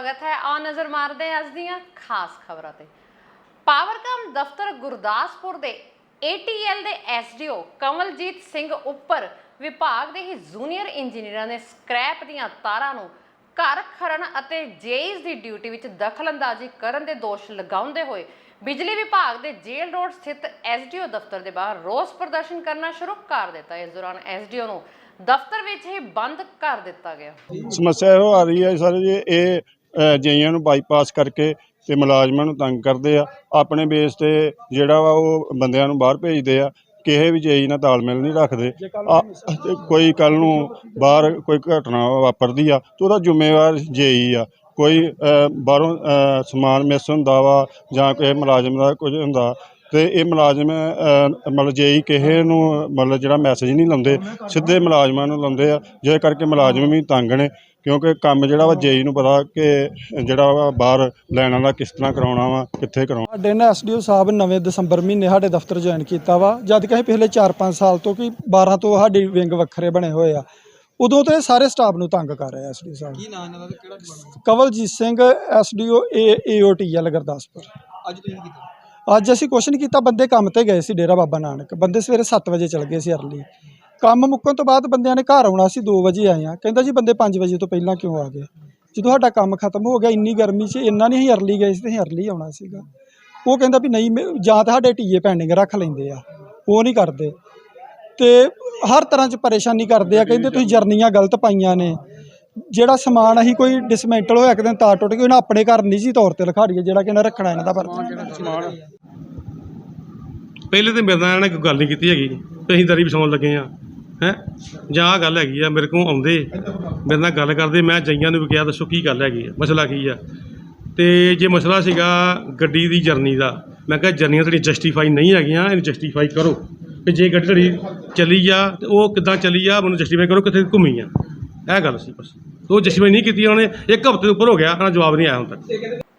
स्वागत है। आओ नज़र मारते हैं अज दीआं खास खबरां ते। पावरकाम दफ्तर गुरदासपुर दे ATL दे SDO कमलजीत सिंह उपर विभाग दे ही जूनियर इंजीनियरां ने स्क्रैप दीआं तारां नूं घर खड़न अते जेईज दी ड्यूटी विच दखलअंदाजी करन दे दोष लगाउंदे होए बिजली विभाग दे जेल रोड स्थित SDO दफ्तर दे बाहर रोस प्रदर्शन करना शुरू कर दिता। इस दौरान SDO नूं दफ्तर विच ही बंद कर दिता गया। समस्या ਇਹੋ ਆ ਰਹੀ ਹੈ ਸਰ ਜੀ, ਇਹ ਜਈਆਂ ਨੂੰ ਬਾਈਪਾਸ ਕਰਕੇ ਤੇ ਮੁਲਾਜ਼ਮਾਂ ਨੂੰ ਤੰਗ ਕਰਦੇ ਆ। ਆਪਣੇ ਬੇਸ ਤੇ ਜਿਹੜਾ ਵਾ ਉਹ ਬੰਦਿਆਂ ਨੂੰ ਬਾਹਰ ਭੇਜਦੇ ਆ। ਕਿਸੇ ਵੀ ਜਈ ਨਾਲ ਤਾਲਮੇਲ ਨਹੀਂ ਰੱਖਦੇ। ਕੋਈ ਕੱਲ ਨੂੰ ਬਾਹਰ ਕੋਈ ਘਟਨਾ ਵਾਪਰਦੀ ਆ ਤੇ ਉਹਦਾ ਜ਼ਿੰਮੇਵਾਰ ਜਈ ਆ। ਕੋਈ ਬਾਹਰੋਂ ਸਮਾਨ ਮਿਸ ਹੁੰਦਾ ਵਾ ਜਾਂ ਕਿਸੇ ਮੁਲਾਜ਼ਮ ਦਾ ਕੁਝ ਹੁੰਦਾ ਤੇ ਇਹ ਮੁਲਾਜ਼ਮ ਮਤਲਬ ਜੇਈ ਕਿਸੇ ਨੂੰ ਮਤਲਬ ਜਿਹੜਾ ਮੈਸੇਜ ਨਹੀਂ ਲਾਉਂਦੇ, ਸਿੱਧੇ ਮੁਲਾਜ਼ਮਾਂ ਨੂੰ ਲਾਉਂਦੇ ਆ, ਜਿਹਦੇ ਕਰਕੇ ਮੁਲਾਜ਼ਮ ਵੀ ਤੰਗ ਨੇ। ਕਿਉਂਕਿ ਕੰਮ ਜਿਹੜਾ ਵਾ ਜੇਈ ਨੂੰ ਪਤਾ ਕਿ ਜਿਹੜਾ ਵਾ ਬਾਹਰ ਲੈਣਾ ਦਾ ਕਿਸ ਤਰ੍ਹਾਂ ਕਰਾਉਣਾ ਵਾ, ਕਿੱਥੇ ਕਰਾਉਣਾ। ਸਾਡੇ ਨਾ SDO ਸਾਹਿਬ 9 ਦਸੰਬਰ ਮਹੀਨੇ ਸਾਡੇ ਦਫ਼ਤਰ ਜੁਆਇਨ ਕੀਤਾ ਵਾ, ਜਦ ਕਿ ਅਸੀਂ ਪਿਛਲੇ 4-5 ਸਾਲ ਤੋਂ ਕਿ 12 ਤੋਂ ਸਾਡੇ ਵਿੰਗ ਵੱਖਰੇ ਬਣੇ ਹੋਏ ਆ। ਉਦੋਂ ਤੋਂ ਇਹ ਸਾਰੇ ਸਟਾਫ ਨੂੰ ਤੰਗ ਕਰ ਰਹੇ ਆ। SDO ਸਾਹਿਬ ਕੀ ਨਾਮ ਇਹਨਾਂ ਦਾ, ਕਿਹੜਾ department? Kawaljit Singh SDO AOTL Gurdaspur. ਅੱਜ ਤੁਸੀਂ ਕੀ ਕੀਤਾ? ਅੱਜ ਅਸੀਂ ਕੁਛ ਨਹੀਂ ਕੀਤਾ, ਬੰਦੇ ਕੰਮ ਤੇ ਗਏ ਸੀ ਡੇਰਾ ਬਾਬਾ ਨਾਨਕ। ਬੰਦੇ ਸਵੇਰੇ 7 ਵਜੇ ਚਲ ਗਏ ਸੀ ਅਰਲੀ। ਕੰਮ ਮੁੱਕਣ ਤੋਂ ਬਾਅਦ ਬੰਦਿਆਂ ਨੇ ਘਰ ਆਉਣਾ ਸੀ, 2 ਵਜੇ ਆਏ ਆ। ਕਹਿੰਦਾ ਜੀ ਬੰਦੇ 5 ਵਜੇ ਤੋਂ ਪਹਿਲਾਂ ਕਿਉਂ ਆ ਗਏ? ਜਦੋਂ ਸਾਡਾ ਕੰਮ ਖਤਮ ਹੋ ਗਿਆ ਇੰਨੀ ਗਰਮੀ 'ਚ, ਇੰਨਾ ਨਹੀਂ ਅਸੀਂ ਅਰਲੀ ਗਏ ਸੀ ਤੇ ਅਸੀਂ ਅਰਲੀ ਆਉਣਾ ਸੀਗਾ। ਉਹ ਕਹਿੰਦਾ ਵੀ ਨਹੀਂ, ਜਾਂ ਤਾਂ ਸਾਡੇ ਟੀਏ ਪੈਂਡਿੰਗ ਰੱਖ ਲੈਂਦੇ ਆ, ਉਹ ਨਹੀਂ ਕਰਦੇ ਤੇ ਹਰ ਤਰ੍ਹਾਂ 'ਚ ਪਰੇਸ਼ਾਨੀ ਕਰਦੇ ਆ। ਕਹਿੰਦੇ ਤੁਸੀਂ ਜਰਨੀਆਂ ਗਲਤ ਪਾਈਆਂ ਨੇ, ਜਿਹੜਾ ਸਮਾਨ ਅਸੀਂ ਕੋਈ ਡਿਸਮੈਂਟਲ ਹੋਇਆ ਕਿਤੇ ਤਾਰ ਟੁੱਟ ਗਈ, ਉਹਨਾਂ ਆਪਣੇ ਘਰ ਨਿੱਜੀ ਤੌਰ ਤੇ ਲਿਖਾ ਦਈਏ ਜਿਹੜਾ ਕਿ ਇਹਨਾਂ ਰੱਖਣਾ ਇਹਨਾਂ ਦਾ ਪਰ ਪਹਿਲੇ ਤਾਂ ਮੇਰੇ ਨਾਲ ਇਹਨਾਂ ਨੇ ਕੋਈ ਗੱਲ ਨਹੀਂ ਕੀਤੀ ਹੈਗੀ ਤੇ ਅਸੀਂ ਦਰੀ ਵਿਛਾਉਣ ਲੱਗੇ ਆ ਹੈ ਜਾਂ ਆਹ ਗੱਲ ਹੈਗੀ ਆ। ਮੇਰੇ ਕੋਲ ਆਉਂਦੇ ਮੇਰੇ ਨਾਲ ਗੱਲ ਕਰਦੇ, ਮੈਂ ਜਈਆਂ ਨੂੰ ਵੀ ਕਿਹਾ ਦੱਸੋ ਕੀ ਗੱਲ ਹੈਗੀ ਆ, ਮਸਲਾ ਕੀ ਆ। ਤੇ ਜੇ ਮਸਲਾ ਸੀਗਾ ਗੱਡੀ ਦੀ ਜਰਨੀ ਦਾ, ਮੈਂ ਕਿਹਾ ਜਰਨੀਆਂ ਤੁਹਾਡੀਆਂ ਜਸਟੀਫਾਈ ਨਹੀਂ ਹੈਗੀਆਂ, ਇਹਨੂੰ ਜਸਟੀਫਾਈ ਕਰੋ ਕਿ ਜੇ ਗੱਡੀ ਤੁਹਾਡੀ ਚੱਲੀ ਆ ਤੇ ਉਹ ਕਿੱਦਾਂ ਚੱਲੀ ਆ, ਮੈਨੂੰ ਜਸਟੀਫਾਈ ਕਰੋ ਕਿੱਥੇ ਘੁੰਮੀ ਆ। ਇਹ ਗੱਲ ਸੀ ਬਸ। ਉਹ ਜਸਟੀਫਾਈ ਨਹੀਂ ਕੀਤੀ ਉਹਨਾਂ ਨੇ। 1 ਹਫ਼ਤੇ ਤੋਂ ਉੱਪਰ ਹੋ ਗਿਆ, ਉਹਨਾਂ ਜਵਾਬ ਨਹੀਂ ਆਇਆ ਹੁਣ ਤੱਕ।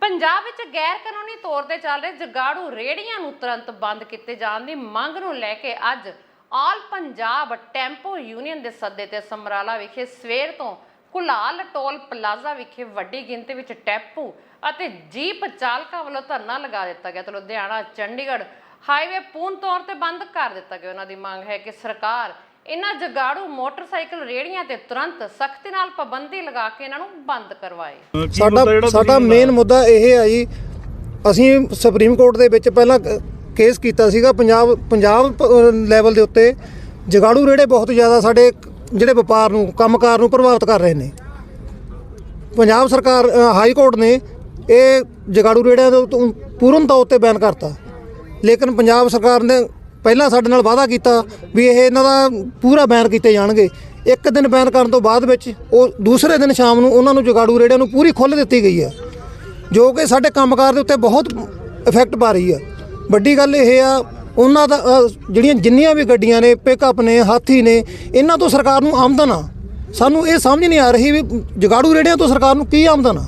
ਪੰਜਾਬ ਵਿੱਚ ਗੈਰ ਕਾਨੂੰਨੀ ਤੌਰ ਤੇ ਚੱਲ ਰਹੇ ਜਗਾੜੂ ਰੇੜੀਆਂ ਨੂੰ ਤੁਰੰਤ ਬੰਦ ਕੀਤੇ ਜਾਣ ਦੀ ਮੰਗ ਨੂੰ ਲੈ ਕੇ ਅੱਜ ਆਲ ਪੰਜਾਬ ਟੈਂਪੋ ਯੂਨੀਅਨ ਦੇ ਸੱਦੇ ਤੇ ਸਮਰਾਲਾ ਵਿਖੇ ਸਵੇਰ ਤੋਂ ਕੁਲਾਲ ਟੋਲ ਪਲਾਜ਼ਾ ਵਿਖੇ ਵੱਡੀ ਗਿਣਤੀ ਵਿੱਚ ਟੈਂਪੂ ਅਤੇ ਜੀਪ ਚਾਲਕਾਂ ਵੱਲੋਂ ਧਰਨਾ ਲਗਾ ਦਿੱਤਾ ਗਿਆ ਤੇ ਲੁਧਿਆਣਾ ਚੰਡੀਗੜ੍ਹ ਹਾਈਵੇ ਪੂਰਨ ਤੌਰ ਤੇ ਬੰਦ ਕਰ ਦਿੱਤਾ ਗਿਆ। ਉਹਨਾਂ ਦੀ ਮੰਗ ਹੈ ਕਿ ਸਰਕਾਰ ਇਹਨਾਂ ਜਗਾੜੂ ਮੋਟਰਸਾਈਕਲ ਰੇੜੀਆਂ ਤੇ ਤੁਰੰਤ ਸਖਤੀ ਨਾਲ ਪਾਬੰਦੀ ਲਗਾ ਕੇ ਇਹਨਾਂ ਨੂੰ ਬੰਦ ਕਰਵਾਏ। ਸਾਡਾ ਮੇਨ ਮੁੱਦਾ ਇਹ ਹੈ ਜੀ, ਅਸੀਂ ਸੁਪਰੀਮ ਕੋਰਟ ਦੇ ਵਿੱਚ ਪਹਿਲਾਂ ਕੇਸ ਕੀਤਾ ਸੀਗਾ। ਪੰਜਾਬ ਲੈਵਲ ਦੇ ਉੱਤੇ ਜਗਾੜੂ ਰੇੜੇ ਬਹੁਤ ਜ਼ਿਆਦਾ ਸਾਡੇ ਜਿਹੜੇ ਵਪਾਰ ਨੂੰ, ਕੰਮਕਾਰ ਨੂੰ ਪ੍ਰਭਾਵਿਤ ਕਰ ਰਹੇ ਨੇ। ਪੰਜਾਬ ਸਰਕਾਰ ਹਾਈ ਕੋਰਟ ਨੇ ਇਹ ਜਗਾੜੂ ਰੇੜਿਆਂ ਤੋਂ ਪੂਰਨ ਤੌਰ ਤੇ ਬੈਨ ਕਰਤਾ, ਲੇਕਿਨ ਪੰਜਾਬ ਸਰਕਾਰ ਨੇ ਪਹਿਲਾਂ ਸਾਡੇ ਨਾਲ ਵਾਅਦਾ ਕੀਤਾ ਵੀ ਇਹ ਇਹਨਾਂ ਦਾ ਪੂਰਾ ਬੈਨ ਕੀਤੇ ਜਾਣਗੇ। 1 ਦਿਨ ਬੈਨ ਕਰਨ ਤੋਂ ਬਾਅਦ ਵਿੱਚ ਉਹ ਦੂਸਰੇ ਦਿਨ ਸ਼ਾਮ ਨੂੰ ਉਹਨਾਂ ਨੂੰ ਜਗਾੜੂ ਰੇੜਿਆਂ ਨੂੰ ਪੂਰੀ ਖੁੱਲ੍ਹ ਦਿੱਤੀ ਗਈ ਹੈ, ਜੋ ਕਿ ਸਾਡੇ ਕੰਮਕਾਰ ਦੇ ਉੱਤੇ ਬਹੁਤ ਇਫੈਕਟ ਪਾ ਰਹੀ ਹੈ। ਵੱਡੀ ਗੱਲ ਇਹ ਆ, ਉਹਨਾਂ ਦਾ ਜਿੰਨੀਆਂ ਵੀ ਗੱਡੀਆਂ ਨੇ, ਪਿਕਅਪ ਨੇ, ਹਾਥੀ ਨੇ, ਇਹਨਾਂ ਤੋਂ ਸਰਕਾਰ ਨੂੰ ਆਮਦਨ ਆ। ਸਾਨੂੰ ਇਹ ਸਮਝ ਨਹੀਂ ਆ ਰਹੀ ਵੀ ਜਗਾੜੂ ਰੇੜਿਆਂ ਤੋਂ ਸਰਕਾਰ ਨੂੰ ਕੀ ਆਮਦਨ ਆ।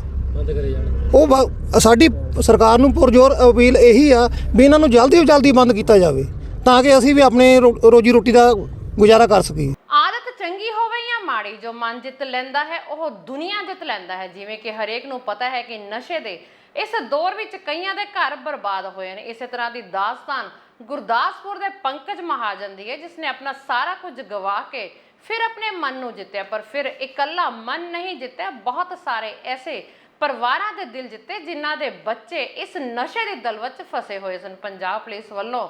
ਉਹ ਸਾਡੀ ਸਰਕਾਰ ਨੂੰ ਪੁਰਜ਼ੋਰ ਅਪੀਲ ਇਹੀ ਆ ਵੀ ਇਹਨਾਂ ਨੂੰ ਜਲਦੀ ਤੋਂ ਜਲਦੀ ਬੰਦ ਕੀਤਾ ਜਾਵੇ ਤਾਂ ਕਿ ਅਸੀਂ ਵੀ ਆਪਣੇ ਰੋਜੀ ਰੋਟੀ ਦਾ ਗੁਜ਼ਾਰਾ ਕਰ ਸਕੀਏ। ਆਦਤ ਚੰਗੀ ਹੋਵੇ ਜਾਂ ਮਾੜੀ, ਜੋ ਮਨ ਜਿੱਤ ਲੈਂਦਾ ਹੈ ਉਹ ਦੁਨੀਆ ਜਿੱਤ ਲੈਂਦਾ ਹੈ। ਜਿਵੇਂ ਕਿ ਹਰੇਕ ਨੂੰ ਪਤਾ ਹੈ ਕਿ ਨਸ਼ੇ ਦੇ ਇਸ ਦੌਰ ਵਿੱਚ ਕਈਆਂ ਦੇ ਘਰ ਬਰਬਾਦ ਹੋਏ ਨੇ। ਇਸੇ ਤਰ੍ਹਾਂ ਦੀ ਦਾਸਤਾਨ ਗੁਰਦਾਸਪੁਰ ਦੇ ਪੰਕਜ ਮਹਾਜਨ ਦੀ ਹੈ, ਜਿਸ ਨੇ ਆਪਣਾ ਸਾਰਾ ਕੁਝ ਗਵਾ ਕੇ ਫਿਰ ਆਪਣੇ ਮਨ ਨੂੰ ਜਿੱਤਿਆ। ਪਰ ਫਿਰ ਇਕੱਲਾ ਮਨ ਨਹੀਂ ਜਿੱਤਿਆ, ਬਹੁਤ ਸਾਰੇ ਐਸੇ ਪਰਿਵਾਰਾਂ ਦੇ ਦਿਲ ਜਿੱਤੇ ਜਿਨ੍ਹਾਂ ਦੇ ਬੱਚੇ ਇਸ ਨਸ਼ੇ ਦੀ ਦਲਦਲ ਫਸੇ ਹੋਏ ਸਨ। ਪੰਜਾਬ ਪੁਲਿਸ ਵੱਲੋਂ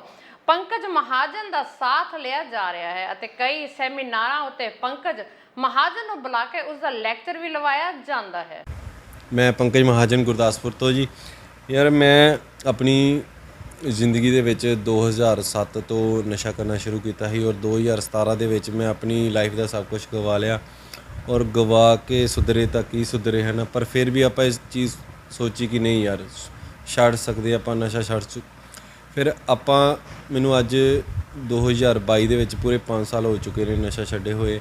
ਪੰਕਜ ਮਹਾਜਨ ਦਾ ਸਾਥ ਲਿਆ ਜਾ ਰਿਹਾ ਹੈ ਅਤੇ ਕਈ ਸੈਮੀਨਾਰਾਂ ਉੱਤੇ ਪੰਕਜ ਮਹਾਜਨ ਨੂੰ ਬੁਲਾ ਕੇ ਉਸ ਦਾ ਲੈਕਚਰ ਵੀ ਲਵਾਇਆ ਜਾਂਦਾ ਹੈ। ਮੈਂ ਪੰਕਜ ਮਹਾਜਨ ਗੁਰਦਾਸਪੁਰ ਤੋਂ ਜੀ। ਯਾਰ ਮੈਂ ਆਪਣੀ ਜ਼ਿੰਦਗੀ ਦੇ ਵਿੱਚ 2007 ਤੋਂ ਨਸ਼ਾ ਕਰਨਾ ਸ਼ੁਰੂ ਕੀਤਾ ਸੀ ਔਰ 2017 ਦੇ ਵਿੱਚ ਮੈਂ ਆਪਣੀ ਲਾਈਫ ਦਾ ਸਭ ਕੁਝ ਗਵਾ ਲਿਆ ਔਰ ਗਵਾ ਕੇ ਸੁਧਰੇ ਤਾਂ ਕੀ ਸੁਧਰੇ ਹਨ। ਪਰ ਫਿਰ ਵੀ ਆਪਾਂ ਇਸ ਚੀਜ਼ ਸੋਚੀ ਕਿ ਨਹੀਂ ਯਾਰ ਛੱਡ ਸਕਦੇ ਆਪਾਂ ਨਸ਼ਾ ਛੱਡ ਫਿਰ ਆਪਾਂ ਮੈਨੂੰ ਅੱਜ 2022 ਦੇ ਵਿੱਚ ਪੂਰੇ 5 ਸਾਲ ਹੋ ਚੁੱਕੇ ਨੇ ਨਸ਼ਾ ਛੱਡੇ ਹੋਏ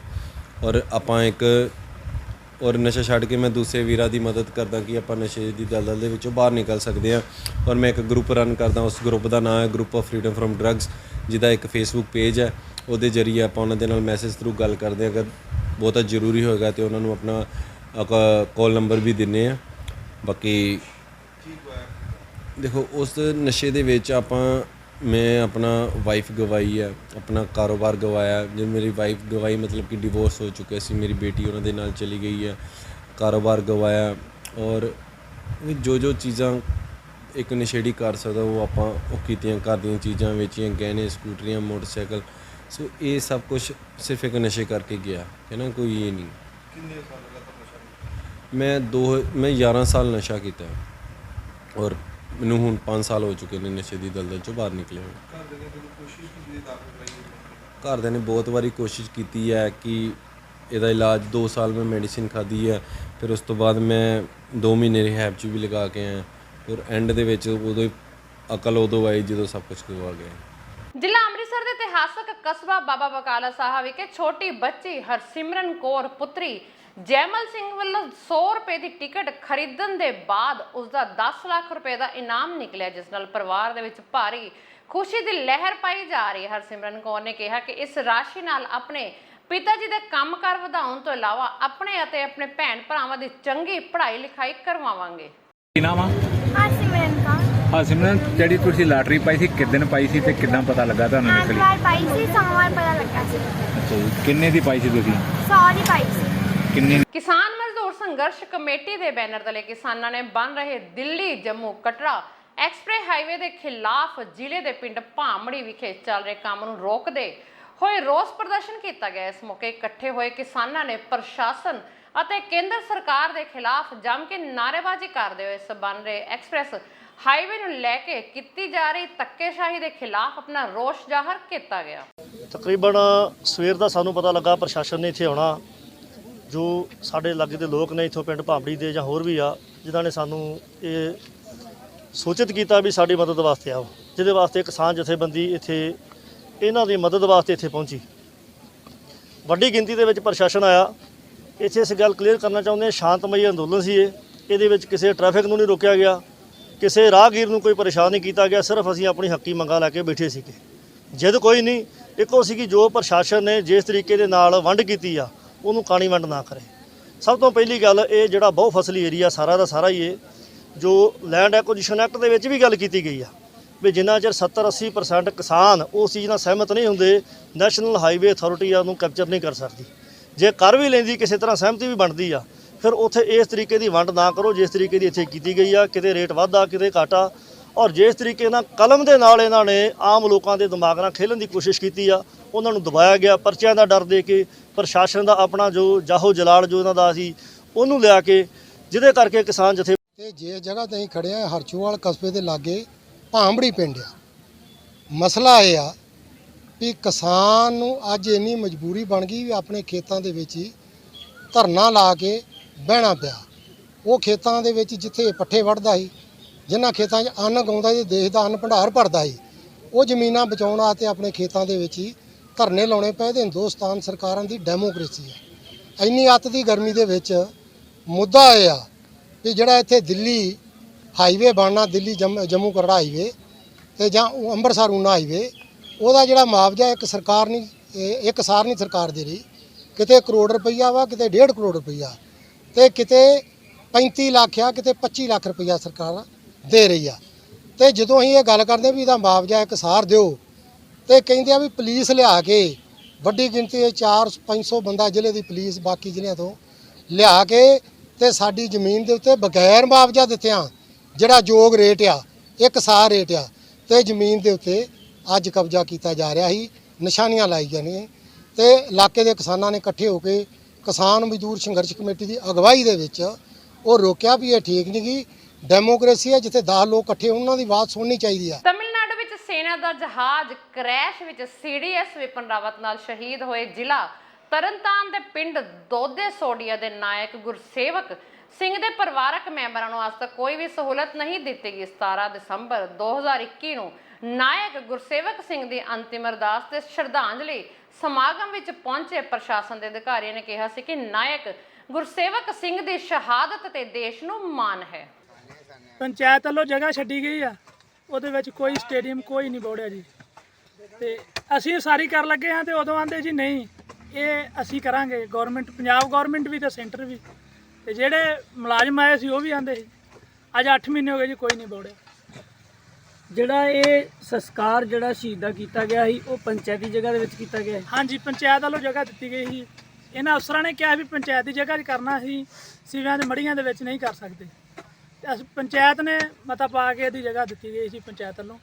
ਔਰ ਨਸ਼ਾ ਛੱਡ ਕੇ ਮੈਂ ਦੂਸਰੇ ਵੀਰਾਂ ਦੀ ਮਦਦ ਕਰਦਾ ਕਿ ਆਪਾਂ ਨਸ਼ੇ ਦੀ ਦਲਦਲ ਦੇ ਵਿੱਚੋਂ ਬਾਹਰ ਨਿਕਲ ਸਕਦੇ ਹਾਂ। ਔਰ ਮੈਂ ਇੱਕ ਗਰੁੱਪ ਰਨ ਕਰਦਾ, ਉਸ ਗਰੁੱਪ ਦਾ ਨਾਮ ਹੈ group of freedom from drugs, ਜਿਹਦਾ ਇੱਕ ਫੇਸਬੁੱਕ ਪੇਜ ਹੈ। ਉਹਦੇ ਜ਼ਰੀਏ ਆਪਾਂ ਉਹਨਾਂ ਦੇ ਨਾਲ ਮੈਸੇਜ ਥਰੂ ਗੱਲ ਕਰਦੇ ਹਾਂ। ਅਗਰ ਬਹੁਤਾ ਜ਼ਰੂਰੀ ਹੋਏਗਾ ਤਾਂ ਉਹਨਾਂ ਨੂੰ ਆਪਣਾ ਕਾਲ ਨੰਬਰ ਵੀ ਦਿੰਦੇ ਹਾਂ। ਬਾਕੀ ਦੇਖੋ ਉਸ ਨਸ਼ੇ ਦੇ ਵਿੱਚ ਮੈਂ ਆਪਣਾ ਵਾਈਫ ਗਵਾਈ ਹੈ, ਆਪਣਾ ਕਾਰੋਬਾਰ ਗਵਾਇਆ। ਜੇ ਮੇਰੀ ਵਾਈਫ ਗਵਾਈ ਮਤਲਬ ਕਿ ਡਿਵੋਰਸ ਹੋ ਚੁੱਕਿਆ ਸੀ, ਮੇਰੀ ਬੇਟੀ ਉਹਨਾਂ ਦੇ ਨਾਲ ਚਲੀ ਗਈ ਹੈ, ਕਾਰੋਬਾਰ ਗਵਾਇਆ। ਔਰ ਜੋ ਚੀਜ਼ਾਂ ਇੱਕ ਨਸ਼ੇੜੀ ਕਰ ਸਕਦਾ ਉਹ ਕੀਤੀਆਂ। ਘਰ ਦੀਆਂ ਚੀਜ਼ਾਂ ਵੇਚੀਆਂ, ਗਹਿਣੇ, ਸਕੂਟਰੀਆਂ, ਮੋਟਰਸਾਈਕਲ। ਸੋ ਇਹ ਸਭ ਕੁਝ ਸਿਰਫ ਇੱਕ ਨਸ਼ੇ ਕਰਕੇ ਗਿਆ ਹੈ ਨਾ, ਕੋਈ ਇਹ ਨਹੀਂ। ਕਿੰਨੇ ਸਾਲ ਲਗਾਤਾਰ ਨਸ਼ਾ? ਮੈਂ 11 ਸਾਲ ਨਸ਼ਾ ਕੀਤਾ ਔਰ ਮੈਨੂੰ ਹੁਣ 5 ਸਾਲ ਹੋ ਚੁੱਕੇ ਨੇ ਨਸ਼ੇ ਦੀ ਦਲਦਲ 'ਚੋਂ ਬਾਹਰ ਨਿਕਲੇ ਹੋਏ। ਘਰਦਿਆਂ ਨੇ ਜਦੋਂ ਕੋਸ਼ਿਸ਼ ਕੀਤੀ ਦਾਖਲ ਕਰਾਈ? ਘਰਦਿਆਂ ਨੇ ਬਹੁਤ ਵਾਰੀ ਕੋਸ਼ਿਸ਼ ਕੀਤੀ ਹੈ ਕਿ ਇਹਦਾ ਇਲਾਜ 2 ਸਾਲ ਮੈਂ ਮੈਡੀਸਿਨ ਖਾਧੀ ਹੈ, ਫਿਰ ਉਸ ਤੋਂ ਬਾਅਦ ਮੈਂ 2 ਮਹੀਨੇ ਰਿਹੈਬ 'ਚ ਵੀ ਲਗਾ ਕੇ ਆਇਆ। ਫਿਰ ਐਂਡ ਦੇ ਵਿੱਚ ਉਦੋਂ ਅਕਲ ਉਦੋਂ ਆਈ ਜਦੋਂ ਸਭ ਕੁਝ ਗਵਾ ਗਿਆ। ਜ਼ਿਲ੍ਹਾ ਅੰਮ੍ਰਿਤਸਰ ਦੇ ਇਤਿਹਾਸਕ ਕਸਬਾ ਬਾਬਾ ਬਕਾਲਾ ਸਾਹਿਬ ਵਿਖੇ ਛੋਟੀ ਬੱਚੀ ਹਰਸਿਮਰਨ ਕੌਰ ਪੁੱਤਰੀ ਜੈਮਲ ਸਿੰਘ ਵੱਲੋਂ 100 ਰੁਪਏ ਦੀ ਟਿਕਟ ਖਰੀਦਣ ਦੇ ਬਾਅਦ ਉਸ ਦਾ 10 ਲੱਖ ਰੁਪਏ ਦਾ ਇਨਾਮ ਨਿਕਲਿਆ, ਜਿਸ ਨਾਲ ਪਰਿਵਾਰ ਦੇ ਵਿੱਚ ਭਾਰੀ ਖੁਸ਼ੀ ਦੀ ਲਹਿਰ ਪਾਈ ਜਾ ਰਹੀ ਹੈ। ਹਰਸਿਮਰਨ ਕੌਰ ਨੇ ਕਿਹਾ ਕਿ ਇਸ ਰਾਸ਼ੀ ਨਾਲ ਆਪਣੇ ਪਿਤਾ ਜੀ ਦੇ ਕੰਮਕਾਰ ਵਧਾਉਣ ਤੋਂ ਇਲਾਵਾ ਆਪਣੇ ਅਤੇ ਆਪਣੇ ਭੈਣ ਭਰਾਵਾਂ ਦੀ ਚੰਗੀ ਪੜ੍ਹਾਈ ਲਿਖਾਈ ਕਰਵਾਵਾਂਗੇ। ਕੀ ਨਾਮ ਆ? ਹਰਸਿਮਰਨ ਕੌਰ। ਸਿਮਰਨ, ਜਿਹੜੀ ਤੁਸੀਂ ਲਾਟਰੀ ਪਾਈ ਸੀ ਕਿਦਨ ਪਾਈ ਸੀ ਤੇ ਕਿੱਦਾਂ ਪਤਾ ਲੱਗਾ ਤੁਹਾਨੂੰ ਨਿਕਲੀ? ਐਤਵਾਰ ਪਾਈ ਸੀ, ਸੋਮਵਾਰ ਪਤਾ ਲੱਗਾ ਸੀ। ਅੱਛਾ ਜੀ, ਕਿੰਨੇ ਦੀ ਪਾਈ ਸੀ ਤੁਸੀਂ? 100 ਦੀ ਪਾਈ ਸੀ। ਕਿੰਨੀ? ਕਿਸਾਨ ਮਜ਼ਦੂਰ ਸੰਘਰਸ਼ ਕਮੇਟੀ ਦੇ ਬੈਨਰ ਤਲੇ ਕਿਸਾਨਾਂ ਨੇ ਬਣ ਰਹੇ ਦਿੱਲੀ ਜੰਮੂ ਕਟੜਾ ਐਕਸਪ੍ਰੈਸ ਹਾਈਵੇ ਦੇ ਖਿਲਾਫ ਜ਼ਿਲ੍ਹੇ ਦੇ ਪਿੰਡ ਭਾਮੜੀ ਵਿਖੇ ਚੱਲ ਰਹੇ ਕੰਮ ਨੂੰ ਰੋਕਦੇ ਹੋਏ ਰੋਸ ਪ੍ਰਦਰਸ਼ਨ ਕੀਤਾ ਗਿਆ। ਇਸ ਮੌਕੇ ਇਕੱਠੇ ਹੋਏ ਕਿਸਾਨਾਂ ਨੇ ਪ੍ਰਸ਼ਾਸਨ ਅਤੇ ਕੇਂਦਰ ਸਰਕਾਰ ਦੇ ਖਿਲਾਫ ਜੰਮ ਕੇ ਨਾਅਰੇਬਾਜ਼ੀ ਕਰਦੇ ਹੋਏ ਇਸ ਬਣ ਰਹੇ ਐਕਸਪ੍ਰੈਸ ਹਾਈਵੇ ਨੂੰ ਲੈ ਕੇ ਕੀਤੀ ਜਾ ਰਹੀ ਧੱਕੇਸ਼ਾਹੀ ਦੇ ਖਿਲਾਫ ਆਪਣਾ ਰੋਸ ਜ਼ਾਹਰ ਕੀਤਾ ਗਿਆ। ਤਕਰੀਬਨ ਸਵੇਰ ਦਾ ਸਾਨੂੰ ਪਤਾ ਲੱਗਾ ਪ੍ਰਸ਼ਾਸਨ ਨੇ ਇੱਥੇ ਆਉਣਾ। ਜੋ ਸਾਡੇ ਲਾਗੇ ਦੇ ਲੋਕ ਨੇ ਇੱਥੋਂ ਪਿੰਡ ਭਾਂਬੜੀ ਦੇ ਜਾਂ ਹੋਰ ਵੀ ਆ, ਜਿਨ੍ਹਾਂ ਨੇ ਸਾਨੂੰ ਇਹ ਸੂਚਿਤ ਕੀਤਾ ਵੀ ਸਾਡੀ ਮਦਦ ਵਾਸਤੇ ਆਓ, ਜਿਹਦੇ ਵਾਸਤੇ ਕਿਸਾਨ ਜਥੇਬੰਦੀ ਇੱਥੇ ਇਹਨਾਂ ਦੀ ਮਦਦ ਵਾਸਤੇ ਇੱਥੇ ਪਹੁੰਚੀ। ਵੱਡੀ ਗਿਣਤੀ ਦੇ ਵਿੱਚ ਪ੍ਰਸ਼ਾਸਨ ਆਇਆ। ਇੱਥੇ ਇਸ ਗੱਲ ਕਲੀਅਰ ਕਰਨਾ ਚਾਹੁੰਦੇ ਹਾਂ, ਸ਼ਾਂਤਮਈ ਅੰਦੋਲਨ ਸੀ ਇਹਦੇ ਵਿੱਚ ਕਿਸੇ ਟ੍ਰੈਫਿਕ ਨੂੰ ਨਹੀਂ ਰੋਕਿਆ ਗਿਆ, ਕਿਸੇ ਰਾਹਗੀਰ ਨੂੰ ਕੋਈ ਪਰੇਸ਼ਾਨ ਨਹੀਂ ਕੀਤਾ ਗਿਆ। ਸਿਰਫ ਅਸੀਂ ਆਪਣੀ ਹੱਕੀ ਮੰਗਾਂ ਲੈ ਕੇ ਬੈਠੇ ਸੀਗੇ। ਜਿੱਦ ਕੋਈ ਨਹੀਂ, ਇੱਕੋ ਸੀ ਕਿ ਜੋ ਪ੍ਰਸ਼ਾਸਨ ਨੇ ਜਿਸ ਤਰੀਕੇ ਦੇ ਨਾਲ ਵੰਡ ਕੀਤੀ ਆ ਉਹਨੂੰ ਕਾਣੀ ਵੰਡ ਨਾ ਕਰੇ। ਸਭ ਤੋਂ ਪਹਿਲੀ ਗੱਲ, ਇਹ ਜਿਹੜਾ ਬਹੁ ਫਸਲੀ ਏਰੀਆ ਸਾਰਾ ਦਾ ਸਾਰਾ ਹੀ ਇਹ ਜੋ ਲੈਂਡ ਐਕੁਜੀਸ਼ਨ ਐਕਟ ਦੇ ਵਿੱਚ ਵੀ ਗੱਲ ਕੀਤੀ ਗਈ ਆ ਵੀ ਜਿੰਨਾ ਚਿਰ 70-80% ਕਿਸਾਨ ਉਸ ਚੀਜ਼ ਨਾਲ ਸਹਿਮਤ ਨਹੀਂ ਹੁੰਦੇ, ਨੈਸ਼ਨਲ ਹਾਈਵੇ ਅਥਾਰਟੀ ਆ ਉਹਨੂੰ ਕੈਪਚਰ ਨਹੀਂ ਕਰ ਸਕਦੀ। ਜੇ ਕਰ ਵੀ ਲੈਂਦੀ, ਕਿਸੇ ਤਰ੍ਹਾਂ ਸਹਿਮਤੀ ਵੀ ਬਣਦੀ ਆ, ਫਿਰ ਉੱਥੇ ਇਸ ਤਰੀਕੇ ਦੀ ਵੰਡ ਨਾ ਕਰੋ ਜਿਸ ਤਰੀਕੇ ਦੀ ਇੱਥੇ ਕੀਤੀ ਗਈ ਆ। ਕਿਤੇ ਰੇਟ ਵਾਧਾ, ਕਿਤੇ ਘਾਟਾ, ਔਰ ਜਿਸ ਤਰੀਕੇ ਨਾਲ ਕਲਮ ਦੇ ਨਾਲ ਇਹਨਾਂ ਨੇ ਆਮ ਲੋਕਾਂ ਦੇ ਦਿਮਾਗ ਨਾਲ ਖੇਲਣ ਦੀ ਕੋਸ਼ਿਸ਼ ਕੀਤੀ ਆ, ਉਹਨਾਂ ਨੂੰ ਦਬਾਇਆ ਗਿਆ। ਪਰਚਿਆਂ ਦਾ ਡਰ ਦੇ ਕੇ ਪ੍ਰਸ਼ਾਸਨ ਦਾ ਆਪਣਾ ਜੋ ਜਾਹੋ ਜਲਾਲ ਜੋ ਇਹਨਾਂ ਦਾ ਸੀ ਉਹਨੂੰ ਲਿਆ ਕੇ, ਜਿਹਦੇ ਕਰਕੇ ਕਿਸਾਨ ਜਥੇ ਤੇ ਜਿਸ ਜਗ੍ਹਾ ਤੇ ਅਸੀਂ ਖੜੇ ਆ ਹਰਚੂਵਾਲ ਕਸਬੇ ਦੇ ਲਾਗੇ ਭਾਂਬੜੀ ਪਿੰਡ ਆ। ਮਸਲਾ ਇਹ ਆ ਵੀ ਕਿਸਾਨ ਨੂੰ ਅੱਜ ਇੰਨੀ ਮਜਬੂਰੀ ਬਣ ਗਈ ਵੀ ਆਪਣੇ ਖੇਤਾਂ ਦੇ ਵਿੱਚ ਹੀ ਧਰਨਾ ਲਾ ਕੇ ਬਹਿਣਾ ਪਿਆ। ਉਹ ਖੇਤਾਂ ਦੇ ਵਿੱਚ ਜਿੱਥੇ ਪੱਠੇ ਵੱਢਦਾ ਸੀ, ਜਿਨ੍ਹਾਂ ਖੇਤਾਂ 'ਚ ਅੰਨ ਉਗਾਉਂਦਾ ਸੀ, ਦੇਸ਼ ਦਾ ਅੰਨ ਭੰਡਾਰ ਭਰਦਾ ਸੀ, ਉਹ ਜ਼ਮੀਨਾਂ ਬਚਾਉਣ ਵਾਸਤੇ ਆਪਣੇ ਖੇਤਾਂ ਦੇ ਵਿੱਚ ਹੀ ਧਰਨੇ ਲਾਉਣੇ ਪਏ। ਤੇ ਹਿੰਦੁਸਤਾਨ ਸਰਕਾਰਾਂ ਦੀ ਡੈਮੋਕ੍ਰੇਸੀ ਹੈ। ਇੰਨੀ ਅੱਤ ਦੀ ਗਰਮੀ ਦੇ ਵਿੱਚ ਮੁੱਦਾ ਇਹ ਆ ਵੀ ਜਿਹੜਾ ਇੱਥੇ ਦਿੱਲੀ ਹਾਈਵੇ ਬਣਨਾ, ਦਿੱਲੀ ਜੰਮੂ ਕਟੜਾ ਹਾਈਵੇ ਤੇ ਜਾਂ ਅੰਮ੍ਰਿਤਸਰ ਊਨਾ ਹਾਈਵੇ, ਉਹਦਾ ਜਿਹੜਾ ਮੁਆਵਜ਼ਾ ਇੱਕ ਸਰਕਾਰ ਨਹੀਂ, ਇੱਕ ਸਾਰ ਨਹੀਂ ਸਰਕਾਰ ਦੇ ਰਹੀ। ਕਿਤੇ ਕਰੋੜ ਰੁਪਈਆ ਵਾ, ਕਿਤੇ 1.5 ਕਰੋੜ ਰੁਪਈਆ, ਤੇ ਕਿਤੇ 35 ਲੱਖ ਆ, ਕਿਤੇ 25 ਲੱਖ ਰੁਪਈਆ ਸਰਕਾਰ ਦੇ ਰਹੀ ਆ। ਤੇ ਜਦੋਂ ਅਸੀਂ ਇਹ ਗੱਲ ਕਰਦੇ ਵੀ ਇਹਦਾ ਮੁਆਵਜ਼ਾ ਇੱਕ ਸਾਰ ਦਿਓ, ਤੇ ਕਹਿੰਦੇ ਆ ਵੀ ਪੁਲਿਸ ਲਿਆ ਕੇ ਵੱਡੀ ਗਿਣਤੀ ਦੇ 400-500 ਬੰਦਾ ਜ਼ਿਲ੍ਹੇ ਦੀ ਪੁਲਿਸ ਬਾਕੀ ਜ਼ਿਲ੍ਹਿਆਂ ਤੋਂ ਲਿਆ ਕੇ ਤੇ ਸਾਡੀ ਜ਼ਮੀਨ ਦੇ ਉੱਤੇ ਬਗੈਰ ਮੁਆਵਜ਼ਾ ਦਿੱਤਿਆਂ ਜਿਹੜਾ ਯੋਗ ਰੇਟ ਆ, ਇੱਕ ਸਾਰ ਰੇਟ ਆ, ਤੇ ਜ਼ਮੀਨ ਦੇ ਉੱਤੇ ਅੱਜ ਕਬਜ਼ਾ ਕੀਤਾ ਜਾ ਰਿਹਾ ਸੀ, ਨਿਸ਼ਾਨੀਆਂ ਲਾਈ ਜਾਂਦੀਆਂ। ਤੇ ਇਲਾਕੇ ਦੇ ਕਿਸਾਨਾਂ ਨੇ ਇਕੱਠੇ ਹੋ ਕੇ ਕਿਸਾਨ ਮਜ਼ਦੂਰ ਸੰਘਰਸ਼ ਕਮੇਟੀ ਦੀ ਅਗਵਾਈ ਦੇ ਵਿੱਚ ਉਹ ਰੋਕਿਆ ਵੀ ਇਹ ਠੀਕ ਨਹੀਂ ਗੀ। ਡੈਮੋਕ੍ਰੇਸੀ ਹੈ, ਜਿੱਥੇ 10 ਲੋਕ ਇਕੱਠੇ, ਉਹਨਾਂ ਦੀ ਆਵਾਜ਼ ਸੁਣਨੀ ਚਾਹੀਦੀ ਆ। ਤਮਿਲਨਾਡੂ ਵਿੱਚ ਸੈਨਾ ਦਾ ਜਹਾਜ਼ ਕ੍ਰੈਸ਼ ਵਿੱਚ ਸੀਡੀਐਸ ਵਿਪਨ ਰਾਵਤ ਨਾਲ ਸ਼ਹੀਦ ਹੋਏ ਜ਼ਿਲ੍ਹਾ ਤਰਨਤਾਰਨ ਦੇ ਪਿੰਡ ਦੋਦੇ ਸੋਡੀਆ ਦੇ ਨਾਇਕ ਗੁਰਸੇਵਕ ਸਿੰਘ ਦੇ ਪਰਿਵਾਰਕ ਮੈਂਬਰਾਂ ਨੂੰ ਅੱਜ ਤੱਕ ਕੋਈ ਵੀ ਸਹੂਲਤ ਨਹੀਂ ਦਿੱਤੀ ਗਈ। 17 ਦਸੰਬਰ 2021 ਨੂੰ ਨਾਇਕ ਗੁਰਸੇਵਕ ਸਿੰਘ ਦੀ ਅੰਤਿਮ ਅਰਦਾਸ ਤੇ ਸ਼ਰਧਾਂਜਲੀ ਸਮਾਗਮ ਵਿੱਚ ਪਹੁੰਚੇ ਪ੍ਰਸ਼ਾਸਨ ਦੇ ਅਧਿਕਾਰੀਆਂ ਨੇ ਕਿਹਾ ਸੀ ਕਿ ਨਾਇਕ ਗੁਰਸੇਵਕ ਸਿੰਘ ਦੀ ਸ਼ਹਾਦਤ ਤੇ ਦੇਸ਼ ਨੂੰ ਮਾਣ ਹੈ। ਪੰਚਾਇਤ ਵੱਲੋਂ ਜਗ੍ਹਾ ਛੱਡੀ ਗਈ ਆ, ਉਹਦੇ ਵਿੱਚ ਕੋਈ ਸਟੇਡੀਅਮ ਕੋਈ ਨਹੀਂ ਬੋੜਿਆ ਜੀ, ਤੇ ਅਸੀਂ ਸਾਰੀ ਕਰ ਲੱਗੇ ਹਾਂ। ਤੇ ਉਦੋਂ ਆਂਦੇ ਜੀ ਨਹੀਂ, ਇਹ ਅਸੀਂ ਕਰਾਂਗੇ। ਗਵਰਨਮੈਂਟ, ਪੰਜਾਬ ਗਵਰਨਮੈਂਟ ਵੀ ਤੇ ਸੈਂਟਰ ਵੀ, ਤੇ ਜਿਹੜੇ ਮੁਲਾਜ਼ਮ ਆਏ ਸੀ ਉਹ ਵੀ ਆਂਦੇ ਸੀ ਅੱਜ 8 ਮਹੀਨੇ ਹੋ ਗਏ ਜੀ, ਕੋਈ ਨਹੀਂ ਬੋੜਿਆ। ਜਿਹੜਾ ਇਹ ਸੰਸਕਾਰ ਜਿਹੜਾ ਸ਼ਹੀਦ ਦਾ ਕੀਤਾ ਗਿਆ ਸੀ ਉਹ ਪੰਚਾਇਤੀ ਜਗ੍ਹਾ ਦੇ ਵਿੱਚ ਕੀਤਾ ਗਿਆ ਹੈ? ਹਾਂਜੀ, ਪੰਚਾਇਤ ਵੱਲੋਂ ਜਗ੍ਹਾ ਦਿੱਤੀ ਗਈ ਸੀ। ਇਹਨਾਂ ਅਫਸਰਾਂ ਨੇ ਕਿਹਾ ਵੀ ਪੰਚਾਇਤ ਦੀ ਜਗ੍ਹਾ 'ਚ ਕਰਨਾ ਸੀ, ਸਿਵਿਆਂ ਦੇ ਮੜੀਆਂ ਦੇ ਵਿੱਚ ਨਹੀਂ ਕਰ ਸਕਦੇ। ਤੇ ਪੰਚਾਇਤ ਨੇ ਮਤਾ ਪਾ ਕੇ ਇਹਦੀ ਜਗ੍ਹਾ ਦਿੱਤੀ ਗਈ ਸੀ ਪੰਚਾਇਤ ਵੱਲੋਂ,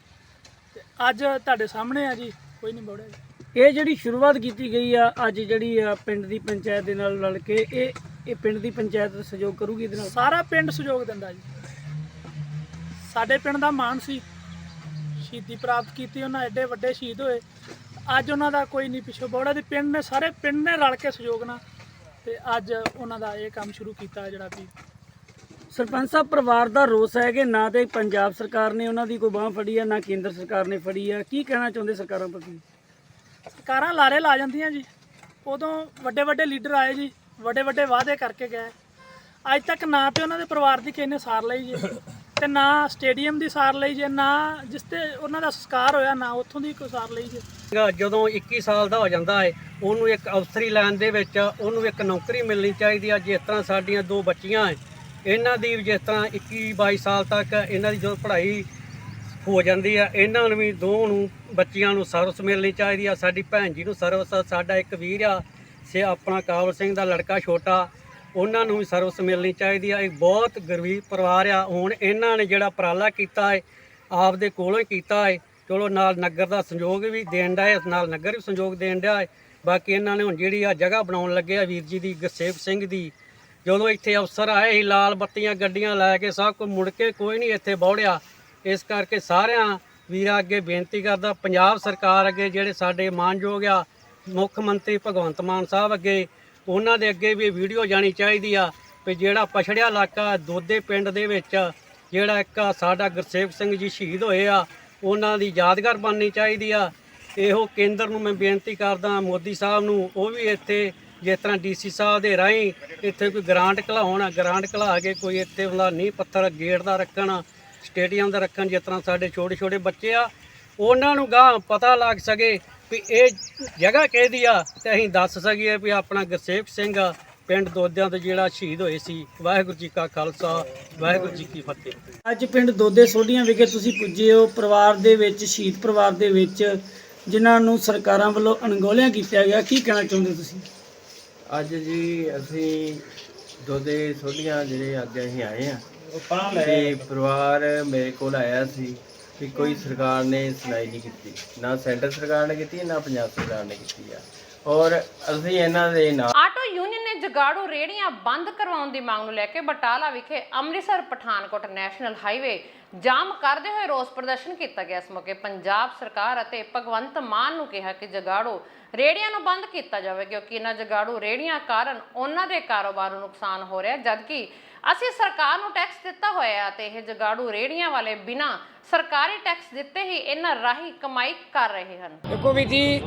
ਤੇ ਅੱਜ ਤੁਹਾਡੇ ਸਾਹਮਣੇ ਆ ਜੀ, ਕੋਈ ਨਹੀਂ ਬੋੜਿਆ ਜੀ। ਇਹ ਜਿਹੜੀ ਸ਼ੁਰੂਆਤ ਕੀਤੀ ਗਈ ਆ ਅੱਜ ਜਿਹੜੀ ਆ ਪਿੰਡ ਦੀ ਪੰਚਾਇਤ ਦੇ ਨਾਲ ਰਲ ਕੇ, ਇਹ ਪਿੰਡ ਦੀ ਪੰਚਾਇਤ ਸਹਿਯੋਗ ਕਰੂਗੀ ਇਹਦੇ ਨਾਲ? ਸਾਰਾ ਪਿੰਡ ਸਹਿਯੋਗ ਦਿੰਦਾ ਜੀ। ਸਾਡੇ ਪਿੰਡ ਦਾ ਮਾਣ ਸੀ, ਸ਼ਹੀਦੀ ਪ੍ਰਾਪਤ ਕੀਤੀ ਉਹਨਾਂ, ਐਡੇ ਵੱਡੇ ਸ਼ਹੀਦ ਹੋਏ, ਅੱਜ ਉਹਨਾਂ ਦਾ ਕੋਈ ਨਹੀਂ ਪਿੱਛੋਂ ਬੋੜਾ। ਦੀ ਪਿੰਡ ਨੇ, ਸਾਰੇ ਪਿੰਡ ਨੇ ਰਲ ਕੇ ਸਹਿਯੋਗ ਨਾਲ ਤੇ ਅੱਜ ਉਹਨਾਂ ਦਾ ਇਹ ਕੰਮ ਸ਼ੁਰੂ ਕੀਤਾ ਜਿਹੜਾ ਵੀ। ਸਰਪੰਚ ਸਾਹਿਬ, ਪਰਿਵਾਰ ਦਾ ਰੋਸ ਹੈ ਕਿ ਨਾ ਤੇ ਪੰਜਾਬ ਸਰਕਾਰ ਨੇ ਉਹਨਾਂ ਦੀ ਕੋਈ ਬਾਂਹ ਫੜੀ ਆ, ਨਾ ਕੇਂਦਰ ਸਰਕਾਰ ਨੇ ਫੜੀ ਆ। ਕੀ ਕਹਿਣਾ ਚਾਹੁੰਦੇ ਸਰਕਾਰਾਂ ਪ੍ਰਤੀ? ਸਰਕਾਰਾਂ ਲਾਰੇ ਲਾ ਜਾਂਦੀਆਂ ਜੀ। ਉਦੋਂ ਵੱਡੇ ਵੱਡੇ ਲੀਡਰ ਆਏ ਜੀ, ਵੱਡੇ ਵੱਡੇ ਵਾਅਦੇ ਕਰਕੇ ਗਏ। ਅੱਜ ਤੱਕ ਨਾ ਤੇ ਉਹਨਾਂ ਦੇ ਪਰਿਵਾਰ ਦੀ ਕਿਸੇ ਨੇ ਸਾਰ ਲਈ ਜੀ, ਤੇ ਨਾ ਸਟੇਡੀਅਮ ਦੀ ਸਾਰ ਲਈ ਜੀ, ਨਾ ਜਿਸ ਤੇ ਉਹਨਾਂ ਦਾ ਸੰਸਕਾਰ ਹੋਇਆ ਨਾ ਉੱਥੋਂ ਦੀ ਕੋਈ ਸਾਰ ਲਈ ਜੀ। ਜਦੋਂ 21 ਸਾਲ ਦਾ ਹੋ ਜਾਂਦਾ ਹੈ ਉਹਨੂੰ ਇੱਕ ਅਫਸਰੀ ਲਾਈਨ ਦੇ ਵਿੱਚ ਉਹਨੂੰ ਇੱਕ ਨੌਕਰੀ ਮਿਲਣੀ ਚਾਹੀਦੀ ਆ। ਜਿਸ ਤਰ੍ਹਾਂ ਸਾਡੀਆਂ 2 ਬੱਚੀਆਂ ਹੈ, ਇਹਨਾਂ ਦੀ ਜਿਸ ਤਰ੍ਹਾਂ 21-22 ਸਾਲ ਤੱਕ ਇਹਨਾਂ ਦੀ ਜਦੋਂ ਪੜ੍ਹਾਈ ਹੋ ਜਾਂਦੀ ਆ, ਇਹਨਾਂ ਨੂੰ ਵੀ 2 ਨੂੰ ਬੱਚੀਆਂ ਨੂੰ ਸਰਵਿਸ ਮਿਲਣੀ ਚਾਹੀਦੀ ਆ। ਸਾਡੀ ਭੈਣ ਜੀ ਨੂੰ ਸਰਵਿਸ, ਸਾਡਾ ਇੱਕ ਵੀਰ ਆ ਆਪਣਾ ਕਾਬਲ ਸਿੰਘ ਦਾ ਲੜਕਾ ਛੋਟਾ, ਉਹਨਾਂ ਨੂੰ ਵੀ ਸਰਵਿਸ ਮਿਲਣੀ ਚਾਹੀਦੀ ਆ। ਇਹ ਬਹੁਤ ਗਰੀਬ ਪਰਿਵਾਰ ਆ। ਹੁਣ ਇਹਨਾਂ ਨੇ ਜਿਹੜਾ ਉਪਰਾਲਾ ਕੀਤਾ ਹੈ ਆਪਦੇ ਕੋਲੋਂ ਹੀ ਕੀਤਾ ਹੈ, ਚਲੋ ਨਾਲ ਨਗਰ ਦਾ ਸੰਯੋਗ ਵੀ ਦੇਣ ਦਾ ਹੈ, ਨਾਲ ਨਗਰ ਵੀ ਸੰਯੋਗ ਦੇਣ ਡਿਆ ਹੈ। ਬਾਕੀ ਇਹਨਾਂ ਨੇ ਹੁਣ ਜਿਹੜੀ ਆ ਜਗ੍ਹਾ ਬਣਾਉਣ ਲੱਗੇ ਆ ਵੀਰ ਜੀ ਦੀ, ਗੁਰਸੇਵਕ ਸਿੰਘ ਦੀ, ਜਦੋਂ ਇੱਥੇ ਅਫਸਰ ਆਏ ਸੀ ਲਾਲ ਬੱਤੀਆਂ ਗੱਡੀਆਂ ਲੈ ਕੇ, ਸਭ ਕੁਝ ਮੁੜ ਕੇ ਕੋਈ ਨਹੀਂ ਇੱਥੇ ਬੌੜਿਆ। ਇਸ ਕਰਕੇ ਸਾਰਿਆਂ ਵੀਰਾਂ ਅੱਗੇ ਬੇਨਤੀ ਕਰਦਾ, ਪੰਜਾਬ ਸਰਕਾਰ ਅੱਗੇ, ਜਿਹੜੇ ਸਾਡੇ ਮਾਨਯੋਗ ਆ ਮੁੱਖ ਮੰਤਰੀ ਭਗਵੰਤ ਮਾਨ ਸਾਹਿਬ ਅੱਗੇ, ਉਹਨਾਂ ਦੇ ਅੱਗੇ ਵੀ ਵੀਡੀਓ ਜਾਣੀ ਚਾਹੀਦੀ ਆ ਵੀ ਜਿਹੜਾ ਪਛੜਿਆ ਇਲਾਕਾ ਦੋਦੇ ਪਿੰਡ ਦੇ ਵਿੱਚ ਜਿਹੜਾ ਇੱਕ ਸਾਡਾ ਗੁਰਸੇਵਕ ਸਿੰਘ ਜੀ ਸ਼ਹੀਦ ਹੋਏ ਆ, ਉਹਨਾਂ ਦੀ ਯਾਦਗਾਰ ਬਣਨੀ ਚਾਹੀਦੀ ਆ। ਇਹੋ ਕੇਂਦਰ ਨੂੰ ਮੈਂ ਬੇਨਤੀ ਕਰਦਾ, ਮੋਦੀ ਸਾਹਿਬ ਨੂੰ, ਉਹ ਵੀ ਇੱਥੇ ਜਿਸ ਤਰ੍ਹਾਂ ਡੀਸੀ ਸਾਹਿਬ ਦੇ ਰਾਹੀਂ ਇੱਥੇ ਕੋਈ ਗ੍ਰਾਂਟ ਘਲਾਉਣ, ਗ੍ਰਾਂਟ ਘਲਾ ਕੇ ਕੋਈ ਇੱਥੇ ਵਾਲਾ ਨੀਂਹ ਪੱਥਰ ਗੇਟ ਦਾ ਰੱਖਣ, ਸਟੇਡੀਅਮ ਦਾ ਰੱਖਣ। ਜਿਸ ਤਰ੍ਹਾਂ ਸਾਡੇ ਛੋਟੇ ਛੋਟੇ ਬੱਚੇ ਆ, ਉਹਨਾਂ ਨੂੰ ਗਾਂ ਪਤਾ ਲੱਗ ਸਕੇ ਵੀ ਇਹ ਜਗ੍ਹਾ ਕਿਹਦੀ ਆ, ਤੇ ਅਸੀਂ ਦੱਸ ਸਕੀਏ ਵੀ ਆਪਣਾ ਗੁਰਸੇਵਕ ਸਿੰਘ ਪਿੰਡ ਦੋਦਿਆਂ ਤੋਂ ਜਿਹੜਾ ਸ਼ਹੀਦ ਹੋਏ ਸੀ। ਵਾਹਿਗੁਰੂ ਜੀ ਕਾ ਖਾਲਸਾ, ਵਾਹਿਗੁਰੂ ਜੀ ਕੀ ਫਤਿਹ। ਅੱਜ ਪਿੰਡ ਦੋਦੇ ਸੋਢੀਆਂ ਵਿਖੇ ਤੁਸੀਂ ਪੁੱਜੇ ਹੋ, ਪਰਿਵਾਰ ਦੇ ਵਿੱਚ, ਸ਼ਹੀਦ ਪਰਿਵਾਰ ਦੇ ਵਿੱਚ, ਜਿਨ੍ਹਾਂ ਨੂੰ ਸਰਕਾਰਾਂ ਵੱਲੋਂ ਅਣਗੌਲਿਆ ਕੀਤਾ ਗਿਆ। ਕੀ ਕਹਿਣਾ ਚਾਹੁੰਦੇ ਤੁਸੀਂ? ਅੱਜ ਜੀ ਅਸੀਂ ਦੋਦੇ ਸੋਢੀਆਂ ਜਿਹੜੇ ਅੱਜ ਅਸੀਂ ਆਏ ਆ, ਤੇ ਪਰਿਵਾਰ ਮੇਰੇ ਕੋਲ ਆਇਆ ਸੀ ਕਿ ਕੋਈ ਸਰਕਾਰ ਨੇ ਸੁਣਾਈ ਨਹੀਂ ਕੀਤੀ, ਨਾ ਸੈਂਟਰ ਸਰਕਾਰ ਨੇ ਕੀਤੀ, ਨਾ ਪੰਜਾਬ ਸਰਕਾਰ ਨੇ ਕੀਤੀ ਆ। ਔਰ ਅਸੀਂ ਇਹਨਾਂ ਦੇ ਨਾਲ ਆਟੋ ਯੂਨੀਅਨ ਨੇ ਜਗਾੜੂ ਰੇਹੜੀਆਂ ਬੰਦ ਕਰਵਾਉਣ ਦੀ ਮੰਗ ਨੂੰ ਲੈ ਕੇ ਬਟਾਲਾ ਵਿਖੇ ਅੰਮ੍ਰਿਤਸਰ ਪਠਾਨਕੋਟ ਨੈਸ਼ਨਲ ਹਾਈਵੇ ਜਾਮ ਕਰਦੇ ਹੋਏ ਰੋਸ ਪ੍ਰਦਰਸ਼ਨ ਕੀਤਾ ਗਿਆ। ਇਸ ਮੌਕੇ ਪੰਜਾਬ ਸਰਕਾਰ ਅਤੇ ਭਗਵੰਤ ਮਾਨ ਨੂੰ ਕਿਹਾ ਕਿ ਜਗਾੜੂ ਰੇਹੜੀਆਂ ਨੂੰ ਬੰਦ ਕੀਤਾ ਜਾਵੇ, ਕਿਉਂਕਿ ਇਹਨਾਂ ਜਗਾੜੂ ਰੇਹੜੀਆਂ ਕਾਰਨ ਉਹਨਾਂ ਦੇ ਕਾਰੋਬਾਰ ਨੂੰ ਨੁਕਸਾਨ ਹੋ ਰਿਹਾ, ਜਦਕਿ ਅਸੀਂ ਸਰਕਾਰ ਨੂੰ ਟੈਕਸ ਦਿੱਤਾ ਹੋਇਆ ਤੇ ਇਹ ਜਗਾੜੂ ਰੇਹੜੀਆਂ ਵਾਲੇ ਬਿਨਾਂ ਸਰਕਾਰੀ ਟੈਕਸ ਦਿੱਤੇ ਹੀ ਇਹਨਾਂ ਰਾਹੀਂ ਕਮਾਈ ਕਰ ਰਹੇ ਹਨ। ਦੇਖੋ ਵੀ ਜੀ,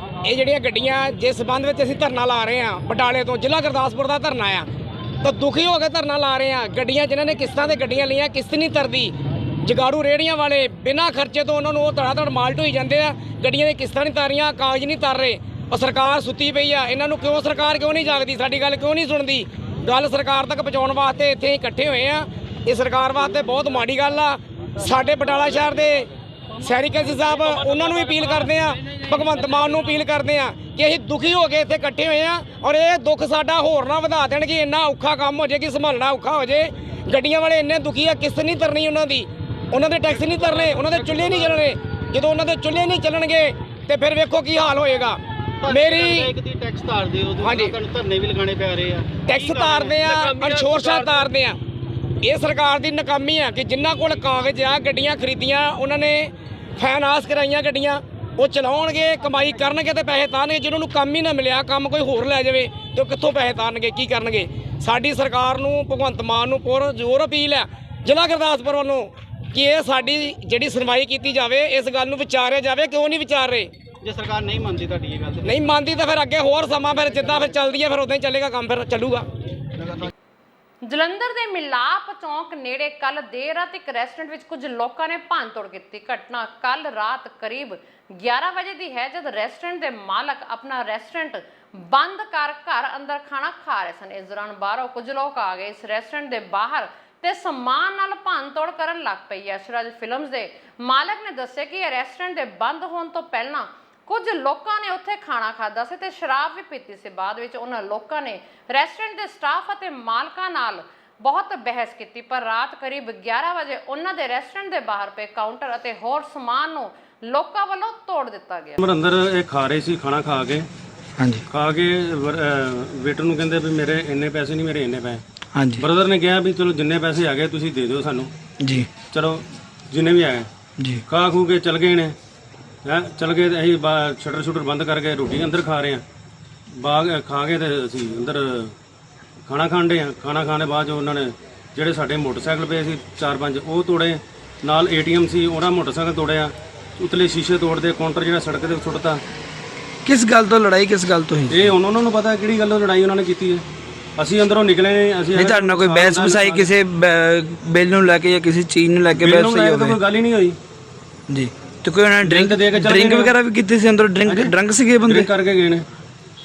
ਇਹ ਜਿਹੜੀਆਂ ਗੱਡੀਆਂ ਜਿਸ ਸੰਬੰਧ ਵਿੱਚ ਅਸੀਂ ਧਰਨਾ ਲਾ ਰਹੇ ਹਾਂ, ਬਟਾਲੇ ਤੋਂ ਜ਼ਿਲ੍ਹਾ ਗੁਰਦਾਸਪੁਰ ਦਾ ਧਰਨਾ ਆ, ਤਾਂ ਦੁਖੀ ਹੋ ਕੇ ਧਰਨਾ ਲਾ ਰਹੇ ਹਾਂ। ਗੱਡੀਆਂ ਜਿਨ੍ਹਾਂ ਨੇ ਕਿਸ਼ਤਾਂ ਤੇ ਗੱਡੀਆਂ ਲਈਆਂ, ਕਿਸ਼ਤ ਨਹੀਂ ਤਰਦੀ। ਜਗਾੜੂ ਰੇਹੜੀਆਂ ਵਾਲੇ ਬਿਨਾਂ ਖਰਚੇ ਤੋਂ ਉਹਨਾਂ ਨੂੰ ਉਹ ਧੜਾ ਮਾਲ ਢੋਈ ਜਾਂਦੇ ਆ, ਗੱਡੀਆਂ ਦੀਆਂ ਕਿਸ਼ਤਾਂ ਨਹੀਂ ਤਾਰੀਆਂ, ਕਾਗਜ਼ ਨਹੀਂ ਤਰ ਰਹੇ। ਉਹ ਸਰਕਾਰ ਸੁੱਤੀ ਪਈ ਆ। ਇਹਨਾਂ ਨੂੰ ਕਿਉਂ, ਸਰਕਾਰ ਕਿਉਂ ਨਹੀਂ ਜਾਗਦੀ, ਸਾਡੀ ਗੱਲ ਕਿਉਂ ਨਹੀਂ ਸੁਣਦੀ? ਗੱਲ ਸਰਕਾਰ ਤੱਕ ਪਹੁੰਚਾਉਣ ਵਾਸਤੇ ਇੱਥੇ ਇਕੱਠੇ ਹੋਏ ਆ। ਇਹ ਸਰਕਾਰ ਵਾਸਤੇ ਬਹੁਤ ਮਾੜੀ ਗੱਲ ਆ। ਸਾਡੇ ਬਟਾਲਾ ਸ਼ਹਿਰ ਦੇ ਸ਼ਹਿਰੀ ਕੌਂਸਲ ਸਾਹਿਬ, ਉਹਨਾਂ ਨੂੰ ਵੀ ਅਪੀਲ ਕਰਦੇ ਆ, ਭਗਵੰਤ ਮਾਨ ਨੂੰ ਅਪੀਲ ਕਰਦੇ ਆ ਕਿ ਅਸੀਂ ਦੁਖੀ ਹੋ ਕੇ ਇੱਥੇ ਇਕੱਠੇ ਹੋਏ ਆ, ਔਰ ਇਹ ਦੁੱਖ ਸਾਡਾ ਹੋਰ ਨਾ ਵਧਾ ਦੇਣ ਕਿ ਇੰਨਾ ਔਖਾ ਕੰਮ ਹੋ ਜੇ ਕਿ ਸੰਭਾਲਣਾ ਔਖਾ ਹੋ ਜੇ। ਗੱਡੀਆਂ ਵਾਲੇ ਇੰਨੇ ਦੁਖੀ ਆ, ਕਿਸ਼ਤ ਨਹੀਂ ਤਰਨੀ ਉਹਨਾਂ ਦੀ, ਉਹਨਾਂ ਦੇ ਟੈਕਸ ਨਹੀਂ ਤਰਨੇ, ਉਹਨਾਂ ਦੇ ਚੁੱਲ੍ਹੇ ਨਹੀਂ ਚੱਲਣੇ। ਜਦੋਂ ਉਹਨਾਂ ਦੇ ਚੁੱਲ੍ਹੇ ਨਹੀਂ ਚੱਲਣਗੇ ਤੇ ਫਿਰ ਵੇਖੋ ਕੀ ਹਾਲ ਹੋਏਗਾ। ਮੇਰੀ ਟੈਕਸ ਤਾਰਦੇ ਹੋ, ਹਾਂਜੀ, ਤੁਹਾਨੂੰ ਧਰਨੇ ਵੀ ਲਗਾਉਣੇ ਪੈ ਰਹੇ ਆ। ਟੈਕਸ ਤਾਰਦੇ ਆ, ਇੰਸ਼ੋਰੈਂਸਾਂ ਤਾਰਦੇ ਆ। ਇਹ ਸਰਕਾਰ ਦੀ ਨਾਕਾਮੀ ਆ ਕਿ ਜਿਨ੍ਹਾਂ ਕੋਲ ਕਾਗਜ਼ ਆ, ਗੱਡੀਆਂ ਖਰੀਦੀਆਂ, ਉਹਨਾਂ ਨੇ ਫਾਈਨਾਂਸ ਕਰਾਈਆਂ ਗੱਡੀਆਂ, ਉਹ ਚਲਾਉਣਗੇ, ਕਮਾਈ ਕਰਨਗੇ ਤੇ ਪੈਸੇ ਤਾਰਨਗੇ। ਜਿਹਨਾਂ ਨੂੰ ਕੰਮ ਹੀ ਨਾ ਮਿਲਿਆ, ਕੰਮ ਕੋਈ ਹੋਰ ਲੈ ਜਾਵੇ ਤੇ ਉਹ ਕਿੱਥੋਂ ਪੈਸੇ ਤਾਰਨਗੇ, ਕੀ ਕਰਨਗੇ? ਸਾਡੀ ਸਰਕਾਰ ਨੂੰ, ਭਗਵੰਤ ਮਾਨ ਨੂੰ ਪੁਰ ਜ਼ੋਰ ਅਪੀਲ ਹੈ ਜ਼ਿਲ੍ਹਾ ਗੁਰਦਾਸਪੁਰ ਵੱਲੋਂ ਕਿ ਇਹ ਸਾਡੀ ਜਿਹੜੀ ਸੁਣਵਾਈ ਕੀਤੀ ਜਾਵੇ, ਇਸ ਗੱਲ ਨੂੰ ਵਿਚਾਰਿਆ ਜਾਵੇ। ਕਿਉਂ ਨਹੀਂ ਵਿਚਾਰ ਰਹੇ? ਜੇ ਸਰਕਾਰ ਨਹੀਂ ਮੰਨਦੀ ਤੁਹਾਡੀ ਇਹ ਗੱਲ, ਨਹੀਂ ਮੰਨਦੀ ਤਾਂ ਫਿਰ ਅੱਗੇ ਹੋਰ ਸਮਾਂ, ਫਿਰ ਜਿੱਦਾਂ ਫਿਰ ਚੱਲਦੀ ਹੈ ਫਿਰ ਉਦਾਂ ਹੀ ਚੱਲੇਗਾ ਕੰਮ, ਫਿਰ ਚੱਲੂਗਾ। ਜਲੰਧਰ ਦੇ ਮਿਲਾਪ ਚੌਂਕ ਨੇੜੇ ਕੱਲ ਦੇਰ ਰਾਤ ਇੱਕ ਰੈਸਟੋਰੈਂਟ ਵਿੱਚ ਕੁਝ ਲੋਕਾਂ ਨੇ ਭੰਨਤੋੜ ਕੀਤੀ। ਘਟਨਾ ਕੱਲ ਰਾਤ ਕਰੀਬ 11 ਵਜੇ ਦੀ ਹੈ, ਜਦ ਰੈਸਟੋਰੈਂਟ ਦੇ ਮਾਲਕ ਆਪਣਾ ਰੈਸਟੋਰੈਂਟ ਬੰਦ ਕਰ ਘਰ ਅੰਦਰ ਖਾਣਾ ਖਾ ਰਹੇ ਸਨ। ਇਸ ਦੌਰਾਨ ਬਾਹਰੋਂ ਕੁਝ ਲੋਕ ਆ ਗਏ। ਇਸ ਰੈਸਟੋਰੈਂਟ ਦੇ ਬਾਹਰ ਤੇ ਸਮਾਨ ਨਾਲ ਭੰਨਤੋੜ ਕਰਨ ਲੱਗ ਪਈ। ਯਸ਼ਰਾਜ ਫਿਲਮਸ ਦੇ ਮਾਲਕ ਨੇ ਦੱਸਿਆ ਕਿ ਇਹ ਰੈਸਟੋਰੈਂਟ ਦੇ ਬੰਦ ਹੋਣ ਤੋਂ ਪਹਿਲਾਂ ਕੁਝ ਲੋਕਾਂ ਨੇ ਉੱਥੇ ਖਾਣਾ ਖਾਧਾ ਸੀ ਤੇ ਸ਼ਰਾਬ ਵੀ ਪੀਤੀ ਸੀ। ਬਾਅਦ ਵਿੱਚ ਉਹਨਾਂ ਲੋਕਾਂ ਨੇ ਰੈਸਟੋਰੈਂਟ ਦੇ ਸਟਾਫ ਅਤੇ ਮਾਲਕਾਂ ਨਾਲ ਬਹੁਤ ਬਹਿਸ ਕੀਤੀ, ਪਰ ਰਾਤ ਕਰੀਬ 11 ਵਜੇ ਉਹਨਾਂ ਦੇ ਰੈਸਟੋਰੈਂਟ ਦੇ ਬਾਹਰ ਪਏ ਕਾਊਂਟਰ ਅਤੇ ਹੋਰ ਸਮਾਨ ਨੂੰ ਲੋਕਾਂ ਵੱਲੋਂ ਤੋੜ ਦਿੱਤਾ ਗਿਆ। ਅੰਦਰ ਇਹ ਖਾ ਰਹੇ ਸੀ ਖਾਣਾ ਖਾ ਕੇ, ਹਾਂਜੀ, ਖਾ ਕੇ ਵੇਟਰ ਨੂੰ ਕਹਿੰਦੇ ਵੀ ਮੇਰੇ ਇੰਨੇ ਪੈਸੇ ਨਹੀਂ, ਮੇਰੇ ਇੰਨੇ ਪੈਸੇ। ਹਾਂਜੀ, ਬ੍ਰਦਰ ਨੇ ਕਿਹਾ ਵੀ ਚਲੋ ਜਿੰਨੇ ਪੈਸੇ ਆ ਗਏ ਤੁਸੀਂ ਦੇ ਦਿਓ ਸਾਨੂੰ ਜੀ। ਚਲੋ ਜਿੰਨੇ ਵੀ ਆਏ ਜੀ, ਖਾ ਖੂ ਕੇ ਚਲ ਗਏ ਨੇ। ਚਲ ਗਏ ਤੇ ਅਸੀਂ ਸ਼ਟਰ ਬੰਦ ਕਰਕੇ ਰੋਟੀ ਅੰਦਰ ਖਾ ਰਹੇ ਹਾਂ। ਬਾਗ ਖਾ ਕੇ ਤੇ ਅਸੀਂ ਅੰਦਰ ਖਾਣਾ ਖਾਣ ਡੇ ਹਾਂ। ਖਾਣਾ ਖਾਣ ਦੇ ਬਾਅਦ ਉਹਨਾਂ ਨੇ ਜਿਹੜੇ ਸਾਡੇ ਮੋਟਰਸਾਈਕਲ ਪਏ ਸੀ 4-5 ਉਹ ਤੋੜੇ, ਨਾਲ ATM ਸੀ ਉਹਦਾ ਮੋਟਰਸਾਈਕਲ ਤੋੜਿਆ, ਉਤਲੇ ਸ਼ੀਸ਼ੇ ਤੋੜਦੇ, ਕਾਊਂਟਰ ਜਿਹੜਾ ਸੜਕ ਤੇ ਸੁੱਟਤਾ। ਕਿਸ ਗੱਲ ਤੋਂ ਲੜਾਈ, ਕਿਸ ਗੱਲ ਤੋਂ ਹੋਈ? ਇਹ ਉਹਨਾਂ ਨੂੰ ਪਤਾ ਕਿਹੜੀ ਗੱਲੋਂ ਲੜਾਈ ਉਹਨਾਂ ਨੇ ਕੀਤੀ ਹੈ। ਅਸੀਂ ਅੰਦਰੋਂ ਨਿਕਲੇ ਨੇ। ਅਸੀਂ ਨਹੀਂ, ਤੁਹਾਡੇ ਨਾਲ ਕੋਈ ਬਹਿਸ ਵਸਾਈ ਕਿਸੇ ਬਿੱਲ ਨੂੰ ਲੈ ਕੇ ਜਾਂ ਕਿਸੇ ਚੀਜ਼ ਨੂੰ ਲੈ ਕੇ ਬਹਿਸ ਵਸਾਈ ਹੋਵੇ? ਕੋਈ ਗੱਲ ਹੀ ਨਹੀਂ ਹੋਈ ਜੀ। ਤੇ ਕੋਈ ਉਹਨਾਂ ਨੇ ਡਰਿੰਕ ਵਗੈਰਾ ਵੀ ਕੀਤੀ ਸੀ ਅੰਦਰ? ਡਰੰਕ ਸੀਗੇ ਬੰਦੇ? ਕਰਕੇ ਗਏ ਨੇ।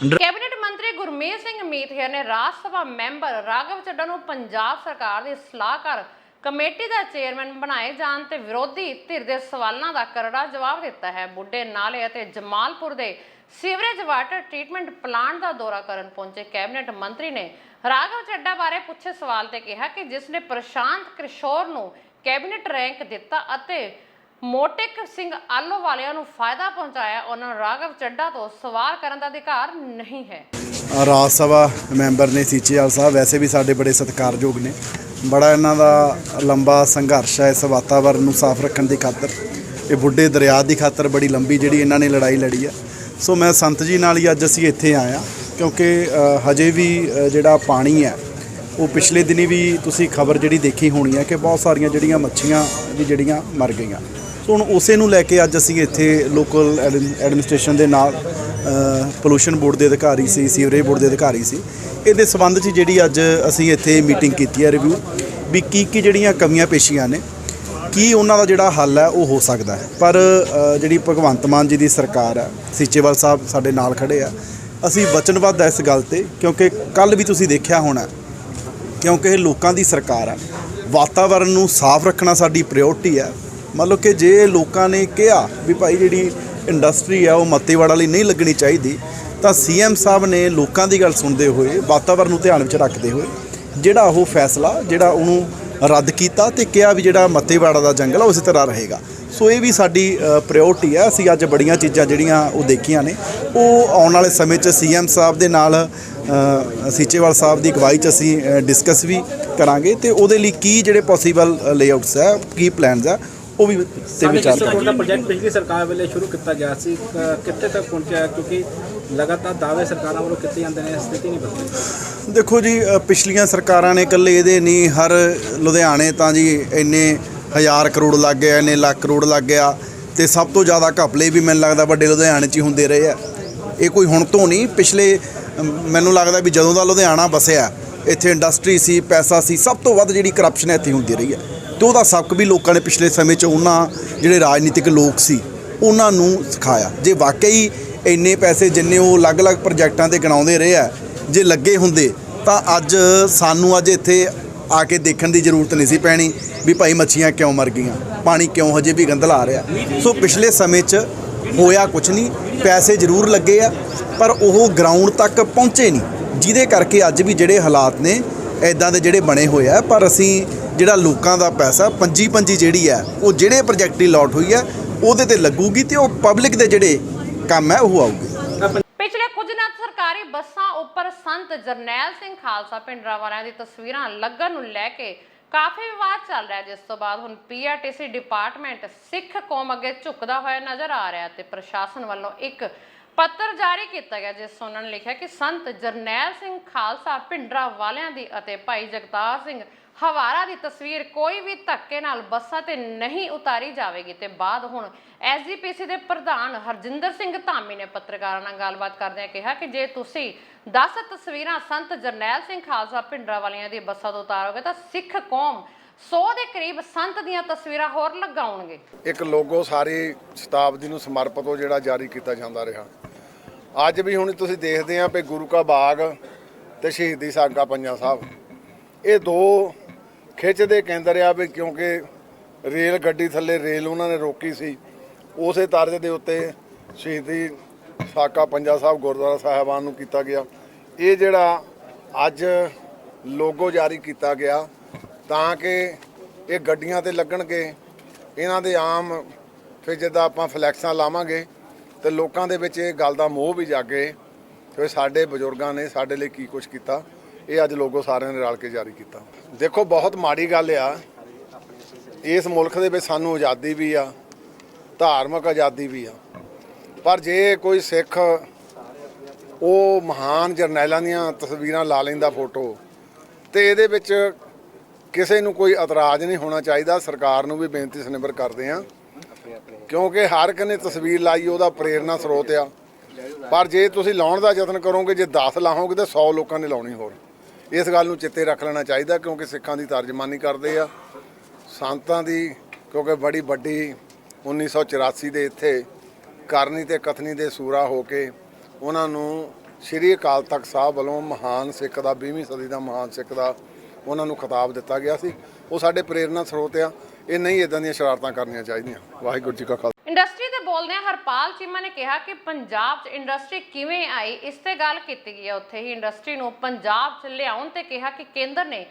ਕੈਬਨਿਟ ਮੰਤਰੀ ਗੁਰਮੀਤ ਸਿੰਘ ਮੀਤਹਿਰ ਨੇ ਰਾਜ ਸਭਾ ਮੈਂਬਰ ਰਾਘਵ ਚੱਡਾ ਨੂੰ ਪੰਜਾਬ ਸਰਕਾਰ ਦੀ ਸਲਾਹਕਾਰ ਕਮੇਟੀ ਦਾ ਚੇਅਰਮੈਨ ਬਣਾਏ ਜਾਣ ਤੇ ਵਿਰੋਧੀ ਧਿਰ ਦੇ ਸਵਾਲਾਂ ਦਾ ਕਰੜਾ ਜਵਾਬ ਦਿੱਤਾ ਹੈ। ਬੁੱਢੇ ਨਾਲੇ ਅਤੇ ਜਮਾਲਪੁਰ ਦੇ ਸੀਵਰੇਜ ਵਾਟਰ ਟ੍ਰੀਟਮੈਂਟ ਪਲਾਂਟ ਦਾ ਦੌਰਾ ਕਰਨ ਪਹੁੰਚੇ ਕੈਬਨਿਟ ਮੰਤਰੀ ਨੇ ਰਾਘਵ ਚੱਡਾ ਬਾਰੇ ਪੁੱਛੇ ਸਵਾਲ ਤੇ ਕਿਹਾ ਕਿ ਜਿਸ ਨੇ ਪ੍ਰਸ਼ਾਂਤ ਕਿਸ਼ੋਰ ਨੂੰ ਕੈਬਨਿਟ ਰੈਂਕ ਦਿੱਤਾ ਅਤੇ ਮੋਟਿਕ ਸਿੰਘ ਆਲੋਵਾਲੀਆ ਨੂੰ ਫਾਇਦਾ ਪਹੁੰਚਾਇਆ, ਉਹਨਾਂ ਨੂੰ ਰਾਘਵ ਚੱਡਾ ਤੋਂ ਸਵਾਲ ਕਰਨ ਦਾ ਅਧਿਕਾਰ ਨਹੀਂ ਹੈ। ਰਾਜ ਸਭਾ ਮੈਂਬਰ ਨੇ ਸੀਚੇਵਾਲ ਸਾਹਿਬ ਵੈਸੇ ਵੀ ਸਾਡੇ ਬੜੇ ਸਤਿਕਾਰਯੋਗ ਨੇ। ਬੜਾ ਇਹਨਾਂ ਦਾ ਲੰਬਾ ਸੰਘਰਸ਼ ਹੈ ਇਸ ਵਾਤਾਵਰਨ ਨੂੰ ਸਾਫ਼ ਰੱਖਣ ਦੀ ਖਾਤਰ, ਇਹ ਬੁੱਢੇ ਦਰਿਆ ਦੀ ਖਾਤਰ ਬੜੀ ਲੰਬੀ ਜਿਹੜੀ ਇਹਨਾਂ ਨੇ ਲੜਾਈ ਲੜੀ ਆ। ਸੋ ਮੈਂ ਸੰਤ ਜੀ ਨਾਲ ਹੀ ਅੱਜ ਅਸੀਂ ਇੱਥੇ ਆਏ ਹਾਂ ਕਿਉਂਕਿ ਹਜੇ ਵੀ ਜਿਹੜਾ ਪਾਣੀ ਹੈ ਉਹ ਪਿਛਲੇ ਦਿਨੀ ਵੀ ਤੁਸੀਂ ਖਬਰ ਜਿਹੜੀ ਦੇਖੀ ਹੋਣੀ ਹੈ ਕਿ ਬਹੁਤ ਸਾਰੀਆਂ ਜਿਹੜੀਆਂ ਮੱਛੀਆਂ ਵੀ ਜਿਹੜੀਆਂ ਮਰ ਗਈਆਂ। ਸੋ ਹੁਣ ਉਸੇ ਨੂੰ ਲੈ ਕੇ ਅੱਜ ਅਸੀਂ ਇੱਥੇ ਲੋਕਲ ਐਡਮਿਨਿਸਟ੍ਰੇਸ਼ਨ ਦੇ ਨਾਲ ਪੋਲੂਸ਼ਨ ਬੋਰਡ ਦੇ ਅਧਿਕਾਰੀ ਸੀ, ਸੀਵਰੇਜ ਬੋਰਡ ਦੇ ਅਧਿਕਾਰੀ ਸੀ, ਇਹਦੇ ਸੰਬੰਧ 'ਚ ਜਿਹੜੀ ਅੱਜ ਅਸੀਂ ਇੱਥੇ ਮੀਟਿੰਗ ਕੀਤੀ ਹੈ ਰਿਵਿਊ ਵੀ ਕੀ ਜਿਹੜੀਆਂ ਕਮੀਆਂ ਪੇਸ਼ੀਆਂ ਨੇ, ਕੀ ਉਹਨਾਂ ਦਾ ਜਿਹੜਾ ਹੱਲ ਹੈ ਉਹ ਹੋ ਸਕਦਾ ਹੈ। ਪਰ ਜਿਹੜੀ ਭਗਵੰਤ ਮਾਨ ਜੀ ਦੀ ਸਰਕਾਰ ਹੈ, ਸੀਚੇਵਾਲ ਸਾਹਿਬ ਸਾਡੇ ਨਾਲ ਖੜੇ ਆ, ਅਸੀਂ ਵਚਨਬੱਧ ਹੈ ਇਸ ਗੱਲ ਤੇ ਕਿਉਂਕਿ ਕੱਲ੍ਹ ਵੀ ਤੁਸੀਂ ਦੇਖਿਆ ਹੋਣਾ ਕਿਉਂਕਿ ਇਹ ਲੋਕਾਂ ਦੀ ਸਰਕਾਰ ਹੈ। ਵਾਤਾਵਰਨ ਨੂੰ ਸਾਫ਼ ਰੱਖਣਾ ਸਾਡੀ ਪ੍ਰਾਇਓਰਟੀ ਹੈ। ਮਤਲਬ ਕਿ ਜੇ ਲੋਕਾਂ ਨੇ ਕਿਹਾ ਵੀ ਭਾਈ ਜਿਹੜੀ ਇੰਡਸਟਰੀ ਆ ਉਹ ਮੱਤੇਵਾੜਾ ਲਈ ਨਹੀਂ ਲੱਗਣੀ ਚਾਹੀਦੀ ਤਾਂ CM ਸਾਹਿਬ ਨੇ ਲੋਕਾਂ ਦੀ ਗੱਲ ਸੁਣਦੇ ਹੋਏ, ਵਾਤਾਵਰਨ ਨੂੰ ਧਿਆਨ ਵਿੱਚ ਰੱਖਦੇ ਹੋਏ ਜਿਹੜਾ ਉਹ ਫੈਸਲਾ ਜਿਹੜਾ ਉਹਨੂੰ ਰੱਦ ਕੀਤਾ ਤੇ ਕਿਹਾ ਵੀ ਜਿਹੜਾ ਮੱਤੇਵਾੜਾ ਦਾ ਜੰਗਲ ਆ ਉਸੇ ਤਰ੍ਹਾਂ ਰਹੇਗਾ। ਸੋ ਇਹ ਵੀ ਸਾਡੀ ਪ੍ਰਾਇਓਰਟੀ ਹੈ। ਅਸੀਂ ਅੱਜ ਬੜੀਆਂ ਚੀਜ਼ਾਂ ਜਿਹੜੀਆਂ ਉਹ ਦੇਖੀਆਂ ਨੇ, ਉਹ ਆਉਣ ਵਾਲੇ ਸਮੇਂ 'ਚ CM ਸਾਹਿਬ ਦੇ ਨਾਲ ਸੀਚੇਵਾਲ ਸਾਹਿਬ ਦੀ ਅਗਵਾਈ 'ਚ ਅਸੀਂ ਡਿਸਕਸ ਵੀ ਕਰਾਂਗੇ ਤੇ ਉਹਦੇ ਲਈ ਕੀ ਜਿਹੜੇ ਪੋਸੀਬਲ ਲੇਆਊਟਸ ਹੈ, ਕੀ ਪਲਾਨਸ ਹੈ, ਉਹ ਵੀ ਤੇ ਵਿਚਾਰ ਕਰਾਂਗੇ। ਦਾ ਪ੍ਰੋਜੈਕਟ ਪਿਛਲੀ ਸਰਕਾਰ ਵੇਲੇ ਸ਼ੁਰੂ ਕੀਤਾ ਗਿਆ ਸੀ, ਕਿੱਥੇ ਤੱਕ ਪਹੁੰਚਿਆ? ਕਿਉਂਕਿ ਲਗਾਤਾਰ ਦਾਅਵੇ ਸਰਕਾਰਾਂ ਵੱਲੋਂ ਕੀਤੇ ਜਾਂਦੇ ਨੇ, ਸਥਿਤੀ ਨਹੀਂ ਬਦਲੀ। ਦੇਖੋ ਜੀ, ਪਿਛਲੀਆਂ ਸਰਕਾਰਾਂ ਨੇ ਇਕੱਲੇ ਇਹਦੇ ਨਹੀਂ, ਹਰ ਲੁਧਿਆਣੇ ਤਾਂ ਜੀ ਇੰਨੇ 1000 ਕਰੋੜ ਲੱਗ ਗਿਆ, ਇੰਨੇ ਲੱਖ ਕਰੋੜ ਲੱਗ ਗਿਆ ਤੇ ਸਭ ਤੋਂ ਜ਼ਿਆਦਾ ਘਪਲੇ ਵੀ ਮੈਨੂੰ ਲੱਗਦਾ ਵੱਡੇ ਲੁਧਿਆਣੇ 'ਚ ਹੀ ਹੁੰਦੇ ਰਹੇ ਆ। ਇਹ ਕੋਈ ਹੁਣ ਤੋਂ ਨਹੀਂ, ਪਿਛਲੇ ਮੈਨੂੰ ਲੱਗਦਾ ਵੀ ਜਦੋਂ ਦਾ ਲੁਧਿਆਣਾ ਵਸਿਆ ਇੱਥੇ ਇੰਡਸਟਰੀ ਸੀ, ਪੈਸਾ ਸੀ, ਸਭ ਤੋਂ ਵੱਧ ਜਿਹੜੀ ਕਰਪਸ਼ਨ ਇੱਥੇ ਹੁੰਦੀ ਰਹੀ ਹੈ ਤੇ ਉਹਦਾ ਸਬਕ ਵੀ ਲੋਕਾਂ ਨੇ ਪਿਛਲੇ ਸਮੇਂ 'ਚ ਉਹਨਾਂ ਜਿਹੜੇ ਰਾਜਨੀਤਿਕ ਲੋਕ ਸੀ ਉਹਨਾਂ ਨੂੰ ਸਿਖਾਇਆ। ਜੇ ਵਾਕਈ ਇੰਨੇ ਪੈਸੇ ਜਿੰਨੇ ਉਹ ਅਲੱਗ-ਅਲੱਗ ਪ੍ਰੋਜੈਕਟਾਂ 'ਤੇ ਗਿਣਾਉਂਦੇ ਰਹੇ ਆ ਜੇ ਲੱਗੇ ਹੁੰਦੇ ਤਾਂ ਅੱਜ ਸਾਨੂੰ ਅੱਜ ਇੱਥੇ ਆ ਕੇ ਦੇਖਣ ਦੀ ਜ਼ਰੂਰਤ ਨਹੀਂ ਸੀ ਪੈਣੀ ਵੀ ਭਾਈ ਮੱਛੀਆਂ ਕਿਉਂ ਮਰ ਗਈਆਂ, ਪਾਣੀ ਕਿਉਂ ਹਜੇ ਵੀ ਗੰਦਲਾ ਆ ਰਿਹਾ। ਸੋ ਪਿਛਲੇ ਸਮੇਂ 'ਚ ਹੋਇਆ ਕੁਛ ਨਹੀਂ, ਪੈਸੇ ਜ਼ਰੂਰ ਲੱਗੇ ਆ ਪਰ ਉਹ ਗਰਾਊਂਡ ਤੱਕ ਪਹੁੰਚੇ ਨਹੀਂ, ਜਿਹਦੇ ਕਰਕੇ ਅੱਜ ਵੀ ਜਿਹੜੇ ਹਾਲਾਤ ਨੇ ਇੱਦਾਂ ਦੇ ਜਿਹੜੇ ਬਣੇ ਹੋਏ ਆ। ਪਰ ਅਸੀਂ ਜਿਹੜਾ ਲੋਕਾਂ ਦਾ ਪੈਸਾ ਪੰਜੀ ਜਿਹੜੀ ਹੈ ਉਹ ਜਿਹੜੇ ਪ੍ਰੋਜੈਕਟ ਦੀ ਲੋਟ ਹੋਈ ਹੈ ਉਹਦੇ ਤੇ ਲੱਗੂਗੀ ਤੇ ਉਹ ਪਬਲਿਕ ਦੇ ਜਿਹੜੇ ਕੰਮ ਹੈ ਉਹ ਆਊਗੇ। ਪਿਛਲੇ ਕੁਝ ਦਿਨਾਂ ਤੋਂ ਸਰਕਾਰੀ ਬੱਸਾਂ ਉੱਪਰ ਸੰਤ ਜਰਨੈਲ ਸਿੰਘ ਖਾਲਸਾ ਭਿੰਡਰਾਂਵਾਲਿਆਂ ਦੀ ਤਸਵੀਰਾਂ ਲੱਗਣ ਨੂੰ ਲੈ ਕੇ ਕਾਫੀ ਵਿਵਾਦ ਚੱਲ ਰਿਹਾ, ਜਿਸ ਤੋਂ ਬਾਅਦ ਹੁਣ PRTC ਡਿਪਾਰਟਮੈਂਟ ਸਿੱਖ ਕੌਮ ਅੱਗੇ ਝੁਕਦਾ ਹੋਇਆ ਨਜ਼ਰ ਆ ਰਿਹਾ ਤੇ ਪ੍ਰਸ਼ਾਸਨ ਵੱਲੋਂ ਇੱਕ ਪੱਤਰ ਜਾਰੀ ਕੀਤਾ ਗਿਆ ਜਿਸ ਉਹਨਾਂ ਨੇ ਲਿਖਿਆ ਕਿ ਸੰਤ ਜਰਨੈਲ ਸਿੰਘ ਖਾਲਸਾ ਭਿੰਡਰਾਂਵਾਲਿਆਂ ਦੀ ਅਤੇ ਭਾਈ ਜਗਤਾਰ ਸਿੰਘ ਹਵਾਰਾ ਦੀ ਤਸਵੀਰ ਕੋਈ ਵੀ ਧੱਕੇ ਨਾਲ ਬੱਸਾਂ ਤੇ ਨਹੀਂ ਉਤਾਰੀ ਜਾਵੇਗੀ। ਤੇ ਬਾਅਦ ਹੁਣ SGPC ਦੇ ਪ੍ਰਧਾਨ ਹਰਜਿੰਦਰ ਸਿੰਘ ਧਾਮੀ ਨੇ ਪੱਤਰਕਾਰਾਂ ਨਾਲ ਗੱਲਬਾਤ ਕਰਦਿਆਂ ਕਿਹਾ ਕਿ ਜੇ ਤੁਸੀਂ 10 ਤਸਵੀਰਾਂ ਸੰਤ ਜਰਨੈਲ ਸਿੰਘ ਖਾਲਸਾ ਭਿੰਡਰਾਂਵਾਲਿਆਂ ਦੀ ਬੱਸਾਂ ਤੋਂ ਉਤਾਰੋਗੇ ਤਾਂ ਸਿੱਖ ਕੌਮ 100 ਦੇ ਕਰੀਬ ਸੰਤ ਦੀਆਂ ਤਸਵੀਰਾਂ ਹੋਰ ਲਗਾਉਣਗੇ। ਇੱਕ ਲੋਗੋ ਸਾਰੀ ਸ਼ਤਾਬਦੀ ਨੂੰ ਸਮਰਪਿਤ ਹੋ ਜਿਹੜਾ ਜਾਰੀ ਕੀਤਾ ਜਾਂਦਾ ਰਿਹਾ। ਅੱਜ ਵੀ ਹੁਣ ਤੁਸੀਂ ਦੇਖਦੇ ਆ ਵੀ ਗੁਰੂ ਕਾ ਬਾਗ ਤੇ ਸ਼ਹੀਦੀ ਸਾਗਾ ਪੰਜਾ ਸਾਹਿਬ, ਇਹ ਦੋ ਖਿੱਚ ਦੇ ਕੇਂਦਰ ਆ ਵੀ, ਕਿਉਂਕਿ ਰੇਲ ਗੱਡੀ ਥੱਲੇ ਰੇਲ ਉਹਨਾਂ ਨੇ ਰੋਕੀ ਸੀ, ਉਸੇ ਤਰਜ਼ ਦੇ ਉੱਤੇ ਸ਼ਹੀਦੀ ਸਾਕਾ ਪੰਜਾ ਸਾਹਿਬ ਗੁਰਦੁਆਰਾ ਸਾਹਿਬਾਨ ਨੂੰ ਕੀਤਾ ਗਿਆ। ਇਹ ਜਿਹੜਾ ਅੱਜ ਲੋਗੋ ਜਾਰੀ ਕੀਤਾ ਗਿਆ ਤਾਂ ਕਿ ਇਹ ਗੱਡੀਆਂ ਤੇ ਲੱਗਣਗੇ, ਇਹਨਾਂ ਦੇ ਆਮ ਫਿਰ ਜਿੱਦਾਂ ਆਪਾਂ ਫਲੈਕਸਾਂ ਲਾਵਾਂਗੇ ਤੇ ਲੋਕਾਂ ਦੇ ਵਿੱਚ ਇਹ ਗੱਲ ਦਾ ਮੋਹ ਵੀ ਜਾਗੇ ਕਿ ਸਾਡੇ ਬਜ਼ੁਰਗਾਂ ਨੇ ਸਾਡੇ ਲਈ ਕੀ ਕੁਝ ਕੀਤਾ। ਇਹ ਅੱਜ ਲੋਗੋ ਸਾਰਿਆਂ ਨੇ ਰਲ ਕੇ ਜਾਰੀ ਕੀਤਾ। ਦੇਖੋ, ਬਹੁਤ ਮਾੜੀ ਗੱਲ ਆ, ਇਸ ਮੁਲਕ ਦੇ ਵਿੱਚ ਸਾਨੂੰ ਆਜ਼ਾਦੀ ਵੀ ਆ, ਧਾਰਮਿਕ ਆਜ਼ਾਦੀ ਵੀ ਆ, ਪਰ ਜੇ ਕੋਈ ਸਿੱਖ ਉਹ ਮਹਾਨ ਜਰਨੈਲਾਂ ਦੀਆਂ ਤਸਵੀਰਾਂ ਲਾ ਲੈਂਦਾ ਫੋਟੋ, ਤੇ ਇਹਦੇ ਵਿੱਚ ਕਿਸੇ ਨੂੰ ਕੋਈ ਇਤਰਾਜ਼ ਨਹੀਂ ਹੋਣਾ ਚਾਹੀਦਾ। ਸਰਕਾਰ ਨੂੰ ਵੀ ਬੇਨਤੀ ਸਨਿਬਰ ਕਰਦੇ ਆ, ਕਿਉਂਕਿ ਹਰ ਇੱਕ ਨੇ ਤਸਵੀਰ ਲਾਈ, ਉਹਦਾ ਪ੍ਰੇਰਨਾ ਸਰੋਤ ਆ, ਪਰ ਜੇ ਤੁਸੀਂ ਲਾਉਣ ਦਾ ਯਤਨ ਕਰੋਗੇ, ਜੇ 10 ਲਾਹੋਗੇ ਤਾਂ 100 ਲੋਕਾਂ ਨੇ ਲਾਉਣੀ ਹੋਰ। ਇਸ ਗੱਲ ਨੂੰ ਚਿੱਤੇ ਰੱਖ ਲੈਣਾ ਚਾਹੀਦਾ, ਕਿਉਂਕਿ ਸਿੱਖਾਂ ਦੀ ਤਰਜਮਾਨੀ ਕਰਦੇ ਆ, ਸੰਤਾਂ ਦੀ, ਕਿਉਂਕਿ ਬੜੀ ਵੱਡੀ 1984 ਦੇ ਇੱਥੇ ਕਰਨੀ ਤੇ ਕਥਨੀ ਦੇ ਸੂਰਾ ਹੋ ਕੇ ਉਹਨਾਂ ਨੂੰ ਸ਼੍ਰੀ ਅਕਾਲ ਤਖਤ ਸਾਹਿਬ ਵੱਲੋਂ ਮਹਾਨ ਸਿੱਖ ਦਾ 20ਵੀਂ ਸਦੀ ਦਾ ਮਹਾਨ ਸਿੱਖ ਦਾ ਉਹਨਾਂ ਨੂੰ ਖਿਤਾਬ ਦਿੱਤਾ ਗਿਆ ਸੀ। ਉਹ ਸਾਡੇ ਪ੍ਰੇਰਨਾ ਸਰੋਤ ਆ। ਇਹ ਨਹੀਂ ਇਦਾਂ ਦੀਆਂ ਸ਼ਰਾਰਤਾਂ ਕਰਨੀਆਂ ਚਾਹੀਦੀਆਂ। ਵਾਹਿਗੁਰੂ ਜੀ ਕਾ ਖਾਲਸਾ। ਇੰਡਸਟਰੀ ਦੇ ਬੋਲਦਿਆਂ ਹਰਪਾਲ ਚੀਮਾ ਨੇ ਕਿਹਾ ਕਿ ਪੰਜਾਬ 'ਚ ਇੰਡਸਟਰੀ ਕਿਵੇਂ ਆਈ, ਇਸ ਤੇ ਗੱਲ ਕੀਤੀ ਗਈ ਹੈ। ਉੱਥੇ ਹੀ ਇੰਡਸਟਰੀ ਨੂੰ ਪੰਜਾਬ 'ਚ ਲਿਆਉਣ ਤੇ ਕਿਹਾ ਕਿ ਕੇਂਦਰ ਨੇ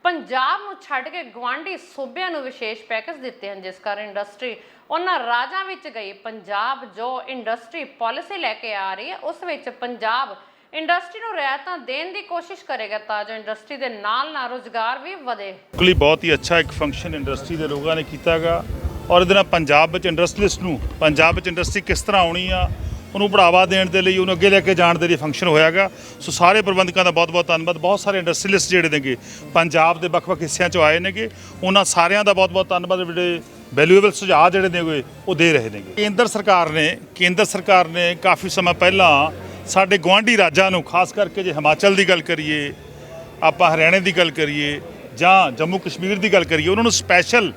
ਪੰਜਾਬ ਨੂੰ ਛੱਡ ਕੇ ਗਵਾਂਢੀ ਸੂਬਿਆਂ ਨੂੰ ਵਿਸ਼ੇਸ਼ ਪੈਕੇਜ ਦਿੱਤੇ ਹਨ, ਜਿਸ ਕਾਰਨ ਇੰਡਸਟਰੀ ਉਹਨਾਂ ਰਾਜਾਂ ਵਿੱਚ ਗਈ। ਪੰਜਾਬ ਜੋ ਇੰਡਸਟਰੀ ਪਾਲਿਸੀ ਲੈ ਕੇ ਆ ਰਹੀ ਹੈ, ਉਸ ਵਿੱਚ ਪੰਜਾਬ ਇੰਡਸਟਰੀ ਨੂੰ ਰਿਆਇਤਾਂ ਦੇਣ ਦੀ ਕੋਸ਼ਿਸ਼ ਕਰੇਗਾ ਤਾਂ ਜੋ ਇੰਡਸਟਰੀ ਦੇ ਨਾਲ ਰੁਜ਼ਗਾਰ ਵੀ ਵਧੇ। ਬਹੁਤ ਹੀ ਅੱਛਾ ਇੱਕ ਫੰਕਸ਼ਨ ਇੰਡਸਟਰੀ ਦੇ ਲੋਕਾਂ ਨੇ ਕੀਤਾਗਾ, ਔਰ ਇਹਦੇ ਨਾਲ ਪੰਜਾਬ ਵਿੱਚ ਇੰਡਸਟਰੀਲਿਸਟ ਨੂੰ ਪੰਜਾਬ ਵਿੱਚ ਇੰਡਸਟਰੀ ਕਿਸ ਤਰ੍ਹਾਂ ਆਉਣੀ ਆ ਉਹਨੂੰ ਬੜਾਵਾ ਦੇਣ ਦੇ ਲਈ, ਉਹਨੂੰ ਅੱਗੇ ਲੈ ਕੇ ਜਾਣ ਦੇ ਲਈ ਫੰਕਸ਼ਨ ਹੋਇਆਗਾ। ਸੋ ਸਾਰੇ ਪ੍ਰਬੰਧਕਾਂ ਦਾ ਬਹੁਤ ਬਹੁਤ ਧੰਨਵਾਦ। ਬਹੁਤ ਸਾਰੇ ਇੰਡਸਟਰੀਲਿਸਟ ਜਿਹੜੇ ਨੇਗੇ ਪੰਜਾਬ ਦੇ ਵੱਖ-ਵੱਖ ਹਿੱਸਿਆਂ 'ਚੋਂ ਆਏ ਨੇਗੇ, ਉਹਨਾਂ ਸਾਰਿਆਂ ਦਾ ਬਹੁਤ ਬਹੁਤ ਧੰਨਵਾਦ। ਜਿਹੜੇ ਵੈਲਿਊਏਬਲ ਸੁਝਾਅ ਜਿਹੜੇ ਨੇ ਉਹ ਦੇ ਰਹੇ ਨੇਗੇ। ਕੇਂਦਰ ਸਰਕਾਰ ਨੇ ਕਾਫੀ ਸਮਾਂ ਪਹਿਲਾਂ ਸਾਡੇ ਗੁਆਂਢੀ ਰਾਜਾਂ ਨੂੰ, ਖਾਸ ਕਰਕੇ ਜੇ ਹਿਮਾਚਲ ਦੀ ਗੱਲ ਕਰੀਏ, ਆਪਾਂ ਹਰਿਆਣੇ ਦੀ ਗੱਲ ਕਰੀਏ ਜਾਂ ਜੰਮੂ ਕਸ਼ਮੀਰ ਦੀ ਗੱਲ ਕਰੀਏ, ਉਹਨਾਂ ਨੂੰ ਸਪੈਸ਼ਲ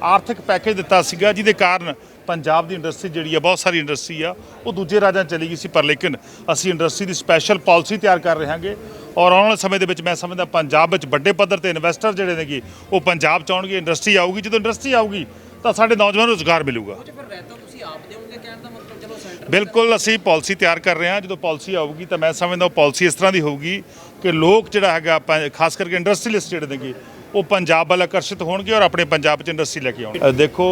ਆਰਥਿਕ ਪੈਕੇਜ ਦਿੱਤਾ ਸੀਗਾ, ਜਿਹਦੇ ਕਾਰਨ ਪੰਜਾਬ ਦੀ ਇੰਡਸਟਰੀ ਜਿਹੜੀ ਆ, ਬਹੁਤ ਸਾਰੀ ਇੰਡਸਟਰੀ ਆ, ਉਹ ਦੂਜੇ ਰਾਜਾਂ ਚਲੀ ਗਈ ਸੀ। ਪਰ ਲੇਕਿਨ ਅਸੀਂ ਇੰਡਸਟਰੀ ਦੀ ਸਪੈਸ਼ਲ ਪਾਲਿਸੀ ਤਿਆਰ ਕਰ ਰਹੇ ਹਾਂਗੇ, ਔਰ ਆਉਣ ਵਾਲੇ ਸਮੇਂ ਦੇ ਵਿੱਚ ਮੈਂ ਸਮਝਦਾ ਪੰਜਾਬ ਵਿੱਚ ਵੱਡੇ ਪੱਧਰ ਤੇ ਇਨਵੈਸਟਰ ਜਿਹੜੇ ਨੇਗੇ ਉਹ ਪੰਜਾਬ 'ਚ ਆਉਣਗੇ। ਇੰਡਸਟਰੀ ਆਊਗੀ, ਜਦੋਂ ਇੰਡਸਟਰੀ ਆਊਗੀ ਤਾਂ ਸਾਡੇ ਨੌਜਵਾਨਾਂ ਨੂੰ ਰੁਜ਼ਗਾਰ ਮਿਲੂਗਾ। ਬਿਲਕੁਲ, ਅਸੀਂ ਪਾਲਿਸੀ ਤਿਆਰ ਕਰ ਰਹੇ ਹਾਂ। ਜਦੋਂ ਪਾਲਿਸੀ ਆਊਗੀ ਤਾਂ ਮੈਂ ਸਮਝਦਾ ਉਹ ਪਾਲਿਸੀ ਇਸ ਤਰ੍ਹਾਂ ਦੀ ਹੋਊਗੀ ਕਿ ਲੋਕ ਜਿਹੜਾ ਹੈਗਾ, ਖਾਸ ਕਰਕੇ ਇੰਡਸਟਰੀਲਿਸਟ ਜਿਹੜੇ ਨੇਗੇ, ਉਹ ਪੰਜਾਬ ਵੱਲ ਆਕਰਸ਼ਿਤ ਹੋਣਗੇ ਔਰ ਆਪਣੇ ਪੰਜਾਬ 'ਚ ਇੰਡਸਟਰੀ ਲੈ ਕੇ ਆਉਣਗੇ। ਦੇਖੋ,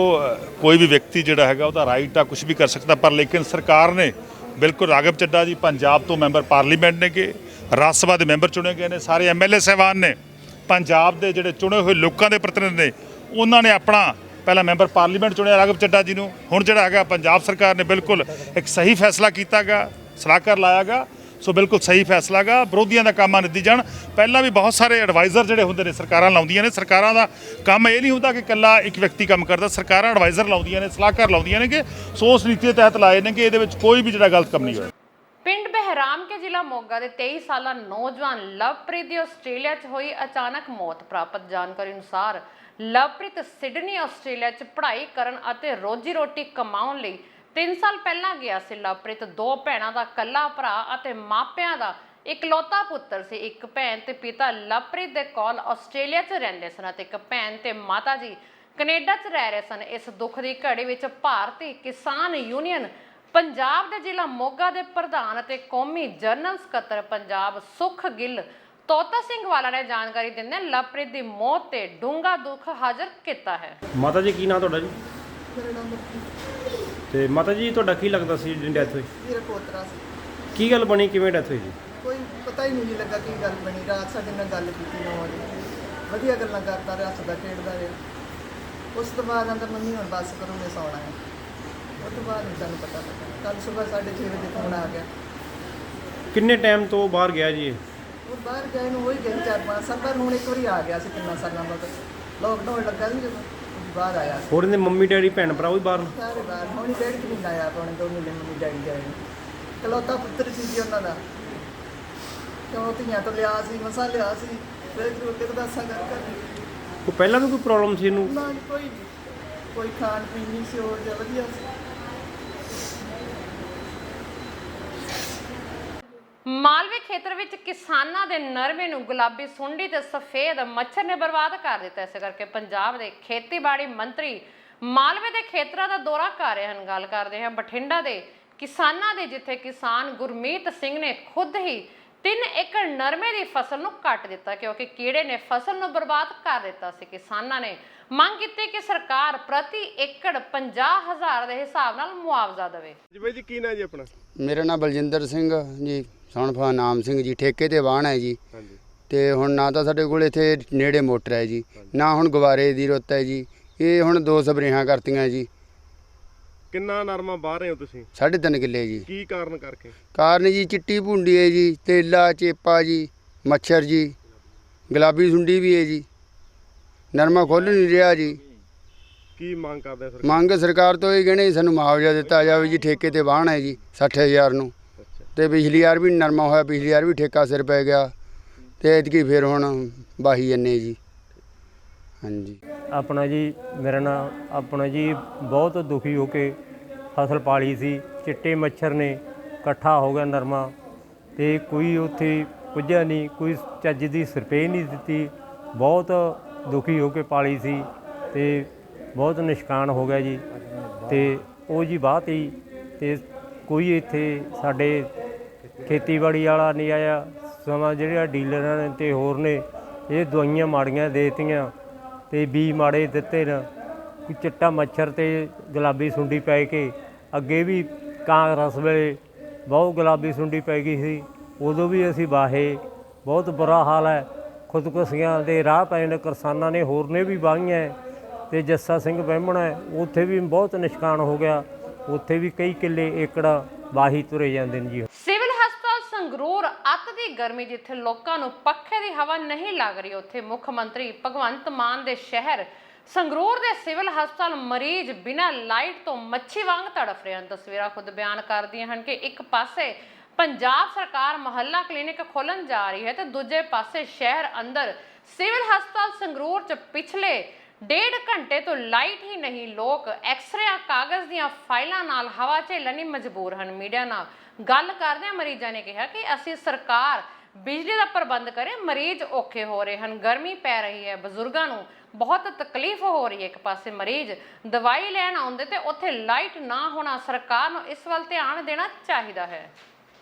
ਕੋਈ ਵੀ ਵਿਅਕਤੀ ਜਿਹੜਾ ਹੈਗਾ ਉਹਦਾ ਰਾਈਟ ਆ, ਕੁਝ ਵੀ ਕਰ ਸਕਦਾ, ਪਰ ਲੇਕਿਨ ਸਰਕਾਰ ਨੇ ਬਿਲਕੁਲ ਰਾਘਵ ਚੱਡਾ ਜੀ ਪੰਜਾਬ ਤੋਂ ਮੈਂਬਰ ਪਾਰਲੀਮੈਂਟ ਨੇਗੇ, ਰਾਜ ਸਭਾ ਦੇ ਮੈਂਬਰ ਚੁਣੇ ਗਏ ਨੇ, ਸਾਰੇ MLA ਸਾਹਿਬਾਨ ਨੇ, ਪੰਜਾਬ ਦੇ ਜਿਹੜੇ ਚੁਣੇ ਹੋਏ ਲੋਕਾਂ ਦੇ ਪ੍ਰਤੀਨਿਧ ਨੇ, ਉਹਨਾਂ ਨੇ ਆਪਣਾ ਪਹਿਲਾਂ ਮੈਂਬਰ ਪਾਰਲੀਮੈਂਟ ਚੁਣਿਆ ਰਾਘਵ ਚੱਡਾ ਜੀ ਨੂੰ। ਹੁਣ ਜਿਹੜਾ ਹੈਗਾ ਪੰਜਾਬ ਸਰਕਾਰ ਨੇ ਬਿਲਕੁਲ ਇੱਕ ਸਹੀ ਫੈਸਲਾ ਕੀਤਾਗਾ, ਸਲਾਹਕਾਰ ਲਾਇਆਗਾ। ਸੋ ਬਿਲਕੁਲ ਸਹੀ ਫੈਸਲਾ ਗਾ। ਵਿਰੋਧੀਆਂ ਦਾ ਕੰਮ ਨਿੱਦੀ ਜਾਣ। ਪਹਿਲਾਂ ਵੀ ਬਹੁਤ ਸਾਰੇ ਐਡਵਾਈਜ਼ਰ ਜਿਹੜੇ ਹੁੰਦੇ ਨੇ ਸਰਕਾਰਾਂ ਲਾਉਂਦੀਆਂ ਨੇ। ਸਰਕਾਰਾਂ ਦਾ ਕੰਮ ਇਹ ਨਹੀਂ ਹੁੰਦਾ ਕਿ ਇਕੱਲਾ ਇੱਕ ਵਿਅਕਤੀ ਕੰਮ ਕਰਦਾ, ਸਰਕਾਰਾਂ ਐਡਵਾਈਜ਼ਰ ਲਾਉਂਦੀਆਂ ਨੇ, ਸਲਾਹਕਾਰ ਲਾਉਂਦੀਆਂ ਨੇ ਕਿ ਸੋ ਉਸ ਨੀਤੀ ਦੇ ਤਹਿਤ ਲਾਏ ਨੇ ਕਿ ਇਹਦੇ ਵਿੱਚ ਕੋਈ ਵੀ ਜਿਹੜਾ ਗਲਤ ਕੰਮ ਨਹੀਂ ਹੋਇਆ। ਪਿੰਡ ਬਹਿਰਾਮ ਕੇ ਜ਼ਿਲ੍ਹਾ ਮੋਗਾ ਦੇ 23 ਸਾਲਾ ਨੌਜਵਾਨ ਲਵਪ੍ਰੀਤ ਦੀ ਆਸਟ੍ਰੇਲੀਆ 'ਚ ਹੋਈ ਅਚਾਨਕ ਮੌਤ। ਪ੍ਰਾਪਤ ਜਾਣਕਾਰੀ ਅਨੁਸਾਰ ਲਵਪ੍ਰੀਤ ਸਿਡਨੀ ਆਸਟ੍ਰੇਲੀਆ 'ਚ ਪੜ੍ਹਾਈ ਕਰਨ ਅਤੇ ਰੋਜੀ ਰੋਟੀ ਕਮਾਉਣ ਲਈ 3 ਸਾਲ ਪਹਿਲਾਂ ਗਿਆ ਸੀ। ਲਵਪ੍ਰੀਤ 2 ਭੈਣਾਂ ਦਾ ਇਕੱਲਾ ਭਰਾ ਅਤੇ ਮਾਪਿਆਂ ਦਾ ਇਕਲੌਤਾ ਪੁੱਤਰ ਸੀ। ਇੱਕ ਭੈਣ ਤੇ ਪਿਤਾ ਲਵਪ੍ਰੀਤ ਦੇ ਕੋਲ ਆਸਟ੍ਰੇਲੀਆ 'ਚ ਰਹਿੰਦੇ ਸਨ ਅਤੇ ਇੱਕ ਭੈਣ ਤੇ ਮਾਤਾ ਜੀ ਕੈਨੇਡਾ 'ਚ ਰਹਿ ਰਹੇ ਸਨ। ਇਸ ਦੁੱਖ ਦੀ ਘੜੀ ਵਿੱਚ ਭਾਰਤੀ ਕਿਸਾਨ ਯੂਨੀਅਨ ਪੰਜਾਬ ਦੇ ਜ਼ਿਲ੍ਹਾ ਮੋਗਾ ਦੇ ਪ੍ਰਧਾਨ ਅਤੇ ਕੌਮੀ ਜਨਰਲ ਸਕੱਤਰ ਪੰਜਾਬ ਸੁਖ ਗਿੱਲ ਤੋਤਾ ਸਿੰਘ ਵਾਲਾ ਨੇ ਜਾਣਕਾਰੀ ਦਿੰਦੇ ਲਵਪ੍ਰੀਤ ਦੀ ਮੌਤ ਤੇ ਡੂੰਘਾ ਦੁੱਖ ਹਾਜ਼ਰ ਕੀਤਾ ਹੈ। ਮਾਤਾ ਜੀ ਕੀ ਨਾਮ ਤੁਹਾਡਾ ਜੀ? ਮੇਰਾ ਨਾਮ ਤੇ ਮਾਤਾ ਜੀ ਤੁਹਾਡਾ ਕੀ ਲੱਗਦਾ ਸੀ ਜਿਹਦੀ ਡੈਥ ਹੋਈ? ਮੇਰਾ ਪੋਤਰਾ ਸੀ। ਕੀ ਗੱਲ ਬਣੀ, ਕਿਵੇਂ ਡੈਥ ਹੋਈ ਜੀ? ਕੋਈ ਪਤਾ ਹੀ ਨਹੀਂ ਲੱਗਾ ਕੀ ਗੱਲ ਬਣੀ। ਰਾਤ ਸਾਡੇ ਨਾਲ ਗੱਲ ਕੀਤੀ 9 ਵਜੇ, ਵਧੀਆ ਗੱਲਾਂ ਕਰਦਾ ਰਿਹਾ, ਹੱਸਦਾ ਖੇਡਦਾ ਰਿਹਾ। ਉਸ ਤੋਂ ਬਾਅਦ ਆਂਦਾ ਮੰਮੀ ਹੁਣ ਬੱਸ ਕਰੋ, ਮੈਂ ਸੌਣਾ ਹੈ। ਉਸ ਤੋਂ ਬਾਅਦ ਨਹੀਂ ਸਾਨੂੰ ਪਤਾ ਲੱਗਾ। ਕੱਲ ਸਵੇਰ 6:30 ਵਜੇ ਫੋਨ ਆ ਗਿਆ। ਕਿੰਨੇ ਟਾਈਮ ਤੋਂ ਬਾਹਰ ਗਿਆ ਜੀ ਇਹ? ਉਹ ਬਾਹਰ ਗਏ ਨੂੰ ਹੋਈ ਗਏ 4-5 ਸਾਲ ਬਾਅਦ। ਹੁਣ ਇੱਕ ਵਾਰੀ ਆ ਗਿਆ ਸੀ 3 ਸਾਲਾਂ ਬਾਅਦ। ਲੋਕਡਾਊਨ ਲੱਗਾ ਸੀ ਜਦੋਂ ਬਾਹਰ ਆਇਆ। ਹੋਰ ਇਹਦੇ ਮੰਮੀ ਡੈਡੀ ਭੈਣ ਭਰਾ ਵੀ ਬਾਹਰ? ਸਾਰੇ ਬਾਹਰ। ਹੁਣ ਹੀ 1.5 ਮਹੀਨਾ ਆਇਆ, ਪੌਣੇ 2 ਮਹੀਨੇ ਮੰਮੀ ਡੈਡੀ ਗਏ। ਇਕਲੌਤਾ ਪੁੱਤਰ ਸੀ ਜੀ ਉਹਨਾਂ ਦਾ। ਕਿਉਂ ਧੀਆਂ ਤੋਂ ਲਿਆ ਸੀ, ਮਸਾਂ ਲਿਆ ਸੀ। ਫਿਰ ਰੋਟੀ ਤਾਂ ਦੱਸਾਂ ਕਰ ਕੋਈ ਪਹਿਲਾਂ ਵੀ ਕੋਈ ਪ੍ਰੋਬਲਮ ਸੀ ਇਹਨੂੰ? ਨਾ, ਕੋਈ ਖਾਣ ਪੀਣ ਨਹੀਂ ਸੀ ਹੋਰ ਜਿਹਾ ਵਧੀਆ ਸੀ। ਮਾਲਵੇ ਖੇਤਰ ਵਿੱਚ ਕਿਸਾਨਾਂ ਦੇ ਨਰਮੇ ਨੂੰ ਗੁਲਾਬੀ ਸੁੰਡੀ ਤੇ ਸਫੇਦ ਮੱਛਰ ਨੇ ਬਰਬਾਦ ਕਰ ਦਿੱਤਾ। ਇਸੇ ਕਰਕੇ ਪੰਜਾਬ ਦੇ ਖੇਤੀਬਾੜੀ ਮੰਤਰੀ ਮਾਲਵੇ ਦੇ ਖੇਤਰਾਂ ਦਾ ਦੌਰਾ ਕਰ ਰਹੇ ਹਨ। ਗੱਲ ਕਰਦੇ ਹਾਂ ਬਠਿੰਡਾ ਦੇ ਕਿਸਾਨਾਂ ਦੇ, ਜਿੱਥੇ ਕਿਸਾਨ ਗੁਰਮੀਤ ਸਿੰਘ ਨੇ ਖੁਦ ਹੀ 3 ਏਕੜ ਨਰਮੇ ਦੀ ਫਸਲ ਨੂੰ ਕੱਟ ਦਿੱਤਾ ਕਿਉਂਕਿ ਕੀੜੇ ਨੇ ਫਸਲ ਨੂੰ ਬਰਬਾਦ ਕਰ ਦਿੱਤਾ ਸੀ। ਕਿਸਾਨਾਂ ਨੇ ਮੰਗ ਕੀਤੀ ਕਿ ਸਰਕਾਰ ਪ੍ਰਤੀ ਏਕੜ 50,000 ਦੇ ਹਿਸਾਬ ਨਾਲ ਮੁਆਵਜ਼ਾ ਦੇਵੇ। ਜੀ ਬਾਈ ਜੀ ਕੀ ਨਾਂ ਜੀ ਆਪਣਾ? ਮੇਰਾ ਨਾਮ ਬਲਜਿੰਦਰ ਸਿੰਘ ਜੀ, ਸਣਫਾ ਨਾਮ ਸਿੰਘ ਜੀ। ਠੇਕੇ ਤੇ ਵਾਹਣ ਹੈ ਜੀ। ਹਾਂਜੀ। ਤੇ ਹੁਣ ਨਾ ਤਾਂ ਸਾਡੇ ਕੋਲ ਇੱਥੇ ਨੇੜੇ ਮੋਟਰ ਹੈ ਜੀ, ਨਾ ਹੁਣ ਗਵਾਰੇ ਦੀ ਰੁੱਤ ਹੈ ਜੀ। ਇਹ ਹੁਣ 2 ਸਪਰੇਹਾਂ ਕਰਤੀਆਂ ਜੀ। ਕਿੰਨਾ ਨਰਮਾ ਬਾਹਰ ਰਹੇ ਹੋ ਤੁਸੀਂ? 3.5 ਕਿੱਲੇ ਜੀ। ਕੀ ਕਾਰਨ ਕਰਕੇ? ਕਾਰਨ ਜੀ ਚਿੱਟੀ ਭੁੰਡੀ ਹੈ ਜੀ, ਤੇਲਾ ਚੇਪਾ ਜੀ, ਮੱਛਰ ਜੀ, ਗੁਲਾਬੀ ਸੁੰਡੀ ਵੀ ਹੈ ਜੀ। ਨਰਮਾ ਖੁੱਲ੍ਹ ਨਹੀਂ ਰਿਹਾ ਜੀ। ਕੀ ਮੰਗ ਕਰਦੇ ਸਰ? ਮੰਗ ਸਰਕਾਰ ਤੋਂ ਇਹ ਕਹਿੰਦੇ ਸਾਨੂੰ ਮੁਆਵਜ਼ਾ ਦਿੱਤਾ ਜਾਵੇ ਜੀ। ਠੇਕੇ ਤੇ ਵਾਹਣ ਹੈ ਜੀ 60,000 ਨੂੰ। ਤੇ ਪਿਛਲੀ ਵਾਰ ਵੀ ਨਰਮਾ ਹੋਇਆ, ਪਿਛਲੀ ਵਾਰ ਵੀ ਠੇਕਾ ਸਿਰ ਪੈ ਗਿਆ ਤੇ ਐਤਕੀ ਫਿਰ ਹੁਣ ਵਾਹੀ ਜੰਨੇ ਜੀ। ਹਾਂਜੀ। ਆਪਣਾ ਜੀ ਮੇਰਾ ਨਾਮ ਆਪਣਾ ਜੀ ਬਹੁਤ ਦੁਖੀ ਹੋ ਕੇ ਫਸਲ ਪਾਲੀ ਸੀ। ਚਿੱਟੇ ਮੱਛਰ ਨੇ ਇਕੱਠਾ ਹੋ ਗਿਆ ਨਰਮਾ ਤੇ ਕੋਈ ਉੱਥੇ ਪੁੱਜਿਆ ਨਹੀਂ, ਕੋਈ ਚੱਜ ਦੀ ਸਪਰੇਅ ਨਹੀਂ ਦਿੱਤੀ। ਬਹੁਤ ਦੁਖੀ ਹੋ ਕੇ ਪਾਲੀ ਸੀ ਤੇ ਬਹੁਤ ਨੁਕਸਾਨ ਹੋ ਗਿਆ ਜੀ। ਤੇ ਉਹ ਜੀ ਬਾਤ ਹੀ ਤੇ ਕੋਈ ਇੱਥੇ ਸਾਡੇ ਖੇਤੀਬਾੜੀ ਵਾਲਾ ਨਹੀਂ ਆਇਆ। ਸਮਾਂ ਜਿਹੜੇ ਡੀਲਰਾਂ ਨੇ ਤੇ ਹੋਰ ਨੇ ਇਹ ਦਵਾਈਆਂ ਮਾੜੀਆਂ ਦੇ ਦਿੱਤੀਆਂ ਤੇ ਬੀ ਮਾੜੇ ਦਿੱਤੇ ਨੇ। ਕੋਈ ਚਿੱਟਾ ਮੱਛਰ ਤੇ ਗੁਲਾਬੀ ਸੁੰਡੀ ਪੈ ਕੇ ਅੱਗੇ ਵੀ ਕਾਂਗਰਸ ਵੇਲੇ ਬਹੁਤ ਗੁਲਾਬੀ ਸੁੰਡੀ ਪੈ ਗਈ ਸੀ, ਉਦੋਂ ਵੀ ਅਸੀਂ ਵਾਹੇ। ਬਹੁਤ ਬੁਰਾ ਹਾਲ ਹੈ। ਖੁਦਕੁਸ਼ੀਆਂ ਦੇ ਰਾਹ ਪਏ ਨੇ ਕਿਸਾਨਾਂ ਨੇ, ਹੋਰ ਨੇ ਵੀ ਵਾਹੀਆਂ। ਤੇ ਜੱਸਾ ਸਿੰਘ ਬਹਿਮਣ ਹੈ, ਉੱਥੇ ਵੀ ਬਹੁਤ ਨੁਕਸਾਨ ਹੋ ਗਿਆ। ਉੱਥੇ ਵੀ ਕਈ ਕਿੱਲੇ ਏਕੜ ਵਾਹੀ ਤੁਰੇ ਜਾਂਦੇ ਨੇ ਜੀ। ਸਿਵਲ ਹਸਪਤਾਲ ਸੰਗਰੂਰ ਅੱਤ ਦੀ ਗਰਮੀ, ਜਿੱਥੇ ਲੋਕਾਂ ਨੂੰ ਪੱਖੇ ਦੀ ਹਵਾ ਨਹੀਂ ਲੱਗ ਰਹੀ, ਉੱਥੇ ਮੁੱਖ ਮੰਤਰੀ ਭਗਵੰਤ ਮਾਨ ਦੇ ਸ਼ਹਿਰ ਸੰਗਰੂਰ ਦੇ ਸਿਵਲ ਹਸਪਤਾਲ ਮਰੀਜ਼ ਬਿਨਾਂ ਲਾਈਟ ਤੋਂ ਮੱਛੀ ਵਾਂਗ ਤੜਫ ਰਹੇ ਹਨ। ਤਸਵੀਰਾਂ ਖੁਦ ਬਿਆਨ ਕਰਦੀਆਂ ਹਨ ਕਿ ਇੱਕ ਪਾਸੇ ਪੰਜਾਬ ਸਰਕਾਰ ਮੁਹੱਲਾ ਕਲੀਨਿਕ ਖੋਲ੍ਹਣ ਜਾ ਰਹੀ ਹੈ ਤੇ ਦੂਜੇ ਪਾਸੇ ਸ਼ਹਿਰ ਅੰਦਰ ਸਿਵਲ ਹਸਪਤਾਲ ਸੰਗਰੂਰ 'ਚ ਪਿਛਲੇ 1.5 ਘੰਟੇ ਤੋਂ ਲਾਈਟ ਹੀ ਨਹੀਂ। ਲੋਕ ਐਕਸਰੇ ਕਾਗਜ਼ ਦੀਆਂ ਫਾਈਲਾਂ ਨਾਲ ਹਵਾ ਝੇਲਣ ਲਈ ਮਜਬੂਰ ਹਨ। ਮੀਡੀਆ ਨਾਲ ਗੱਲ ਕਰਦਿਆਂ ਮਰੀਜ਼ਾਂ ਨੇ ਕਿਹਾ ਕਿ ਅਸੀਂ ਸਰਕਾਰ ਬਿਜਲੀ ਦਾ ਪ੍ਰਬੰਧ ਕਰੇ, ਮਰੀਜ਼ ਔਖੇ ਹੋ ਰਹੇ ਹਨ, ਗਰਮੀ ਪੈ ਰਹੀ ਹੈ, ਬਜ਼ੁਰਗਾਂ ਨੂੰ ਬਹੁਤ ਤਕਲੀਫ ਹੋ ਰਹੀ ਹੈ। ਇੱਕ ਪਾਸੇ ਮਰੀਜ਼ ਦਵਾਈ ਲੈਣ ਆਉਂਦੇ ਤੇ ਉੱਥੇ ਲਾਈਟ ਨਾ ਹੋਣਾ, ਸਰਕਾਰ ਨੂੰ ਇਸ ਵੱਲ ਧਿਆਨ ਦੇਣਾ ਚਾਹੀਦਾ ਹੈ।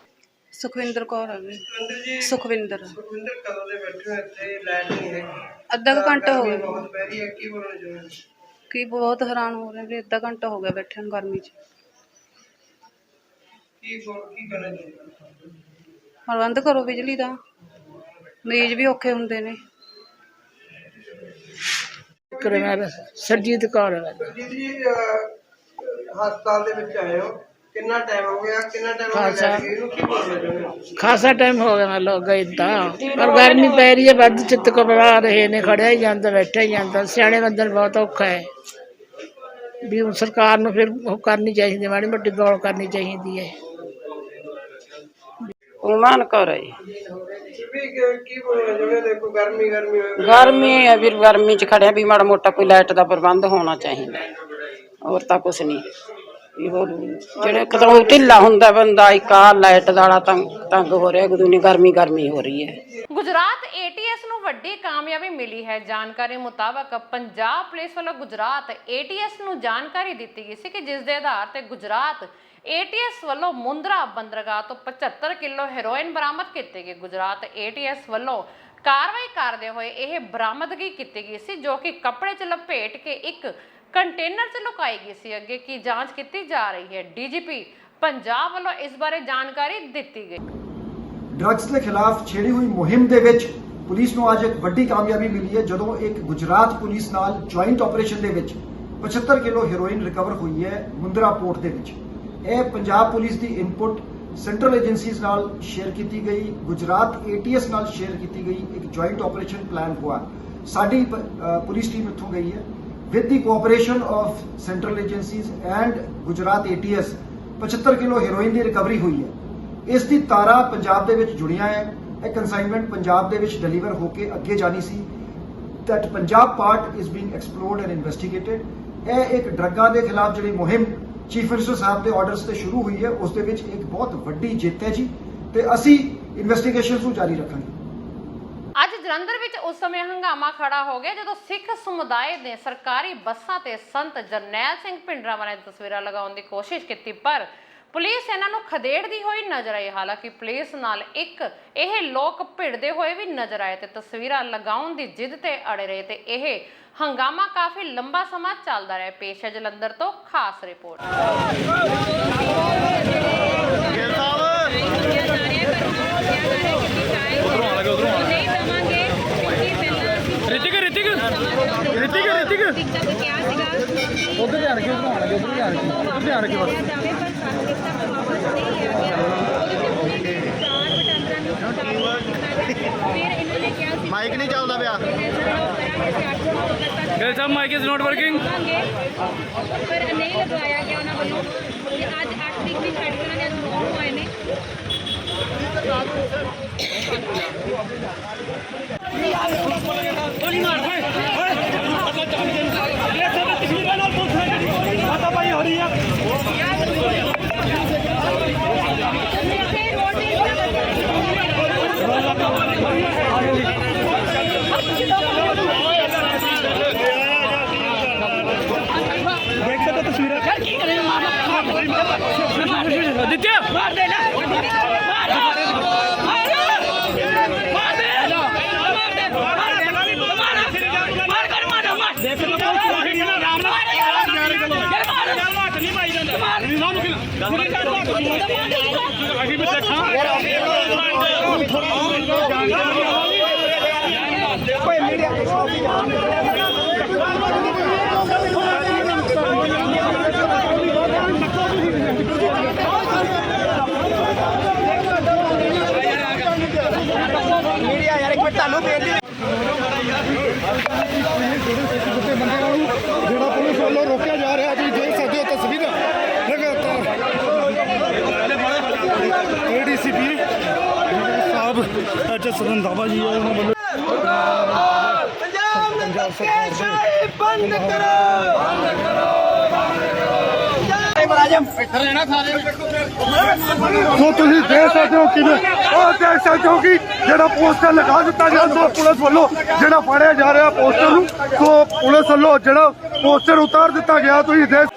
ਸੁਖਵਿੰਦਰ ਕੌਰ ਹੈ ਜੀ। ਸੁਖਵਿੰਦਰ ਕਦੋਂ ਦੇ ਬੈਠੇ ਹੋ ਇੱਥੇ? ਲਾਈਟ ਨਹੀਂ ਹੈਗੀ। ਅੱਧਾ ਘੰਟਾ ਹੋ ਗਿਆ। ਬਹੁਤ ਪੈ ਰਹੀ ਹੈ, ਕੀ ਬੋਲਣਾ ਚਾਹੁੰਦੇ? ਕੀ ਬਹੁਤ ਹੈਰਾਨ ਹੋ ਰਹੇ ਵੀ ਅੱਧਾ ਘੰਟਾ ਹੋ ਗਿਆ ਬੈਠੇ ਨੂੰ ਗਰਮੀ 'ਚ। ਕੀ ਕਰਨਾ ਚਾਹੀਦਾ? ਪ੍ਰਬੰਧ ਕਰੋ ਬਿਜਲੀ ਦਾ, ਮਰੀਜ਼ ਵੀ ਔਖੇ ਹੁੰਦੇ ਨੇ। ਸਰਜੀਤ ਕੌਰ। ਜੀ ਹਸਪਤਾਲ ਦੇ ਵਿੱਚ ਆਏ ਹੋ, ਕਿੰਨਾ ਟਾਈਮ ਹੋ ਗਿਆ? ਕਿੰਨਾ ਟਾਈਮ ਹੋ ਗਿਆ ਲਾਈਟ ਗਈ ਨੂੰ? ਕੀ ਬੋਲਣਾ ਚਾਹੁੰਦੇ ਹੋ? ਖਾਸਾ ਟਾਈਮ ਹੋ ਗਿਆ ਲੋਕ ਗਏ ਤਾਂ, ਪਰ ਗਰਮੀ ਪੈ ਰਹੀ ਹੈ, ਵੱਧ ਚਿੱਤ ਘਬਰਾ ਰਹੇ ਨੇ। ਖੜਿਆ ਹੀ ਜਾਂਦਾ, ਬੈਠਾ ਹੀ ਜਾਂਦਾ। ਸਿਆਣੇ ਬੰਦੇ ਨੂੰ ਬਹੁਤ ਔਖਾ ਹੈ ਵੀ ਹੁਣ ਸਰਕਾਰ ਨੂੰ ਫਿਰ ਉਹ ਕਰਨੀ ਚਾਹੀਦੀ, ਮਾੜੀ ਮੋਟੀ ਗੌਰ ਕਰਨੀ ਚਾਹੀਦੀ ਹੈ। ਉਮਾਨ ਕੌਰ ਹੈ ਜੀ। ਕੀ ਬੋਲਣਾ ਚਾਹੁੰਦੇ? ਦੇਖੋ ਗਰਮੀ ਹੋਈ। ਗਰਮੀ ਹੈ ਵੀਰ, ਗਰਮੀ 'ਚ ਖੜਿਆ ਵੀ ਮਾੜਾ ਮੋਟਾ ਕੋਈ ਲਾਈਟ ਦਾ ਪ੍ਰਬੰਧ ਹੋਣਾ ਚਾਹੀਦਾ, ਹੋਰ ਤਾਂ ਕੁਛ ਨਹੀਂ। ਜਿਹੜੇ ਕਦੋਂ ਢਿੱਲਾ ਹੁੰਦਾ ਬੰਦਾ, ਇੱਕ ਆਹ ਲਾਈਟ ਵਾਲਾ ਤੰਗ ਹੋ ਰਿਹਾ, ਗੁਦੂਨੀ ਗਰਮੀ ਹੋ ਰਹੀ ਹੈ। ਗੁਜਰਾਤ ATS ਨੂੰ ਵੱਡੀ ਕਾਮਯਾਬੀ ਮਿਲੀ ਹੈ। ਜਾਣਕਾਰੀ ਮੁਤਾਬਕ ਪੰਜਾਬ ਪੁਲਿਸ ਵੱਲੋਂ ਗੁਜਰਾਤ ATS ਨੂੰ ਜਾਣਕਾਰੀ ਦਿੱਤੀ ਗਈ ਸੀ ਕਿ ਜਿਸ ਦੇ ਆਧਾਰ ਤੇ ਗੁਜਰਾਤ ATS ਵੱਲੋਂ ਮੁੰਦਰਾ ਬੰਦਰਗਾਹ ਤੋਂ 75 ਕਿਲੋ ਹੈਰੋਇਨ ਬਰਾਮਦ ਕੀਤੀ ਗਈ। ਗੁਜਰਾਤ ATS ਵੱਲੋਂ ਕਾਰਵਾਈ ਕਰਦੇ ਹੋਏ ਇਹ ਬਰਾਮਦਗੀ ਕੀਤੀ ਗਈ ਸੀ, ਜੋ ਕਿ ਕੱਪੜੇ 'ਚ ਲਪੇਟ ਕੇ ਇੱਕ ਕੰਟੇਨਰ 'ਚ ਲੁਕਾਈ ਗਈ ਸੀ। ਅੱਗੇ ਕੀ ਜਾਂਚ ਕੀਤੀ ਜਾ ਰਹੀ ਹੈ। DGP ਪੰਜਾਬ ਵੱਲੋਂ ਇਸ ਬਾਰੇ ਜਾਣਕਾਰੀ ਦਿੱਤੀ ਗਈ। ਡਰੱਗਸ ਦੇ ਖਿਲਾਫ ਛੇੜੀ ਹੋਈ ਮੁਹਿੰਮ ਦੇ ਵਿੱਚ ਪੁਲਿਸ ਨੂੰ ਅੱਜ ਇੱਕ ਵੱਡੀ ਕਾਮਯਾਬੀ ਮਿਲੀ ਹੈ, ਜਦੋਂ ਇੱਕ ਗੁਜਰਾਤ ਪੁਲਿਸ ਨਾਲ ਜੁਆਇੰਟ ਆਪਰੇਸ਼ਨ ਦੇ ਵਿੱਚ 75 ਕਿਲੋ ਹੈਰੋਇਨ ਰਿਕਵਰ ਹੋਈ ਹੈ ਮੁੰਦਰਾ ਪੋਰਟ ਦੇ ਵਿੱਚ। ਇਹ ਪੰਜਾਬ ਪੁਲਿਸ ਦੀ ਇਨਪੁਟ ਸੈਂਟਰਲ ਏਜੰਸੀਜ਼ ਨਾਲ ਸ਼ੇਅਰ ਕੀਤੀ ਗਈ, ਗੁਜਰਾਤ ATS ਨਾਲ ਸ਼ੇਅਰ ਕੀਤੀ ਗਈ। ਇੱਕ ਜੁਆਇੰਟ ਆਪਰੇਸ਼ਨ ਪਲਾਨ ਹੋਇਆ। ਸਾਡੀ ਪੁਲਿਸ ਟੀਮ ਇੱਥੋਂ ਗਈ ਹੈ with the cooperation of central agencies and Gujarat ATS 75 kilo heroin the recovery ਹੋਈ ਹੈ। ਇਸ ਦੀ ਤਾਰਾ ਪੰਜਾਬ ਦੇ ਵਿੱਚ ਜੁੜੀਆਂ ਹੈ। ਇਹ ਕਨਸਾਈਨਮੈਂਟ ਪੰਜਾਬ ਦੇ ਵਿੱਚ ਡਿਲੀਵਰ ਹੋ ਕੇ ਅੱਗੇ ਜਾਣੀ ਸੀ। that Punjab part is being explored and investigated। ਇਹ ਇੱਕ ਡਰੱਗਾਂ ਦੇ ਖਿਲਾਫ ਜਿਹੜੀ ਮੁਹਿੰਮ ਚੀਫ ਮਿਨਿਸਟਰ ਸਾਹਿਬ ਦੇ ਆਰਡਰਸ ਤੇ ਸ਼ੁਰੂ ਹੋਈ ਹੈ, ਉਸ ਦੇ ਵਿੱਚ ਇੱਕ ਬਹੁਤ ਵੱਡੀ ਜਿੱਤ ਹੈ ਜੀ। ਤੇ ਅਸੀਂ ਇਨਵੈਸਟੀਗੇਸ਼ਨ ਨੂੰ ਜਾਰੀ ਰੱਖਾਂਗੇ। ਅੱਜ ਜਲੰਧਰ ਵਿੱਚ ਉਸ ਸਮੇਂ ਹੰਗਾਮਾ ਖੜਾ ਹੋ ਗਿਆ ਜਦੋਂ ਸਿੱਖ ਸਮੁਦਾਇ ਨੇ ਸਰਕਾਰੀ ਬੱਸਾਂ ਤੇ ਸੰਤ ਜਰਨੈਲ ਸਿੰਘ ਭਿੰਡਰਾਂਵਾਲੇ ਦੀਆਂ ਤਸਵੀਰਾਂ ਲਗਾਉਣ ਦੀ ਕੋਸ਼ਿਸ਼ ਕੀਤੀ, ਪਰ ਪੁਲਿਸ ਇਹਨਾਂ ਨੂੰ ਖਦੇੜਦੀ ਹੋਈ ਨਜ਼ਰ ਆਈ। ਹਾਲਾਂਕਿ ਪੁਲਿਸ ਨਾਲ ਇਹ ਲੋਕ ਭਿੜਦੇ ਹੋਏ ਵੀ ਨਜ਼ਰ ਆਏ ਤੇ ਤਸਵੀਰਾਂ ਲਗਾਉਣ ਦੀ ਜਿੱਦ ਤੇ ਅੜੇ ਰਹੇ ਤੇ ਇਹ ਹੰਗਾਮਾ ਕਾਫੀ ਲੰਬਾ ਸਮਾਂ ਚੱਲਦਾ ਰਿਹਾ। ਪੇਸ਼ ਹੈ ਜਲੰਧਰ ਤੋਂ ਖਾਸ ਰਿਪੋਰਟ। ਮਾਈਕ ਨਹੀਂ ਚੱਲਦਾ ਪਿਆ। Guys Sahib mic is not working. ਪਰ ਨਹੀਂ ਲਗਵਾਇਆ ਗਿਆ ਉਹਨਾਂ ਵੱਲੋਂ ਤੇ ਅੱਜ 8 ਤਰੀਕ ਦੀ ਸਾਡੀ ਉਹਨਾਂ ਨੇ ਅਨੁਭਵ ਹੋਏ ਨੇ। आदित्य मार दे ना ਜਿਹੜਾ ਪੁਲਿਸ ਵੱਲੋਂ ਰੋਕਿਆ ਜਾ ਰਿਹਾ, ਤੁਸੀਂ ਦੇਖ ਸਕਦੇ ਹੋ ਤਸਵੀਰਾਂ ਲਗਾਤਾਰ ਏਡੀਸੀਪੀ ਸਾਹਿਬ ਐਚਐਸ ਰੰਧਾਵਾ ਜੀ ਉਹਨਾਂ ਵੱਲੋਂ ਪੰਜਾਬ ਸਰਕਾਰ ਬੰਦ ਕਰੋ ਸੋ ਤੁਸੀਂ ਦੇਖ ਸਕਦੇ ਹੋ ਕਿਵੇਂ ਦੇਖ ਸਕਦੇ ਹੋ ਕਿ ਜਿਹੜਾ ਪੋਸਟਰ ਲਗਾ ਦਿੱਤਾ ਗਿਆ ਸੋ ਪੁਲਿਸ ਵੱਲੋਂ ਜਿਹੜਾ ਫੜਿਆ ਜਾ ਰਿਹਾ ਪੋਸਟਰ ਨੂੰ, ਸੋ ਪੁਲਿਸ ਵੱਲੋਂ ਜਿਹੜਾ ਪੋਸਟਰ ਉਤਾਰ ਦਿੱਤਾ ਗਿਆ। ਤੁਸੀਂ ਦੇਖ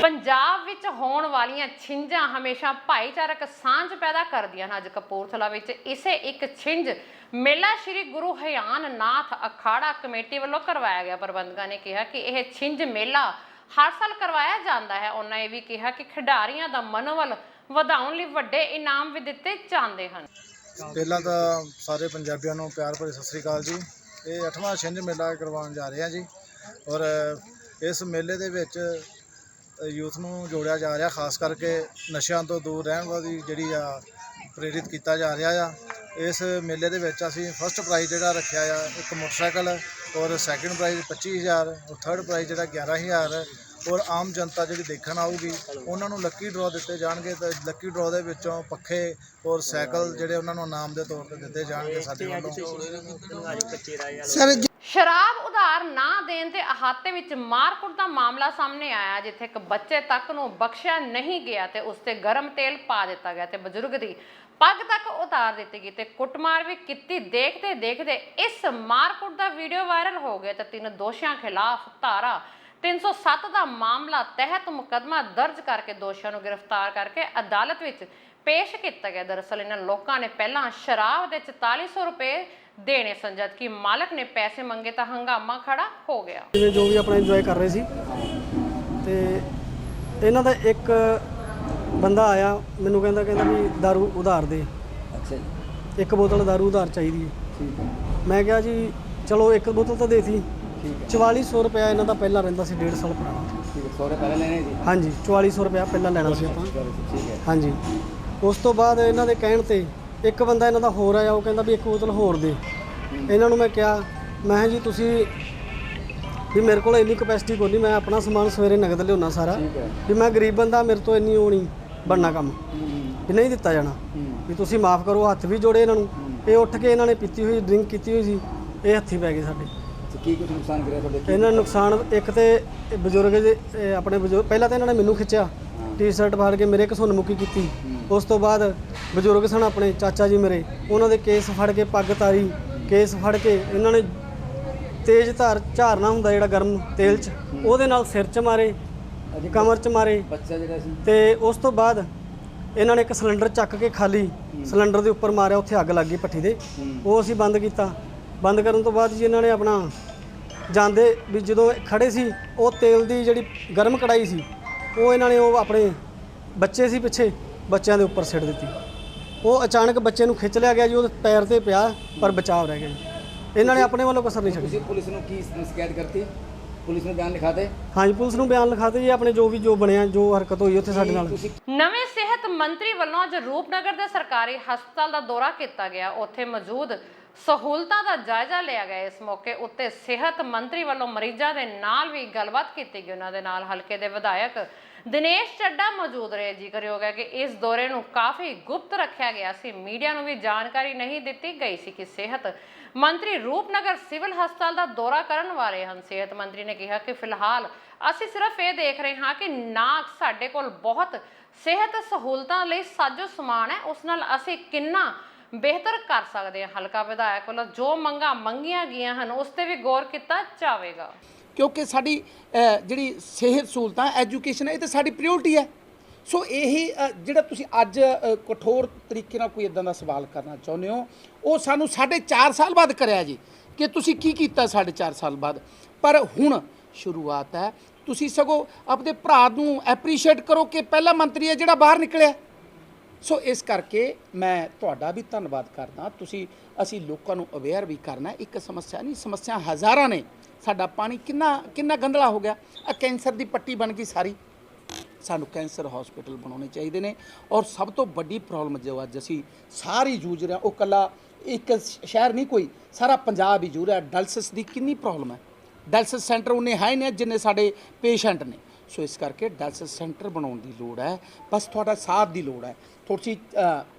ਪੰਜਾਬ ਵਿੱਚ ਹੋਣ ਵਾਲੀਆਂ ਛਿੰਝਾਂ ਹਮੇਸ਼ਾ ਭਾਈਚਾਰਕ ਸਾਂਝ ਪੈਦਾ ਕਰਦੀਆਂ ਹਨ। ਅੱਜ ਕਪੂਰਥਲਾ ਵਿੱਚ ਇਸੇ ਇੱਕ ਛਿੰਝ ਮੇਲਾ ਸ਼੍ਰੀ ਗੁਰੂ ਹਯਾਨ ਨਾਥ ਅਖਾੜਾ ਕਮੇਟੀ ਵੱਲੋਂ ਕਰਵਾਇਆ ਗਿਆ। ਪ੍ਰਬੰਧਕਾਂ ਨੇ ਕਿਹਾ ਕਿ ਇਹ ਛਿੰਝ ਮੇਲਾ ਹਰ ਸਾਲ ਕਰਵਾਇਆ ਜਾਂਦਾ ਹੈ। ਉਹਨਾਂ ਇਹ ਵੀ ਕਿਹਾ ਕਿ ਖਿਡਾਰੀਆਂ ਦਾ ਮਨੋਬਲ ਵਧਾਉਣ ਲਈ ਵੱਡੇ ਇਨਾਮ ਵੀ ਦਿੱਤੇ ਜਾਂਦੇ ਹਨ। ਪਹਿਲਾਂ ਤਾਂ ਸਾਰੇ ਪੰਜਾਬੀਆਂ ਨੂੰ ਪਿਆਰ ਭਰੀ ਸਤਿ ਸ੍ਰੀ ਅਕਾਲ ਜੀ। ਇਹ 8ਵਾਂ ਛਿੰਝ ਮੇਲਾ ਕਰਵਾਉਣ ਜਾ ਰਹੇ ਹਾਂ ਜੀ, ਔਰ ਇਸ ਮੇਲੇ ਦੇ ਵਿੱਚ ਯੂਥ ਨੂੰ ਜੋੜਿਆ ਜਾ ਰਿਹਾ, ਖਾਸ ਕਰਕੇ ਨਸ਼ਿਆਂ ਤੋਂ ਦੂਰ ਰਹਿਣ ਵਾਲੀ ਜਿਹੜੀ ਆ ਪ੍ਰੇਰਿਤ ਕੀਤਾ ਜਾ ਰਿਹਾ ਆ। ਇਸ ਮੇਲੇ ਦੇ ਵਿੱਚ ਅਸੀਂ ਫਸਟ ਪ੍ਰਾਈਜ਼ ਜਿਹੜਾ ਰੱਖਿਆ ਆ ਇੱਕ ਮੋਟਰਸਾਈਕਲ, ਔਰ ਸੈਕਿੰਡ ਪ੍ਰਾਈਜ਼ 25,000, ਔਰ ਥਰਡ ਪ੍ਰਾਈਜ਼ ਜਿਹੜਾ 11,000, ਔਰ ਆਮ ਜਨਤਾ ਜਿਹੜੀ ਦੇਖਣ ਆਊਗੀ ਉਹਨਾਂ ਨੂੰ ਲੱਕੀ ਡਰਾਅ ਦਿੱਤੇ ਜਾਣਗੇ ਤੇ ਲੱਕੀ ਡਰਾਅ ਦੇ ਵਿੱਚੋਂ ਪੱਖੇ ਔਰ ਸਾਈਕਲ ਜਿਹੜੇ ਉਹਨਾਂ ਨੂੰ ਇਨਾਮ ਦੇ ਤੌਰ ਤੇ ਦਿੱਤੇ ਜਾਣਗੇ ਸਾਡੇ ਵੱਲੋਂ। ਸ਼ਰਾਬ ਉਧਾਰ ਨਾ ਦੇਣ ਤੇ ਅਹਾਤੇ ਵਿੱਚ ਮਾਰਕੁੱਟ ਦਾ ਮਾਮਲਾ ਸਾਹਮਣੇ ਆਇਆ, ਜਿੱਥੇ ਇੱਕ ਬੱਚੇ ਤੱਕ ਨੂੰ ਬਖਸ਼ਿਆ ਨਹੀਂ ਗਿਆ ਤੇ ਉਸ ਤੇ ਗਰਮ ਤੇਲ ਪਾ ਦਿੱਤਾ ਗਿਆ ਤੇ ਬਜ਼ੁਰਗ ਦੀ ਪੱਗ ਤੱਕ ਉਤਾਰ ਦਿੱਤੀ ਗਈ ਤੇ ਕੁੱਟਮਾਰ ਵੀ ਕੀਤੀ। ਦੇਖਦੇ ਦੇਖਦੇ ਇਸ ਮਾਰਕੁੱਟ ਦਾ ਵੀਡੀਓ ਵਾਇਰਲ ਹੋ ਗਿਆ ਤੇ 3 ਦੋਸ਼ੀਆਂ ਖਿਲਾਫ ਧਾਰਾ 307 ਦਾ ਮਾਮਲਾ ਤਹਿਤ ਮੁਕੱਦਮਾ ਦਰਜ ਕਰਕੇ ਦੋਸ਼ੀਆਂ ਨੂੰ ਗ੍ਰਿਫਤਾਰ ਕਰਕੇ ਅਦਾਲਤ ਵਿੱਚ ਪੇਸ਼ ਕੀਤਾ ਗਿਆ। ਦਰਅਸਲ ਇਹਨਾਂ ਲੋਕਾਂ ਨੇ ਪਹਿਲਾਂ ਸ਼ਰਾਬ ਦੇ 4400 ਰੁਪਏ ਦੇਣੇ ਸਨ, ਜਦਕਿ ਮਾਲਕ ਨੇ ਪੈਸੇ ਮੰਗੇ ਤਾਂ ਹੰਗਾਮਾ ਖੜਾ ਹੋ ਗਿਆ। ਜੋ ਵੀ ਆਪਣਾ ਇੰਜੋਏ ਕਰ ਰਹੇ ਸੀ ਤੇ ਇਹਨਾਂ ਦਾ ਇੱਕ ਬੰਦਾ ਆਇਆ ਮੈਨੂੰ ਕਹਿੰਦਾ ਵੀ ਦਾਰੂ ਉਧਾਰ ਦੇ। ਅੱਛਾ ਜੀ। ਇੱਕ ਬੋਤਲ ਦਾਰੂ ਉਧਾਰ ਚਾਹੀਦੀ ਹੈ। ਠੀਕ ਹੈ। ਮੈਂ ਕਿਹਾ ਜੀ ਚਲੋ ਇੱਕ ਬੋਤਲ ਤਾਂ ਦੇਤੀ। ਠੀਕ ਹੈ। 4400 ਰੁਪਇਆ ਇਹਨਾਂ ਦਾ ਪਹਿਲਾਂ ਰਹਿੰਦਾ ਸੀ, 1.5 ਸਾਲ ਪੁਰਾਣਾ। ਠੀਕ ਹੈ। 100 ਰੁਪਏ ਪਹਿਲਾਂ ਲੈਣੇ ਜੀ? ਹਾਂਜੀ, 4400 ਰੁਪਇਆ ਪਹਿਲਾਂ ਲੈਣਾ ਸੀ ਆਪਾਂ। ਠੀਕ ਹੈ। ਹਾਂਜੀ। ਉਸ ਤੋਂ ਬਾਅਦ ਇਹਨਾਂ ਦੇ ਕਹਿਣ ਤੇ ਇੱਕ ਬੰਦਾ ਇਹਨਾਂ ਦਾ ਹੋਰ ਆਇਆ, ਉਹ ਕਹਿੰਦਾ ਵੀ ਇੱਕ ਬੋਤਲ ਹੋਰ ਦੇ। ਇਹਨਾਂ ਨੂੰ ਮੈਂ ਕਿਹਾ, ਮੈਂ ਕਿਹਾ ਜੀ ਤੁਸੀਂ ਵੀ ਮੇਰੇ ਕੋਲ ਇੰਨੀ ਕਪੈਸਿਟੀ ਕੋਈ ਨਹੀਂ, ਮੈਂ ਆਪਣਾ ਸਮਾਨ ਸਵੇਰੇ ਨਗਦ ਲਿਆਉਣਾ ਸਾਰਾ, ਵੀ ਮੈਂ ਗਰੀਬ ਬੰਦਾ, ਮੇਰੇ ਤੋਂ ਇੰਨੀ ਹੋਣੀ ਬਣਨਾ ਕੰਮ ਵੀ ਨਹੀਂ ਦਿੱਤਾ ਜਾਣਾ ਵੀ ਤੁਸੀਂ ਮਾਫ ਕਰੋ। ਹੱਥ ਵੀ ਜੋੜੇ ਇਹਨਾਂ ਨੂੰ। ਇਹ ਉੱਠ ਕੇ ਇਹਨਾਂ ਨੇ ਪੀਤੀ ਹੋਈ ਡਰਿੰਕ ਕੀਤੀ ਹੋਈ ਸੀ, ਇਹ ਹੱਥੀ ਪੈ ਗਏ ਸਾਡੇ। ਕੀ ਕੁਝ ਨੁਕਸਾਨ ਕਰਿਆ ਤੁਹਾਡੇ? ਇਹਨਾਂ ਨੂੰ ਨੁਕਸਾਨ ਇੱਕ ਤੇ ਬਜ਼ੁਰਗ ਦੇ ਆਪਣੇ ਬਜ਼ੁਰਗ, ਪਹਿਲਾਂ ਤਾਂ ਇਹਨਾਂ ਨੇ ਮੈਨੂੰ ਖਿੱਚਿਆ, ਟੀ-ਸ਼ਰਟ ਫਾੜ ਕੇ ਮੇਰੇ ਘਸੁੰਨ ਮੁੱਕੀ ਕੀਤੀ। ਉਸ ਤੋਂ ਬਾਅਦ ਬਜ਼ੁਰਗ ਸਨ ਆਪਣੇ ਚਾਚਾ ਜੀ ਮੇਰੇ, ਉਹਨਾਂ ਦੇ ਕੇਸ ਫੜ ਕੇ ਪੱਗ ਤਾਰੀ, ਕੇਸ ਫੜ ਕੇ ਇਹਨਾਂ ਨੇ ਤੇਜ਼ ਧਾਰ ਝਾਰਨਾ ਹੁੰਦਾ ਜਿਹੜਾ ਗਰਮ ਤੇਲ 'ਚ, ਉਹਦੇ ਨਾਲ ਸਿਰ 'ਚ ਮਾਰੇ, ਕਮਰ 'ਚ ਮਾਰੇ ਬੱਚਾ ਜਿਹੜਾ ਸੀ। ਤੇ ਉਸ ਤੋਂ ਬਾਅਦ ਇਹਨਾਂ ਨੇ ਇੱਕ ਸਿਲੰਡਰ ਚੱਕ ਕੇ ਖਾਲੀ ਸਿਲੰਡਰ ਦੇ ਉੱਪਰ ਮਾਰਿਆ, ਉੱਥੇ ਅੱਗ ਲੱਗ ਗਈ ਭੱਠੀ ਦੇ। ਉਹ ਅਸੀਂ ਬੰਦ ਕੀਤਾ। ਬੰਦ ਕਰਨ ਤੋਂ ਬਾਅਦ ਜੀ ਇਹਨਾਂ ਨੇ ਆਪਣਾ ਜਾਂਦੇ ਵੀ ਜਦੋਂ ਖੜੇ ਸੀ, ਉਹ ਤੇਲ ਦੀ ਜਿਹੜੀ ਗਰਮ ਕੜਾਈ ਸੀ, ਉਹ ਇਹਨਾਂ ਨੇ ਉਹ ਆਪਣੇ ਬੱਚੇ ਸੀ ਪਿੱਛੇ, ਬੱਚਿਆਂ ਦੇ ਉੱਪਰ ਸਿੱਟ ਦਿੱਤੀ। ਉਹ ਅਚਾਨਕ ਬੱਚੇ ਨੂੰ ਖਿੱਚ ਲਿਆ ਗਿਆ ਜੀ, ਉਹਦੇ ਪੈਰ ਤੇ ਪਿਆ ਪਰ ਬਚਾਅ ਰਹਿ ਗਿਆ ਜੀ। ਇਹਨਾਂ ਨੇ ਆਪਣੇ ਵੱਲੋਂ ਕਸਰ ਨਹੀਂ ਛੱਡੀ। ਪੁਲਿਸ ਨੂੰ ਕੀ ਸ਼ਿਕਾਇਤ ਕਰਤੀ? ਪੁਲਿਸ ਨੂੰ ਬਿਆਨ ਲਿਖਾਤੇ? ਹਾਂਜੀ, ਪੁਲਿਸ ਨੂੰ ਬਿਆਨ ਲਿਖਾਤੇ ਜੀ, ਆਪਣੇ ਜੋ ਬਣਿਆ, ਜੋ ਹਰਕਤ ਹੋਈ ਉੱਥੇ ਸਾਡੇ ਨਾਲ। ਨਵੇਂ ਸਿਹਤ ਮੰਤਰੀ ਵੱਲੋਂ ਅੱਜ ਰੂਪਨਗਰ ਦੇ ਸਰਕਾਰੀ ਹਸਪਤਾਲ ਦਾ ਦੌਰਾ ਕੀਤਾ ਗਿਆ। ਉੱਥੇ ਮੌਜੂਦ ਸਹੂਲਤਾਂ ਦਾ ਜਾਇਜ਼ਾ ਲਿਆ ਗਿਆ। ਇਸ ਮੌਕੇ ਉੱਤੇ ਸਿਹਤ ਮੰਤਰੀ ਵੱਲੋਂ ਮਰੀਜ਼ਾਂ ਦੇ ਨਾਲ ਵੀ ਗੱਲਬਾਤ ਕੀਤੀ ਗਈ। ਉਹਨਾਂ ਦੇ ਨਾਲ ਹਲਕੇ ਦੇ ਵਿਧਾਇਕ ਦਿਨੇਸ਼ ਚੱਡਾ ਮੌਜੂਦ ਰਹੇ। ਜ਼ਿਕਰਯੋਗ ਹੈ ਕਿ ਇਸ ਦੌਰੇ ਨੂੰ ਕਾਫੀ ਗੁਪਤ ਰੱਖਿਆ ਗਿਆ ਸੀ। ਮੀਡੀਆ ਨੂੰ ਵੀ ਜਾਣਕਾਰੀ ਨਹੀਂ ਦਿੱਤੀ ਗਈ ਸੀ ਕਿ ਸਿਹਤ ਮੰਤਰੀ ਰੂਪਨਗਰ ਸਿਵਲ ਹਸਪਤਾਲ ਦਾ ਦੌਰਾ ਕਰਨ ਵਾਲੇ ਹਨ। ਸਿਹਤ ਮੰਤਰੀ ਨੇ ਕਿਹਾ ਕਿ ਫਿਲਹਾਲ ਅਸੀਂ ਸਿਰਫ ਇਹ ਦੇਖ ਰਹੇ ਹਾਂ ਕਿ ਨਾ ਸਾਡੇ ਕੋਲ ਬਹੁਤ ਸਿਹਤ ਸਹੂਲਤਾਂ ਲਈ ਸਾਜੋ ਸਮਾਨ ਹੈ, ਉਸ ਨਾਲ ਅਸੀਂ ਕਿੰਨਾ ਬਿਹਤਰ ਕਰ ਸਕਦੇ ਹਾਂ। ਹਲਕਾ ਵਿਧਾਇਕ ਵੱਲੋਂ ਜੋ ਮੰਗਾਂ ਮੰਗੀਆਂ ਗਈਆਂ ਹਨ ਉਸ ਤੇ ਵੀ ਗੌਰ ਕੀਤਾ ਜਾਵੇਗਾ, ਕਿਉਂਕਿ ਸਾਡੀ ਜਿਹੜੀ ਸਿਹਤ ਸਹੂਲਤਾਂ, ਐਜੂਕੇਸ਼ਨ, ਇਹ ਤਾਂ ਸਾਡੀ ਪ੍ਰਾਇੋਰਟੀ ਹੈ। ਸੋ ਇਹੀ ਜਿਹੜਾ ਤੁਸੀਂ ਅੱਜ ਕਠੋਰ ਤਰੀਕੇ ਨਾਲ ਕੋਈ ਇਦਾਂ ਦਾ ਸਵਾਲ ਕਰਨਾ ਚਾਹੁੰਦੇ ਹੋ, ਉਹ ਸਾਨੂੰ 4.5 ਸਾਲ ਬਾਅਦ ਕਰਿਆ ਜੀ ਕਿ ਤੁਸੀਂ ਕੀ ਕੀਤਾ 4.5 ਸਾਲ ਬਾਅਦ। ਪਰ ਹੁਣ ਸ਼ੁਰੂਆਤ ਹੈ, ਤੁਸੀਂ ਸਗੋਂ ਆਪਣੇ ਭਰਾ ਨੂੰ ਐਪਰੀਸ਼ੀਏਟ ਕਰੋ ਕਿ ਪਹਿਲਾ ਮੰਤਰੀ ਹੈ ਜਿਹੜਾ ਬਾਹਰ ਨਿਕਲਿਆ। ਸੋ ਇਸ ਕਰਕੇ ਮੈਂ ਤੁਹਾਡਾ ਵੀ ਧੰਨਵਾਦ ਕਰਦਾ। ਅਸੀਂ ਲੋਕਾਂ ਨੂੰ ਅਵੇਅਰ ਵੀ ਕਰਨਾ। ਇੱਕ ਸਮੱਸਿਆ ਨਹੀਂ, ਸਮੱਸਿਆ ਹਜ਼ਾਰਾਂ ਨੇ। ਸਾਡਾ ਪਾਣੀ ਕਿੰਨਾ ਗੰਦਲਾ ਹੋ ਗਿਆ। ਆ ਕੈਂਸਰ ਦੀ ਪੱਟੀ ਬਣ ਗਈ ਸਾਰੀ। ਸਾਨੂੰ ਕੈਂਸਰ ਹਸਪੀਟਲ ਬਣਾਉਣੇ ਚਾਹੀਦੇ ਨੇ। ਔਰ ਸਭ ਤੋਂ ਵੱਡੀ ਪ੍ਰੋਬਲਮ ਜੋ ਅੱਜ ਅਸੀਂ ਸਾਰੀ ਜੂਝ ਰਹੇ ਹਾਂ, ਉਹ ਇਕੱਲਾ ਇੱਕ ਸ਼ਹਿਰ ਨਹੀਂ, ਕੋਈ ਸਾਰਾ ਪੰਜਾਬ ਹੀ ਜੂਝ ਰਿਹਾ। ਡਾਇਲਸਿਸ ਦੀ ਕਿੰਨੀ ਪ੍ਰੋਬਲਮ ਹੈ। ਡਾਇਲਸਿਸ ਸੈਂਟਰ ਉਹਨੇ ਹੈ ਨੇ ਜਿੰਨੇ ਸਾਡੇ ਪੇਸ਼ੈਂਟ ਨੇ। ਸੋ ਇਸ ਕਰਕੇ ਡਾਇਲਸਿਸ ਸੈਂਟਰ ਬਣਾਉਣ ਦੀ ਲੋੜ ਹੈ। ਬਸ ਤੁਹਾਡਾ ਸਾਥ ਦੀ ਲੋੜ ਹੈ। ਥੋੜੀ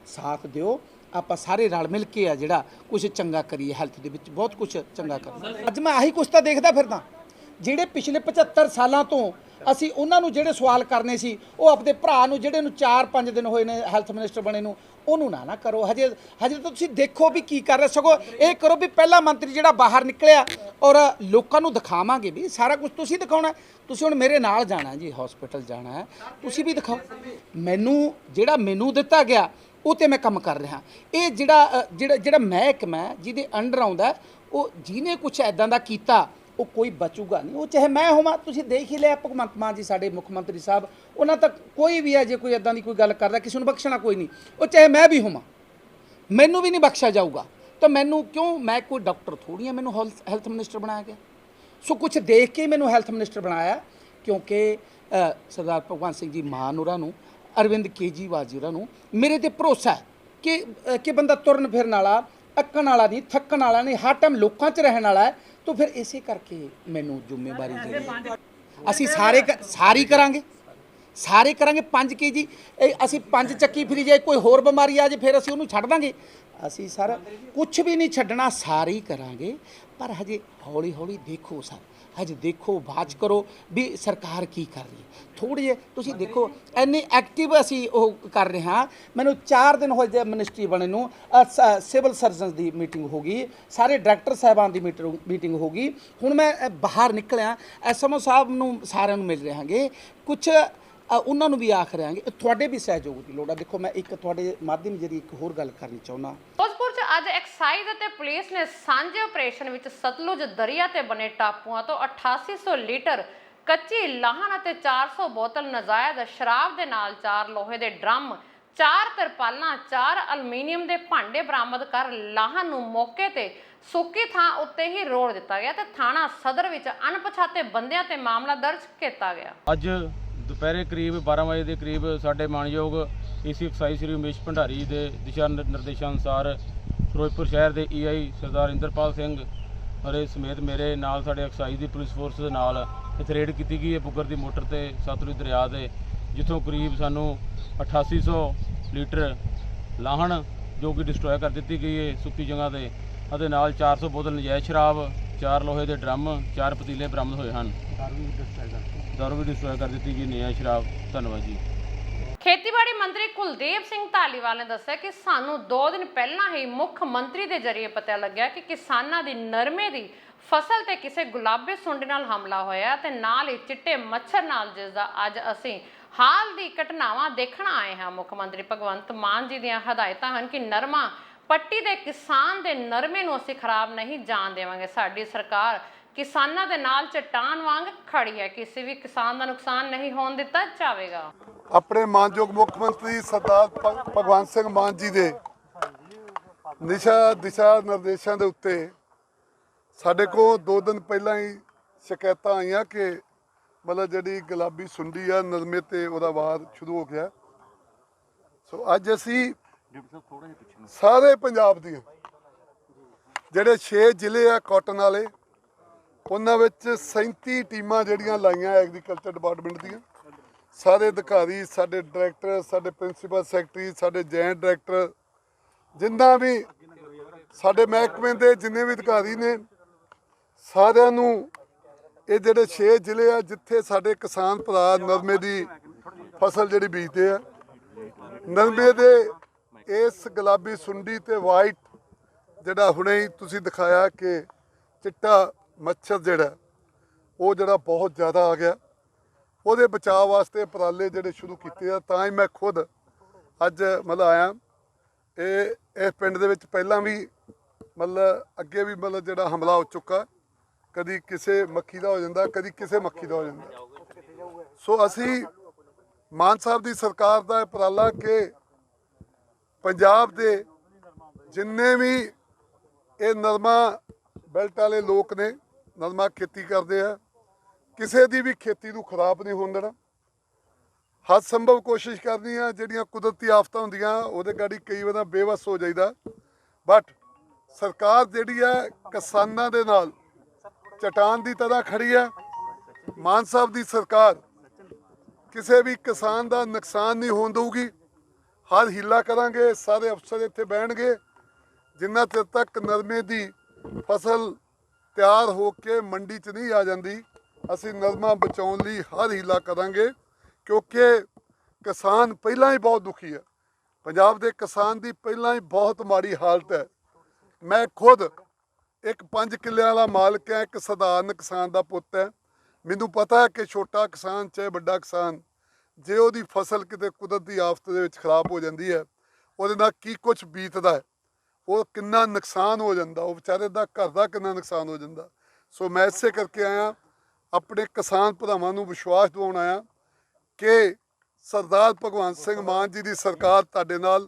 ਸਾਥ ਦਿਓ, ਆਪਾਂ ਸਾਰੇ ਰਲ ਮਿਲ ਕੇ ਆ ਜਿਹੜਾ ਕੁਝ ਚੰਗਾ ਕਰੀਏ। ਹੈਲਥ ਦੇ ਵਿੱਚ ਬਹੁਤ ਕੁਝ ਚੰਗਾ ਕਰਨਾ। ਅੱਜ ਮੈਂ ਆਹੀ ਕੁਛ ਤਾਂ ਦੇਖਦਾ ਫਿਰਦਾ। ਜਿਹੜੇ ਪਿਛਲੇ 75 ਸਾਲਾਂ ਤੋਂ ਅਸੀਂ ਉਹਨਾਂ ਨੂੰ ਜਿਹੜੇ ਸਵਾਲ ਕਰਨੇ ਸੀ, ਉਹ ਆਪਣੇ ਭਰਾ ਨੂੰ ਜਿਹੜੇ ਨੂੰ 4-5 ਦਿਨ ਹੋਏ ਨੇ ਹੈਲਥ ਮਿਨਿਸਟਰ ਬਣੇ ਨੂੰ, ਉਹਨੂੰ ਨਾ ਕਰੋ। ਹਜੇ ਤਾਂ ਤੁਸੀਂ ਦੇਖੋ ਵੀ ਕੀ ਕਰ ਰਹੇ। ਸਗੋਂ ਇਹ ਕਰੋ ਵੀ ਪਹਿਲਾ ਮੰਤਰੀ ਜਿਹੜਾ ਬਾਹਰ ਨਿਕਲਿਆ, ਔਰ ਲੋਕਾਂ ਨੂੰ ਦਿਖਾਵਾਂਗੇ ਵੀ ਸਾਰਾ ਕੁਝ ਤੁਸੀਂ ਦਿਖਾਉਣਾ। ਤੁਸੀਂ ਹੁਣ ਮੇਰੇ ਨਾਲ ਜਾਣਾ ਜੀ, ਹਸਪੀਟਲ ਜਾਣਾ ਹੈ, ਤੁਸੀਂ ਵੀ ਦਿਖਾਓ। ਮੈਨੂੰ ਦਿੱਤਾ ਗਿਆ ਉਹ ਤੇ ਮੈਂ ਕੰਮ ਕਰ ਰਿਹਾ। ਇਹ ਜਿਹੜਾ ਮਹਿਕਮਾ ਜਿਹਦੇ ਅੰਡਰ ਆਉਂਦਾ, ਉਹ ਜਿਹਨੇ ਕੁਝ ਐਦਾਂ ਦਾ ਕੀਤਾ ਉਹ ਕੋਈ ਬਚੂਗਾ ਨਹੀਂ। ਉਹ ਚਾਹੇ ਮੈਂ ਹੋਵਾਂ, ਤੁਸੀਂ ਦੇਖ ਹੀ ਲਿਆ ਭਗਵੰਤ ਮਾਨ ਜੀ ਸਾਡੇ ਮੁੱਖ ਮੰਤਰੀ ਸਾਹਿਬ, ਉਹਨਾਂ ਤੱਕ ਕੋਈ ਵੀ ਹੈ ਜੇ ਕੋਈ ਐਦਾਂ ਦੀ ਕੋਈ ਗੱਲ ਕਰਦਾ, ਕਿਸੇ ਨੂੰ ਬਖਸ਼ਣਾ ਕੋਈ ਨਹੀਂ। ਉਹ ਚਾਹੇ ਮੈਂ ਵੀ ਹੋਵਾਂ, ਮੈਨੂੰ ਵੀ ਨਹੀਂ ਬਖਸ਼ਿਆ ਜਾਊਗਾ। ਤਾਂ ਮੈਨੂੰ ਕਿਉਂ, ਮੈਂ ਕੋਈ ਡਾਕਟਰ ਥੋੜ੍ਹੀ ਹਾਂ, ਮੈਨੂੰ ਹੈਲਥ ਮਿਨਿਸਟਰ ਬਣਾਇਆ ਗਿਆ। ਸੋ ਕੁਝ ਦੇਖ ਕੇ ਮੈਨੂੰ ਹੈਲਥ ਮਿਨਿਸਟਰ ਬਣਾਇਆ, ਕਿਉਂਕਿ ਸਰਦਾਰ ਭਗਵੰਤ ਸਿੰਘ ਜੀ ਮਾਨ ਹੋਰਾਂ ਨੂੰ, ਅਰਵਿੰਦ ਕੇਜਰੀਵਾਲ ਜੀ ਹੋਰਾਂ ਨੂੰ ਮੇਰੇ ਤੇ ਭਰੋਸਾ ਹੈ ਕਿ ਬੰਦਾ ਤੁਰਨ ਫਿਰਨ ਵਾਲਾ, ਅੱਕਣ ਵਾਲਾ ਨਹੀਂ, ਥੱਕਣ ਵਾਲਾ ਨਹੀਂ, ਹਰ ਟਾਈਮ ਲੋਕਾਂ 'ਚ ਰਹਿਣ ਵਾਲਾ ਹੈ। ਤਾਂ ਫਿਰ ਇਸੇ ਕਰਕੇ ਮੈਨੂੰ ਜ਼ਿੰਮੇਵਾਰੀ ਜਿਹੜੀ ਅਸੀਂ ਸਾਰੇ ਕਰਾਂਗੇ 5 kg। ਅਸੀਂ 5 ਚੱਕੀ ਫਿਰੀ ਜਾਏ, ਕੋਈ ਹੋਰ ਬਿਮਾਰੀ ਆ ਜੇ ਫਿਰ ਅਸੀਂ ਉਹਨੂੰ ਛੱਡ ਦਾਂਗੇ। ਅਸੀਂ ਸਰ ਕੁਝ ਵੀ ਨਹੀਂ ਛੱਡਣਾ, ਸਾਰੇ ਹੀ ਕਰਾਂਗੇ। ਪਰ ਹਜੇ ਹੌਲੀ ਹੌਲੀ ਦੇਖੋ ਸਰ, ਹਜੇ ਦੇਖੋ, ਬਾਅਦ ਕਰੋ ਵੀ ਸਰਕਾਰ ਕੀ ਕਰ ਰਹੀ ਹੈ। ਥੋੜ੍ਹੇ ਜਿਹੇ ਤੁਸੀਂ ਦੇਖੋ, ਇੰਨੇ ਐਕਟਿਵ ਅਸੀਂ ਉਹ ਕਰ ਰਹੇ ਹਾਂ। ਮੈਨੂੰ 4 ਦਿਨ ਹੋਏ ਜੇ ਮਿਨਿਸਟਰੀ ਬਣੇ ਨੂੰ। ਸਿਵਲ ਸਰਜਨਸ ਦੀ ਮੀਟਿੰਗ ਹੋ ਗਈ, ਸਾਰੇ ਡਾਇਰੈਕਟਰ ਸਾਹਿਬਾਨ ਦੀ ਮੀਟਿੰਗ ਹੋ ਗਈ। ਹੁਣ ਮੈਂ ਬਾਹਰ ਨਿਕਲਿਆ, ਐਸਐਮਓ ਸਾਹਿਬ ਨੂੰ ਸਾਰਿਆਂ ਨੂੰ ਮਿਲ ਰਹਾਂਗੇ, ਕੁਝ ਉਹਨਾਂ ਨੂੰ ਵੀ ਆਖ ਰਹਾਂਗੇ। ਤੁਹਾਡੇ ਵੀ ਸਹਿਯੋਗ ਦੀ ਲੋੜ ਆ। ਦੇਖੋ, ਮੈਂ ਇੱਕ ਤੁਹਾਡੇ ਮਾਧਿਅਮ ਜਿਹੜੀ ਇੱਕ ਹੋਰ ਗੱਲ ਕਰਨੀ ਚਾਹੁੰਦਾ। ਫਿਰੋਜ਼ਪੁਰ 'ਚ ਅੱਜ ਐਕਸਾਈਜ਼ ਅਤੇ ਪੁਲਿਸ ਨੇ ਸਾਂਝੇ ਆਪਰੇਸ਼ਨ ਵਿੱਚ ਸਤਲੁਜ ਦਰਿਆ ਤੇ ਬਣੇ ਟਾਪੂਆਂ ਤੋਂ 8800 ਲੀਟਰ ਕੱਚੀ ਲਾਹਣ ਅਤੇ 400 ਬੋਤਲ ਨਜਾਇਜ਼ ਸ਼ਰਾਬ ਦੇ ਨਾਲ 4 ਲੋਹੇ ਦੇ ਡਰਮ, 4 ਤਰਪਾਲਾਂ, 4 ਅਲਮੀਨੀਅਮ ਦੇ ਭਾਂਡੇ ਬਰਾਮਦ ਕਰ ਲਾਹਣ ਨੂੰ ਮੌਕੇ ਤੇ ਸੁੱਕੀ ਥਾਂ ਉੱਤੇ ਹੀ ਰੋੜ ਦਿੱਤਾ ਗਿਆ ਤੇ ਥਾਣਾ ਸਦਰ ਵਿੱਚ ਅਣਪਛਾਤੇ ਬੰਦਿਆਂ ਤੇ ਮਾਮਲਾ ਦਰਜ ਕੀਤਾ ਗਿਆ। ਅੱਜ ਦੁਪਹਿਰੇ ਕਰੀਬ 12 ਵਜੇ ਦੇ ਕਰੀਬ ਸਾਡੇ ਮਾਨਯੋਗ ਏਸੀ ਐਕਸਾਈਜ਼ ਸ੍ਰੀ ਉਮੇਸ਼ ਭੰਡਾਰੀ ਦੇ ਦਿਸ਼ਾ ਨਿਰਦੇਸ਼ਾਂ ਅਨੁਸਾਰ ਫਿਰੋਜ਼ਪੁਰ ਸ਼ਹਿਰ ਦੇ ਈਆਈ ਸਰਦਾਰ ਇੰਦਰਪਾਲ ਸਿੰਘ ਹਰੇ ਸਮੇਤ ਮੇਰੇ ਨਾਲ ਸਾਡੇ ਐਕਸਾਈਜ਼ ਦੀ ਪੁਲਿਸ ਫੋਰਸ ਦੇ ਨਾਲ ਇੱਥੇ ਰੇਡ ਕੀਤੀ ਗਈ ਹੈ ਬੁੱਗਰ ਦੀ ਮੋਟਰ ਤੇ ਸਤਲੁਜ ਦਰਿਆ ਦੇ, ਜਿੱਥੋਂ ਕਰੀਬ ਸਾਨੂੰ 8800 ਲੀਟਰ ਲਾਹਣ ਜੋ ਕਿ ਡਿਸਟਰੋਏ ਕਰ ਦਿੱਤੀ ਗਈ ਹੈ ਸੁੱਕੀ ਜਗ੍ਹਾ ਤੇ, ਅਤੇ ਨਾਲ 400 ਬੋਤਲ ਨਜਾਇਜ਼ ਸ਼ਰਾਬ, 4 ਲੋਹੇ ਦੇ ਡਰਮ, 4 ਪਤੀਲੇ ਬਰਾਮਦ ਹੋਏ ਹਨ। ਦਾਰੂ ਵੀ ਡਿਸਟਰੋਏ ਕਰ ਦਿੱਤੀ ਗਈ ਨਜਾਇਜ਼ ਸ਼ਰਾਬ। ਧੰਨਵਾਦ ਜੀ। ਖੇਤੀਬਾੜੀ ਮੰਤਰੀ ਕੁਲਦੀਪ ਸਿੰਘ ਧਾਲੀਵਾਲ ਨੇ ਦੱਸਿਆ ਕਿ ਸਾਨੂੰ 2 ਦਿਨ ਪਹਿਲਾਂ ਹੀ ਮੁੱਖ ਮੰਤਰੀ ਦੇ ਜ਼ਰੀਏ ਪਤਾ ਲੱਗਿਆ ਕਿ ਕਿਸਾਨਾਂ ਦੀ ਨਰਮੇ ਦੀ ਫਸਲ ਤੇ ਕਿਸੇ ਗੁਲਾਬੀ ਸੁੰਡੀ ਨਾਲ ਹਮਲਾ ਹੋਇਆ ਤੇ ਨਾਲ ਹੀ ਚਿੱਟੇ ਮੱਛਰ ਨਾਲ, ਜਿਸ ਦਾ ਅੱਜ ਅਸੀਂ ਹਾਲ ਦੀ ਘਟਨਾਵਾਂ ਦੇਖਣ ਆਏ ਹਾਂ। ਮੁੱਖ ਮੰਤਰੀ ਭਗਵੰਤ ਮਾਨ ਜੀ ਦੀਆਂ ਹਦਾਇਤਾਂ ਹਨ ਕਿ ਨਰਮਾ ਪੱਟੀ ਦੇ ਕਿਸਾਨ ਦੇ ਨਰਮੇ ਨੂੰ ਅਸੀਂ ਖਰਾਬ ਨਹੀਂ ਜਾਣ ਦੇਵਾਂਗੇ। ਸਾਡੀ ਸਰਕਾਰ ਕਿਸਾਨਾਂ ਦੇ ਨਾਲ ਚਟਾਨ ਵਾਂਗ ਖੜੀ ਹੈ, ਕਿਸੇ ਵੀ ਕਿਸਾਨ ਦਾ ਨੁਕਸਾਨ ਨਹੀਂ ਹੋਣ ਦਿੱਤਾ ਜਾਵੇਗਾ। ਆਪਣੇ ਮਾਨਯੋਗ ਮੁੱਖ ਮੰਤਰੀ ਸਰਦਾਰ ਭਗਵੰਤ ਸਿੰਘ ਮਾਨ ਜੀ ਦੇ ਦਿਸ਼ਾ ਨਿਰਦੇਸ਼ਾਂ ਦੇ ਉੱਤੇ ਸਾਡੇ ਕੋਲ 2 ਦਿਨ ਪਹਿਲਾਂ ਹੀ ਸ਼ਿਕਾਇਤਾਂ ਆਈਆਂ ਕਿ ਮਤਲਬ ਜਿਹੜੀ ਗੁਲਾਬੀ ਸੁੰਡੀ ਆ ਨਰਮੇ ਤੇ ਉਹਦਾ ਵਾਰ ਸ਼ੁਰੂ ਹੋ ਗਿਆ। ਸੋ ਅੱਜ ਅਸੀਂ ਸਾਰੇ ਪੰਜਾਬ ਦੀਆਂ ਜਿਹੜੇ 6 ਜ਼ਿਲ੍ਹੇ ਆ ਕਾਟਨ ਵਾਲੇ, ਉਹਨਾਂ ਵਿੱਚ 37 ਟੀਮਾਂ ਜਿਹੜੀਆਂ ਲਾਈਆਂ ਐਗਰੀਕਲਚਰ ਡਿਪਾਰਟਮੈਂਟ ਦੀਆਂ। ਸਾਰੇ ਅਧਿਕਾਰੀ, ਸਾਡੇ ਡਾਇਰੈਕਟਰ, ਸਾਡੇ ਪ੍ਰਿੰਸੀਪਲ ਸੈਕਟਰੀ, ਸਾਡੇ ਜੁਆਇੰਟ ਡਾਇਰੈਕਟਰ, ਜਿੰਨਾ ਵੀ ਸਾਡੇ ਮਹਿਕਮੇ ਦੇ ਜਿੰਨੇ ਵੀ ਅਧਿਕਾਰੀ ਨੇ, ਸਾਰਿਆਂ ਨੂੰ ਇਹ ਜਿਹੜੇ 6 ਜ਼ਿਲ੍ਹੇ ਆ ਜਿੱਥੇ ਸਾਡੇ ਕਿਸਾਨ ਭਰਾ ਨਰਮੇ ਦੀ ਫਸਲ ਜਿਹੜੀ ਬੀਜਦੇ ਆ, ਨਰਮੇ ਦੇ ਇਸ ਗੁਲਾਬੀ ਸੁੰਡੀ ਤੇ ਵਾਈਟ ਜਿਹੜਾ ਹੁਣੇ ਹੀ ਤੁਸੀਂ ਦਿਖਾਇਆ ਕਿ ਚਿੱਟਾ ਮੱਛਰ ਜਿਹੜਾ ਉਹ ਜਿਹੜਾ ਬਹੁਤ ਜ਼ਿਆਦਾ ਆ ਗਿਆ, ਉਹਦੇ ਬਚਾਅ ਵਾਸਤੇ ਉਪਰਾਲੇ ਜਿਹੜੇ ਸ਼ੁਰੂ ਕੀਤੇ ਆ। ਤਾਂ ਹੀ ਮੈਂ ਖੁਦ ਅੱਜ ਮਤਲਬ ਆਇਆ। ਇਹ ਪਿੰਡ ਦੇ ਵਿੱਚ ਪਹਿਲਾਂ ਵੀ ਮਤਲਬ ਅੱਗੇ ਵੀ ਮਤਲਬ ਜਿਹੜਾ ਹਮਲਾ ਹੋ ਚੁੱਕਾ, ਕਦੀ ਕਿਸੇ ਮੱਖੀ ਦਾ ਹੋ ਜਾਂਦਾ, ਕਦੀ ਕਿਸੇ ਮੱਖੀ ਦਾ ਹੋ ਜਾਂਦਾ। ਸੋ ਅਸੀਂ ਮਾਨ ਸਾਹਿਬ ਦੀ ਸਰਕਾਰ ਦਾ ਉਪਰਾਲਾ ਕਿ ਪੰਜਾਬ ਦੇ ਜਿੰਨੇ ਵੀ ਇਹ ਨਰਮਾ ਬੈਲਟ ਵਾਲੇ ਲੋਕ ਨੇ, ਨਰਮਾ ਖੇਤੀ ਕਰਦੇ ਆ, ਕਿਸੇ ਦੀ ਵੀ ਖੇਤੀ ਨੂੰ ਖਰਾਬ ਨਹੀਂ ਹੋਣ ਦੇਣਾ। ਹਰ ਸੰਭਵ ਕੋਸ਼ਿਸ਼ ਕਰਨੀ ਆ। ਜਿਹੜੀਆਂ ਕੁਦਰਤੀ ਆਫਤਾਂ ਹੁੰਦੀਆਂ ਉਹਦੇ ਗਾੜੀ ਕਈ ਵਾਰ ਬੇਵੱਸ ਹੋ ਜਾਈਦਾ, ਬਟ ਸਰਕਾਰ ਜਿਹੜੀ ਆ ਕਿਸਾਨਾਂ ਦੇ ਨਾਲ ਚਟਾਨ ਦੀ ਤਰ੍ਹਾਂ ਖੜੀ ਆ। ਮਾਨ ਸਾਹਿਬ ਦੀ ਸਰਕਾਰ ਕਿਸੇ ਵੀ ਕਿਸਾਨ ਦਾ ਨੁਕਸਾਨ ਨਹੀਂ ਹੋਣ ਦਊਗੀ। ਹਰ ਹੀਲਾ ਕਰਾਂਗੇ। ਸਾਰੇ ਅਫਸਰ ਇੱਥੇ ਬਹਿਣਗੇ। ਜਿੰਨਾ ਚਿਰ ਤੱਕ ਨਰਮੇ ਦੀ ਫਸਲ ਤਿਆਰ ਹੋ ਕੇ ਮੰਡੀ 'ਚ ਨਹੀਂ ਆ ਜਾਂਦੀ, ਅਸੀਂ ਨਰਮਾ ਬਚਾਉਣ ਲਈ ਹਰ ਹੀਲਾ ਕਰਾਂਗੇ, ਕਿਉਂਕਿ ਕਿਸਾਨ ਪਹਿਲਾਂ ਹੀ ਬਹੁਤ ਦੁਖੀ ਹੈ। ਪੰਜਾਬ ਦੇ ਕਿਸਾਨ ਦੀ ਪਹਿਲਾਂ ਹੀ ਬਹੁਤ ਮਾੜੀ ਹਾਲਤ ਹੈ। ਮੈਂ ਖੁਦ ਇੱਕ 5 ਕਿੱਲਿਆਂ ਵਾਲਾ ਮਾਲਕ ਹੈ, ਇੱਕ ਸਧਾਰਨ ਕਿਸਾਨ ਦਾ ਪੁੱਤ ਹੈ। ਮੈਨੂੰ ਪਤਾ ਹੈ ਕਿ ਛੋਟਾ ਕਿਸਾਨ ਚਾਹੇ ਵੱਡਾ ਕਿਸਾਨ, ਜੇ ਉਹਦੀ ਫਸਲ ਕਿਤੇ ਕੁਦਰਤੀ ਆਫਤ ਦੇ ਵਿੱਚ ਖਰਾਬ ਹੋ ਜਾਂਦੀ ਹੈ, ਉਹਦੇ ਨਾਲ ਕੀ ਕੁਝ ਬੀਤਦਾ ਹੈ, ਉਹ ਕਿੰਨਾ ਨੁਕਸਾਨ ਹੋ ਜਾਂਦਾ, ਉਹ ਵਿਚਾਰੇ ਦਾ ਘਰ ਦਾ ਕਿੰਨਾ ਨੁਕਸਾਨ ਹੋ ਜਾਂਦਾ। ਸੋ ਮੈਂ ਇਸੇ ਕਰਕੇ ਆਇਆ, ਆਪਣੇ ਕਿਸਾਨ ਭਰਾਵਾਂ ਨੂੰ ਵਿਸ਼ਵਾਸ ਦਿਵਾਉਣ ਆਇਆ ਕਿ ਸਰਦਾਰ ਭਗਵੰਤ ਸਿੰਘ ਮਾਨ ਜੀ ਦੀ ਸਰਕਾਰ ਤੁਹਾਡੇ ਨਾਲ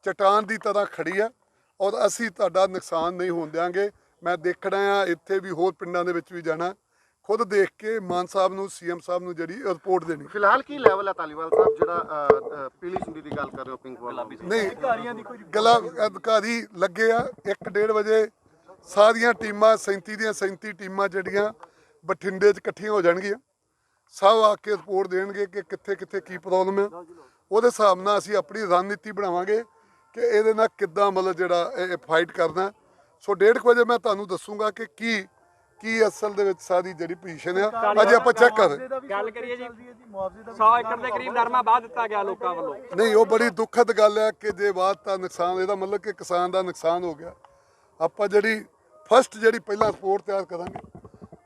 ਚਟਾਨ ਦੀ ਤਰ੍ਹਾਂ ਖੜੀ ਹੈ ਔਰ ਅਸੀਂ ਤੁਹਾਡਾ ਨੁਕਸਾਨ ਨਹੀਂ ਹੋਣ ਦਿਆਂਗੇ। ਮੈਂ ਦੇਖਣਾ ਆ, ਇੱਥੇ ਵੀ ਹੋਰ ਪਿੰਡਾਂ ਦੇ ਵਿੱਚ ਵੀ ਜਾਣਾ, ਖੁਦ ਦੇਖ ਕੇ ਮਾਨ ਸਾਹਿਬ ਨੂੰ, ਸੀਐਮ ਸਾਹਿਬ ਨੂੰ ਜਿਹੜੀ ਰਿਪੋਰਟ ਦੇਣੀ। ਫਿਲਹਾਲ ਕੀ ਲੈਵਲ ਹੈ ਧਾਲੀਵਾਲ ਸਾਹਿਬ ਜਿਹੜਾ ਪੀਲੀ ਸੁੰਡੀ ਦੀ ਗੱਲ ਕਰ ਰਹੇ ਹੋ, ਪਿੰਕ ਗੁਲਾਬੀ ਨਹੀਂ, ਅਧਿਕਾਰੀ ਲੱਗੇ ਆ 1-1:30 ਵਜੇ ਸਾਰੀਆਂ ਟੀਮਾਂ 37 ਦੀਆਂ 37 ਟੀਮਾਂ ਜਿਹੜੀਆਂ ਬਠਿੰਡੇ 'ਚ ਇਕੱਠੀਆਂ ਹੋ ਜਾਣਗੀਆਂ। ਸਭ ਆ ਕੇ ਰਿਪੋਰਟ ਦੇਣਗੇ ਕਿ ਕਿੱਥੇ ਕਿੱਥੇ ਕੀ ਪ੍ਰੋਬਲਮ ਹੈ। ਉਹਦੇ ਹਿਸਾਬ ਨਾਲ ਅਸੀਂ ਆਪਣੀ ਰਣਨੀਤੀ ਬਣਾਵਾਂਗੇ ਕਿ ਇਹਦੇ ਨਾਲ ਕਿੱਦਾਂ ਮਤਲਬ ਜਿਹੜਾ ਇਹ ਫਾਈਟ ਕਰਨਾ। ਸੋ 1:30 ਵਜੇ ਮੈਂ ਤੁਹਾਨੂੰ ਦੱਸੂਗਾ ਕਿ ਕੀ ਅਸਲ ਦੇ ਵਿੱਚ ਸਾਰੀ ਜਿਹੜੀ ਪੋਜੀਸ਼ਨ ਆ। ਅਜੇ ਆਪਾਂ ਚੈੱਕ ਕਰ ਰਹੇ। ਗੱਲ ਕਰੀਏ ਜੀ 100 ਏਕੜ ਦੇ ਕਰੀਬ ਨਰਮਾ ਵਾਹ ਦਿੱਤਾ ਗਿਆ ਲੋਕਾਂ ਵੱਲੋਂ। ਨਹੀਂ, ਉਹ ਬੜੀ ਦੁਖਦ ਗੱਲ ਹੈ ਕਿ ਜੇ ਵਾਧਤਾ ਨੁਕਸਾਨ, ਇਹਦਾ ਮਤਲਬ ਕਿ ਕਿਸਾਨ ਦਾ ਨੁਕਸਾਨ ਹੋ ਗਿਆ। ਆਪਾਂ ਜਿਹੜੀ ਫਸਟ ਜਿਹੜੀ ਪਹਿਲਾਂ ਰਿਪੋਰਟ ਤਿਆਰ ਕਰਾਂਗੇ,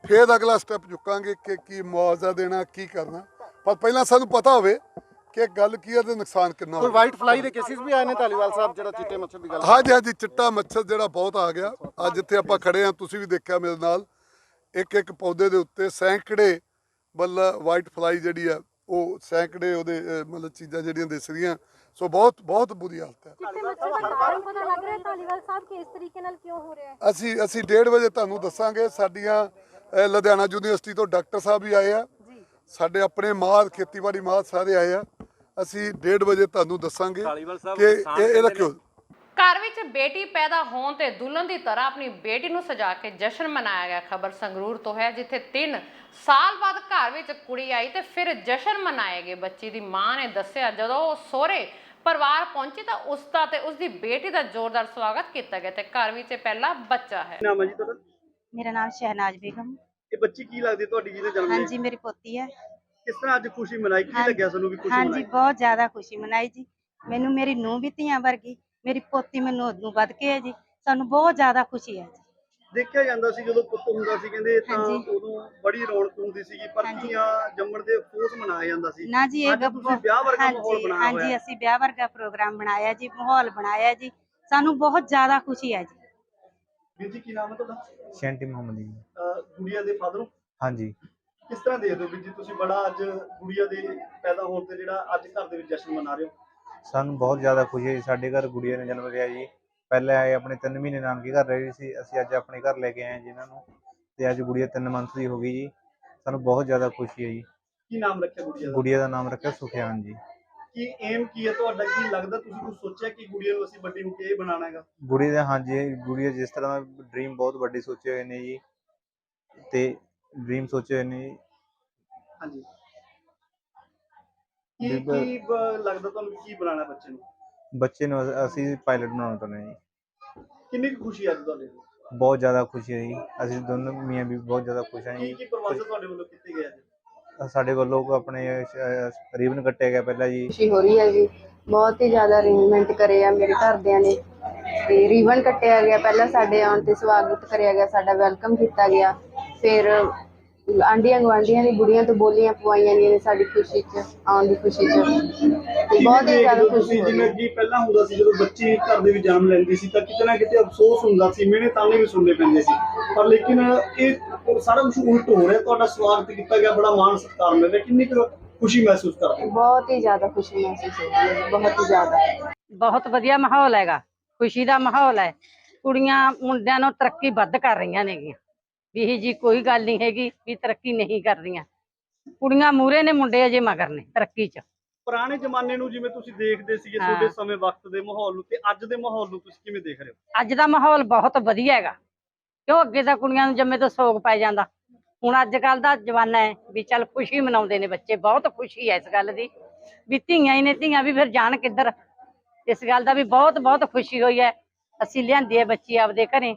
ਫਿਰ ਅਗਲਾ ਸਟੈਪ ਚੁੱਕਾਂਗੇ ਕਿ ਕੀ ਮੁਆਵਜ਼ਾ ਦੇਣਾ, ਕੀ ਕਰਨਾ। ਪਰ ਪਹਿਲਾਂ ਸਾਨੂੰ ਪਤਾ ਹੋਵੇ ਕਿ ਗੱਲ ਕੀ ਹੈ ਤੇ ਨੁਕਸਾਨ ਕਿੰਨਾ ਹੋਵੇ। ਕੋਈ ਵਾਈਟ ਫਲਾਈ ਦੇ ਕੇਸਿਸ ਵੀ ਆਏ ਨੇ ਧਾਲੀਵਾਲ ਸਾਹਿਬ, ਜਿਹੜਾ ਚਿੱਟੇ ਮੱਛਰ ਦੀ ਗੱਲ? ਹਾਂਜੀ, ਚਿੱਟਾ ਮੱਛਰ ਜਿਹੜਾ ਬਹੁਤ ਆ ਗਿਆ। ਅੱਜ ਜਿੱਥੇ ਆਪਾਂ ਖੜੇ ਆ, ਤੁਸੀਂ ਵੀ ਦੇਖਿਆ ਮੇਰੇ ਨਾਲ, ਇੱਕ ਪੌਦੇ ਦੇ ਉੱਤੇ ਸੈਂਕੜੇ ਮਤਲਬ ਵਾਈਟ ਫਲਾਈ ਜਿਹੜੀ ਆ, ਉਹ ਸੈਂਕੜੇ ਉਹਦੇ ਮਤਲਬ ਚੀਜ਼ਾਂ ਜਿਹੜੀਆਂ ਦਿਸ ਰਹੀਆਂ। ਸੋ ਬਹੁਤ ਬੁਰੀ ਹਾਲਤ ਹੈ। ਅਸੀਂ 1:30 ਵਜੇ ਤੁਹਾਨੂੰ ਦੱਸਾਂਗੇ। ਸਾਡੀਆਂ ਲੁਧਿਆਣਾ ਯੂਨੀਵਰਸਿਟੀ ਤੋਂ ਡਾਕਟਰ ਸਾਹਿਬ ਵੀ ਆਏ ਆ, ਸਾਡੇ ਆਪਣੇ ਮਾਹਰ, ਖੇਤੀਬਾੜੀ ਮਾਹਰ ਸਾਰੇ ਆਏ ਆ। ਅਸੀਂ 1:30 ਵਜੇ ਤੁਹਾਨੂੰ ਦੱਸਾਂਗੇ ਕਿ ਇਹ ਰੱਖਿਓ। ਘਰ ਵਿੱਚ ਬੇਟੀ ਪੈਦਾ ਹੋਣ ਤੇ ਦੁਲਹਨ ਦੀ ਤਰ੍ਹਾਂ ਆਪਣੀ ਬੇਟੀ ਨੂੰ ਸਜਾ ਕੇ ਜਸ਼ਨ ਮਨਾਇਆ ਗਿਆ। ਖਬਰ ਸੰਗਰੂਰ ਤੋਂ ਹੈ, ਜਿੱਥੇ 3 ਸਾਲ ਬਾਅਦ ਘਰ ਵਿੱਚ ਕੁੜੀ ਆਈ ਤੇ ਫਿਰ ਜਸ਼ਨ ਮਨਾਏ ਗਏ। ਬੱਚੀ ਦੀ ਮਾਂ ਨੇ ਦੱਸਿਆ, ਜਦੋਂ ਉਹ ਸਹੁਰੇ ਪਰਿਵਾਰ ਪਹੁੰਚੀ ਤਾਂ ਉਸ ਦਾ ਤੇ ਉਸ ਦੀ ਬੇਟੀ ਦਾ ਜ਼ੋਰਦਾਰ ਸਵਾਗਤ ਕੀਤਾ ਗਿਆ ਤੇ ਘਰ ਵਿੱਚ ਪਹਿਲਾ ਬੱਚਾ ਹੈ। ਨਾਮ ਹੈ ਜੀ ਤੁਹਾਡਾ? ਮੇਰਾ ਨਾਮ ਸ਼ਹਿਨਾਜ਼ ਬੇਗਮ। ਇਹ ਬੱਚੀ ਕੀ ਲੱਗਦੀ ਤੁਹਾਡੀ ਜਿਹਦੇ ਜਨਮ ਹਾਂਜੀ, ਮੇਰੀ ਪੋਤੀ ਹੈ। ਕਿਸ ਤਰ੍ਹਾਂ ਅੱਜ ਖੁਸ਼ੀ ਮਨਾਈ? ਕੀ ਲੱਗਿਆ ਤੁਹਾਨੂੰ ਵੀ ਖੁਸ਼ੀ ਮਨਾਈ? ਹਾਂਜੀ, ਬਹੁਤ ਜ਼ਿਆਦਾ ਖੁਸ਼ੀ ਮਨਾਈ ਜੀ। ਮੈਨੂੰ ਮੇਰੀ ਨੂੰਹ ਵੀ ਧੀਆਂ ਵਰਗੀ, ਮੇਰੀ ਪੋਤੀ ਮੈਨੂੰ ਉਦੋਂ ਵੱਧ ਕੇ ਹੈ ਜੀ। ਸਾਨੂੰ ਬਹੁਤ ਜ਼ਿਆਦਾ ਖੁਸ਼ੀ ਹੈ ਜੀ। ਦੇਖਿਆ ਜਾਂਦਾ ਸੀ ਜਦੋਂ ਪੁੱਤ ਹੁੰਦਾ ਸੀ, ਕਹਿੰਦੇ ਤਾਂ ਉਦੋਂ ਬੜੀ ਰੌਣਕ ਹੁੰਦੀ ਸੀਗੀ, ਪਰ ਧੀਆਂ ਜੰਮਣ ਦੇ ਅਫਸੋਸ ਮਨਾਇਆ ਜਾਂਦਾ ਸੀ। ਨਾ ਜੀ, ਇਹ ਤੁਸੀਂ ਵਿਆਹ ਵਰਗਾ ਮਾਹੌਲ ਬਣਾਇਆ ਹੋਇਆ। ਹਾਂਜੀ, ਅਸੀਂ ਵਿਆਹ ਵਰਗਾ ਪ੍ਰੋਗਰਾਮ ਬਣਾਇਆ ਜੀ, ਮਾਹੌਲ ਬਣਾਇਆ ਜੀ। ਸਾਨੂੰ ਬਹੁਤ ਜ਼ਿਆਦਾ ਖੁਸ਼ੀ ਹੈ ਜੀ। ਵੀਰ ਜੀ, ਕੀ ਨਾਮ ਹੈ ਤੁਹਾਡਾ? ਸ਼ੈਂਟੀ ਮੁਹੰਮਦ ਜੀ। ਗੁੜੀਆ ਦੇ ਫਾਦਰ ਹੋ? ਹਾਂਜੀ। ਕਿਸ ਤਰ੍ਹਾਂ ਦੇਖਦੇ ਹੋ ਵੀਰ ਜੀ, ਤੁਸੀਂ ਬੜਾ ਅੱਜ ਗੁੜੀਆ ਦੇ ਪੈਦਾ ਹੋਣ ਤੇ ਜਿਹੜਾ ਅੱਜ ਘਰ ਦੇ ਵਿੱਚ ਜਸ਼ਨ ਮਨਾ ਰਹੇ ਹੋ? ਸਾਨੂੰ ਬਹੁਤ ਜ਼ਿਆਦਾ ਖੁਸ਼ੀ ਹੈ ਜੀ। ਸਾਡੇ ਘਰ ਗੁੜੀਆ ਨੇ ਜਨਮ ਲਿਆ ਜੀ। ਪਹਿਲੇ ਆਏ ਆਪਣੇ 3 ਮਹੀਨੇ ਨਾਨਕੇ ਘਰ ਰਹੇ ਸੀ, ਅਸੀਂ ਅੱਜ ਆਪਣੇ ਘਰ ਲੈ ਕੇ ਆਏ ਜੀ ਇਹਨਾਂ ਨੂੰ, ਤੇ ਅੱਜ ਗੁੜੀਆ 3 ਮੰਥ ਦੀ ਹੋ ਗਈ ਜੀ। ਸਾਨੂੰ ਬਹੁਤ ਜ਼ਿਆਦਾ ਖੁਸ਼ੀ ਹੈ ਜੀ। ਕੀ ਨਾਮ ਰੱਖਿਆ ਗੁੜੀਆ ਦਾ? ਗੁੜੀਆ ਦਾ ਨਾਮ ਰੱਖਿਆ ਸੁਖਿਆਨ ਜੀ। ਕੀ ਏਮ ਕੀ ਹੈ ਤੁਹਾਡਾ? ਕੀ ਲੱਗਦਾ ਤੁਸੀਂ ਕੁਝ ਸੋਚਿਆ ਕਿ ਗੁੜੀਆ ਨੂੰ ਅਸੀਂ ਵੱਡੀ ਹੋ ਕੇ ਇਹ ਬਣਾਉਣਾ ਹੈਗਾ? ਗੁੜੀਆ ਦਾ, ਹਾਂਜੀ, ਗੁੜੀਆ ਜਿਸ ਤਰ੍ਹਾਂ ਦਾ ਡ੍ਰੀਮ ਬਹੁਤ ਵੱਡੀ ਸੋਚੇ ਹੋਏ ਨੇ ਜੀ, ਤੇ ਡ੍ਰੀਮ ਸੋਚੇ ਹੋਏ ਨੇ ਜੀ। ਹਾਂਜੀ, ਕੀ ਲੱਗਦਾ ਤੁਹਾਨੂੰ ਕੀ ਬਣਾਉਣਾ ਬੱਚੇ ਨੂੰ? ਬੱਚੇ ਨੂੰ ਅਸੀਂ ਪਾਇਲਟ ਬਣਾਉਣਾ ਚਾਹੁੰਦੇ ਹਾਂ ਜੀ। ਕਿੰਨੀ ਕੁ ਖੁਸ਼ੀ ਹੈ ਤੁਹਾਡੇ? ਬਹੁਤ ਜ਼ਿਆਦਾ ਖੁਸ਼ੀ ਹੈ ਜੀ। ਅਸੀਂ ਦੋਨੋਂ ਮੀਆਂ ਵੀ ਬਹੁਤ ਜ਼ਿਆਦਾ ਖੁਸ਼ ਹਾਂ ਜੀ। ਕੀ ਪ੍ਰਬੰਧ ਤੁਹਾਡੇ ਵੱਲੋਂ ਕੀਤੇ ਗਏ ਅੱਜ? ਸਾਡੇ ਵੱਲੋਂ ਆਪਣੇ ਰੀਬਨ ਕੱਟਿਆ ਗਿਆ ਪਹਿਲਾਂ ਜੀ। ਖੁਸ਼ੀ ਹੋ ਰਹੀ ਹੈ ਜੀ, ਬਹੁਤ ਹੀ ਜ਼ਿਆਦਾ ਅਰੇਂਜਮੈਂਟ ਕਰੇ ਆ ਮੇਰੇ ਘਰਦਿਆਂ ਨੇ, ਤੇ ਰੀਬਨ ਕੱਟਿਆ ਗਿਆ। ਪਹਿਲਾਂ ਸਾਡੇ ਆਉਣ ਤੇ ਸਵਾਗਤ ਕਰਿਆ ਗਿਆ, ਸਾਡਾ ਵੈਲਕਮ ਕੀਤਾ ਗਿਆ। ਫਿਰ ਆਂਢੀਆਂ ਗੁਆਂਢੀਆਂ ਦੀ ਬੁੜੀਆਂ ਤੋਂ ਬੋਲੀਆਂ ਪਵਾਈਆਂ ਗਈਆਂ ਨੇ ਸਾਡੀ ਖੁਸ਼ੀ 'ਚ, ਆਉਣ ਦੀ ਖੁਸ਼ੀ 'ਚ। ਤੇ ਬਹੁਤ ਹੀ ਜ਼ਿਆਦਾ ਖੁਸ਼ੀ ਹੋਈ। ਜਿਵੇਂ ਕਿ ਪਹਿਲਾਂ ਹੁੰਦਾ ਸੀ, ਜਦੋਂ ਬੱਚੀ ਘਰ ਦੇ ਵਿੱਚ ਜਨਮ ਲੈਂਦੀ ਸੀ ਤਾਂ ਕਿਤੇ ਨਾ ਕਿਤੇ ਅਫਸੋਸ ਹੁੰਦਾ ਸੀ, ਮਿਹਣੇ ਤਾਨੇ ਵੀ ਸੁਣਨੇ ਪੈਂਦੇ ਸੀ, ਪਰ ਲੇਕਿਨ ਇਹ ਸਾਰਾ ਕੁਝ ਉਲਟ ਹੋ ਰਿਹਾ। ਤੁਹਾਡਾ ਸਵਾਗਤ ਕੀਤਾ ਗਿਆ, ਬੜਾ ਮਾਣ ਸਤਿਕਾਰ ਮਿਲ ਰਿਹਾ। ਕਿੰਨੀ ਕੁ ਖੁਸ਼ੀ ਮਹਿਸੂਸ ਕਰਦੇ ਹੋ? ਬਹੁਤ ਹੀ ਜ਼ਿਆਦਾ ਖੁਸ਼ੀ ਮਹਿਸੂਸ ਹੋ ਰਹੀ ਹੈ, ਬਹੁਤ ਹੀ ਜ਼ਿਆਦਾ। ਬਹੁਤ ਵਧੀਆ ਮਾਹੌਲ ਹੈਗਾ, ਖੁਸ਼ੀ ਦਾ ਮਾਹੌਲ ਹੈ। ਕੁੜੀਆਂ ਮੁੰਡਿਆਂ ਨੂੰ ਤਰੱਕੀ ਵੱਧ ਕਰ ਰਹੀਆਂ ਨੇਗੀਆਂ, ਵੀ ਇਹ ਜੀ ਕੋਈ ਗੱਲ ਨਹੀਂ ਹੈਗੀ ਵੀ ਤਰੱਕੀ ਨਹੀਂ ਕਰ ਰਹੀਆਂ। ਕੁੜੀਆਂ ਮੂਹਰੇ ਨੇ, ਮੁੰਡੇ ਅਜੇ ਮਗਰ ਨੇ ਤਰੱਕੀ 'ਚ। ਪੁਰਾਣੇ ਜ਼ਮਾਨੇ ਨੂੰ ਜਿਵੇਂ ਤੁਸੀਂ ਦੇਖਦੇ ਸੀਗੇ, ਤੁਹਾਡੇ ਸਮੇਂ ਵਕਤ ਦੇ ਮਾਹੌਲ ਨੂੰ ਤੇ ਅੱਜ ਦੇ ਮਾਹੌਲ ਨੂੰ ਤੁਸੀਂ ਕਿਵੇਂ ਦੇਖ ਰਹੇ ਹੋ? ਅੱਜ ਦਾ ਮਾਹੌਲ ਬਹੁਤ ਵਧੀਆ ਹੈਗਾ, ਕਿਉਂ ਅੱਗੇ ਤਾਂ ਕੁੜੀਆਂ ਨੂੰ ਜੰਮੇ ਤੋਂ ਸੋਗ ਪੈ ਜਾਂਦਾ। ਹੁਣ ਅੱਜ ਕੱਲ ਦਾ ਜ਼ਮਾਨਾ ਹੈ ਵੀ ਚੱਲ ਖੁਸ਼ੀ ਮਨਾਉਂਦੇ ਨੇ ਬੱਚੇ। ਬਹੁਤ ਖੁਸ਼ੀ ਹੈ ਇਸ ਗੱਲ ਦੀ ਵੀ ਧੀਆਂ ਹੀ ਨੇ, ਧੀਆਂ ਵੀ ਫਿਰ ਜਾਣ ਕਿੱਧਰ। ਇਸ ਗੱਲ ਦਾ ਵੀ ਬਹੁਤ ਬਹੁਤ ਖੁਸ਼ੀ ਹੋਈ ਹੈ। ਅਸੀਂ ਲਿਆਂਦੀ ਹੈ ਬੱਚੀ ਆਪਦੇ ਘਰੇ,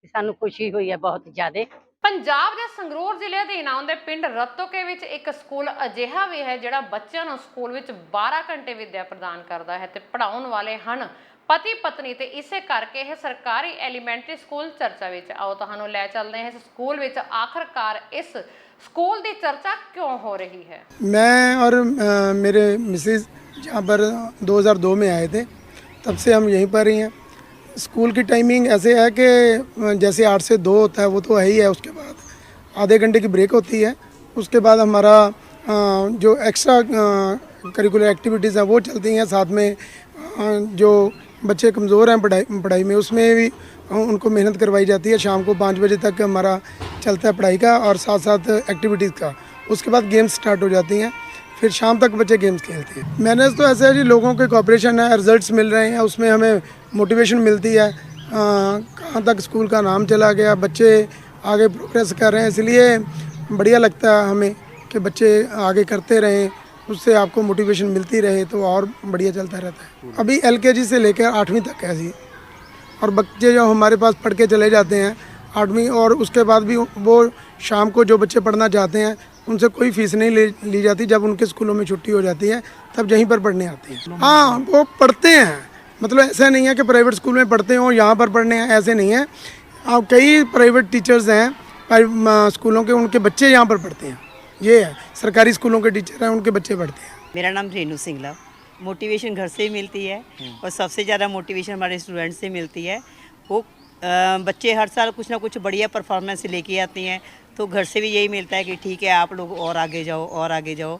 ਸਾਨੂੰ ਖੁਸ਼ੀ ਹੋਈ ਹੈ ਬਹੁਤ ਜ਼ਿਆਦਾ। ਪੰਜਾਬ ਦੇ ਸੰਗਰੂਰ ਜ਼ਿਲ੍ਹੇ ਅਧੀਨ ਆਉਂਦੇ ਪਿੰਡ ਰਤੋਕੇ ਵਿੱਚ ਇੱਕ ਸਕੂਲ ਅਜਿਹਾ ਵੀ ਹੈ ਜਿਹੜਾ ਬੱਚਿਆਂ ਨੂੰ ਸਕੂਲ ਵਿੱਚ 12 ਘੰਟੇ ਵਿੱਦਿਆ ਪ੍ਰਦਾਨ ਕਰਦਾ ਹੈ ਤੇ ਪੜ੍ਹਾਉਣ ਵਾਲੇ ਹਨ ਪਤੀ ਪਤਨੀ, ਤੇ ਇਸੇ ਕਰਕੇ ਇਹ ਸਰਕਾਰੀ ਐਲੀਮੈਂਟਰੀ ਸਕੂਲ ਚਰਚਾ ਵਿੱਚ। ਆਓ ਤੁਹਾਨੂੰ ਲੈ ਚੱਲਦੇ ਹਾਂ ਇਸ ਸਕੂਲ ਵਿੱਚ ਆਖਰਕਾਰ ਇਸ स्कूल की चर्चा क्यों हो रही है। मैं और मेरे मिसेज यहाँ पर 2002 में आए थे, तब से हम यहीं पर ही हैं। स्कूल की टाइमिंग ऐसे है कि जैसे 8 से 2 होता है वो तो है ही है, उसके बाद आधे घंटे की ब्रेक होती है, उसके बाद हमारा जो एक्स्ट्रा करिकुलर एक्टिविटीज़ हैं वो चलती हैं। साथ में जो बच्चे कमज़ोर हैं पढ़ाई में, उसमें भी उनको मेहनत करवाई जाती है। शाम को 5 बजे तक हमारा चलता है पढ़ाई का और साथ साथ एक्टिविटीज़ का। उसके बाद गेम्स स्टार्ट हो जाती हैं, फिर शाम तक बच्चे गेम्स खेलते हैं। मैनेज तो ऐसा है जी, लोगों के कोऑपरेशन है, रिजल्ट्स मिल रहे हैं, उसमें हमें मोटिवेशन मिलती है। कहाँ तक स्कूल का नाम चला गया, बच्चे आगे प्रोग्रेस कर रहे हैं, इसलिए बढ़िया लगता है हमें कि बच्चे आगे करते रहें, उससे आपको मोटिवेशन मिलती रहे तो और बढ़िया चलता रहता है। अभी LKG से लेकर 8वीं तक है जी, और बच्चे जो हमारे पास पढ़ के चले जाते हैं 8वीं, और उसके बाद भी वो शाम को जो बच्चे पढ़ना चाहते हैं उनसे कोई फीस नहीं ली जाती। जब उनके स्कूलों में छुट्टी हो जाती है तब यहीं पर पढ़ने आते हैं। हाँ, वो पढ़ते हैं, मतलब ऐसा नहीं है कि प्राइवेट स्कूल में पढ़ते हो यहाँ पर पढ़ने हैं, ऐसे नहीं है। अब कई प्राइवेट टीचर्स हैं स्कूलों के, उनके बच्चे यहाँ पर पढ़ते हैं। ये है, सरकारी स्कूलों के टीचर हैं, उनके बच्चे पढ़ते हैं। मेरा नाम रेनू सिंगला। मोटिवेशन घर से ही मिलती है और सबसे ज़्यादा मोटिवेशन हमारे स्टूडेंट से मिलती है। वो बच्चे हर साल कुछ ना कुछ बढ़िया परफॉर्मेंस लेके आती हैं, तो घर से भी यही मिलता है कि ठीक है आप लोग और आगे जाओ और आगे जाओ,